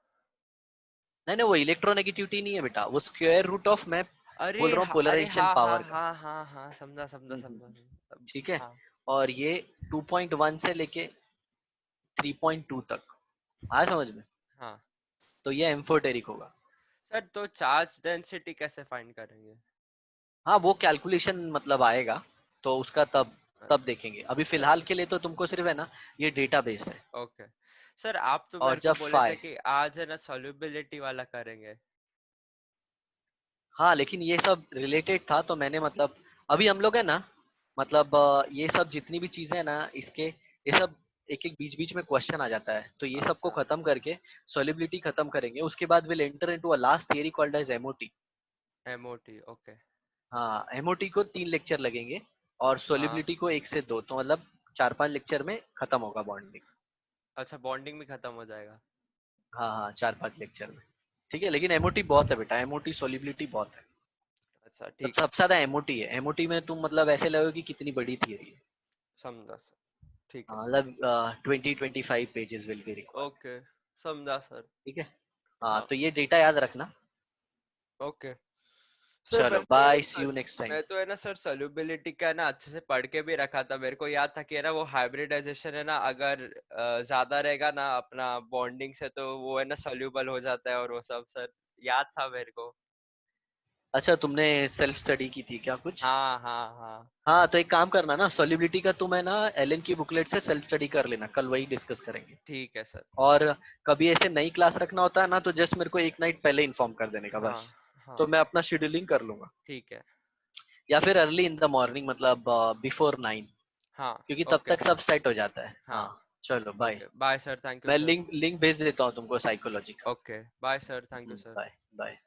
S1: नहीं नहीं वो इलेक्ट्रोनेगेटिविटी नहीं है बेटा, वो स्क्वायर रूट ऑफ, मैं बोल रहा हूँ
S2: अरे
S1: पोलराइजेशन
S2: हाँ हाँ
S1: पावर का।
S2: हाँ हाँ हाँ समझा समझा
S1: हम्म, हम्म,
S2: समझा
S1: हम्म,
S2: समझा।
S1: ठीक है।
S2: हाँ।
S1: और ये 2.1 से लेके 3.2 तक आया समझ में,
S2: हाँ
S1: तो ये एम्फोटेरिक होगा।
S2: सर तो चार्ज डेंसिटी कैसे फाइंड करेंगे।
S1: हाँ वो कैलकुलेशन मतलब आएगा, तो उसका तब तब
S2: अच्छा
S1: देखेंगे। अभी
S2: सर।
S1: फिलहाल के लिए तो तुमको सिर्फ है ना ये डेटाबेस है।
S2: ओके सर, आप तो
S1: और
S2: मेरे को
S1: जब
S2: बोले थे
S1: फाइ
S2: कि आज है ना सॉल्युबिलिटी वाला करेंगे।
S1: हाँ, लेकिन ये सब रिलेटेड था तो मैंने मतलब अभी हम लोग है ना मतलब ये सब जितनी भी चीजें है ना इसके ये सब एक एक बीच बीच में क्वेश्चन आ जाता है, तो ये सबको
S2: अच्छा
S1: खत्म करके सॉल्युबिलिटी खत्म करेंगे। उसके बाद will enter into a last theory called as MOT.
S2: MOT okay.
S1: हाँ, एमओटी को 3 लेक्चर लगेंगे और
S2: हाँ
S1: सॉल्युबिलिटी को 1 से 2, तो मतलब 4-5 लेक्चर में खत्म होगा बॉन्डिंग।
S2: अच्छा, बॉन्डिंग भी खत्म हो जाएगा।
S1: हाँ हाँ, 4-5 लेक्चर में। ठीक है, लेकिन एमओटी बहुत है बेटा, एमओटी सॉल्युबिलिटी बहुत है।
S2: अच्छा
S1: मतलब
S2: ठीक है।
S1: सबसे ज्यादा एमओटी है। एमओटी में तुम मतलब ऐसे लगोगे कि कितनी बड़ी थियरी है।
S2: समझा सर, ठीक है।
S1: हाँ, मतलब 20-25 pages will be required.
S2: Okay समझा सर।
S1: ठीक है। हाँ,
S2: हाँ
S1: तो ये डेटा याद रखना।
S2: Okay sir.
S1: चलो bye, see you next time.
S2: मैं तो है ना सर सॉल्युबिलिटी का है ना अच्छे से पढ़ के भी रखा था। मेरे को याद था कि है ना वो हाइब्रिडाइजेशन है ना, अगर ज्यादा रहेगा ना अपना बॉन्डिंग से तो वो है ना सॉल्यूबल हो जाता है और वो सब सर याद था मेरे को।
S1: अच्छा, तुमने सेल्फ स्टडी की थी क्या कुछ?
S2: हाँ हाँ हाँ।
S1: हाँ, तो एक काम करना ना, सॉल्युबिलिटी का तुम है ना एलन की बुकलेट से सेल्फ स्टडी कर लेना, कल वही डिस्कस करेंगे।
S2: ठीक है सर।
S1: और कभी ऐसे नई क्लास रखना होता है ना तो जस्ट मेरे को एक नाइट पहले इन्फॉर्म कर देने का
S2: हाँ
S1: बस।
S2: हाँ
S1: तो मैं अपना शेड्यूलिंग कर लूंगा।
S2: ठीक है।
S1: या फिर अर्ली इन द मॉर्निंग, मतलब बिफोर 9,
S2: हाँ
S1: क्योंकि तब
S2: ओके
S1: तक
S2: सर।
S1: सब सेट हो जाता है।
S2: हाँ
S1: हाँ, चलो bye.
S2: Okay bye sir, thank you
S1: मैं
S2: सर।
S1: लिंक लिंक भेज देता हूँ तुमको साइकोलॉजी का।
S2: Okay bye sir, thank you sir.
S1: Bye bye.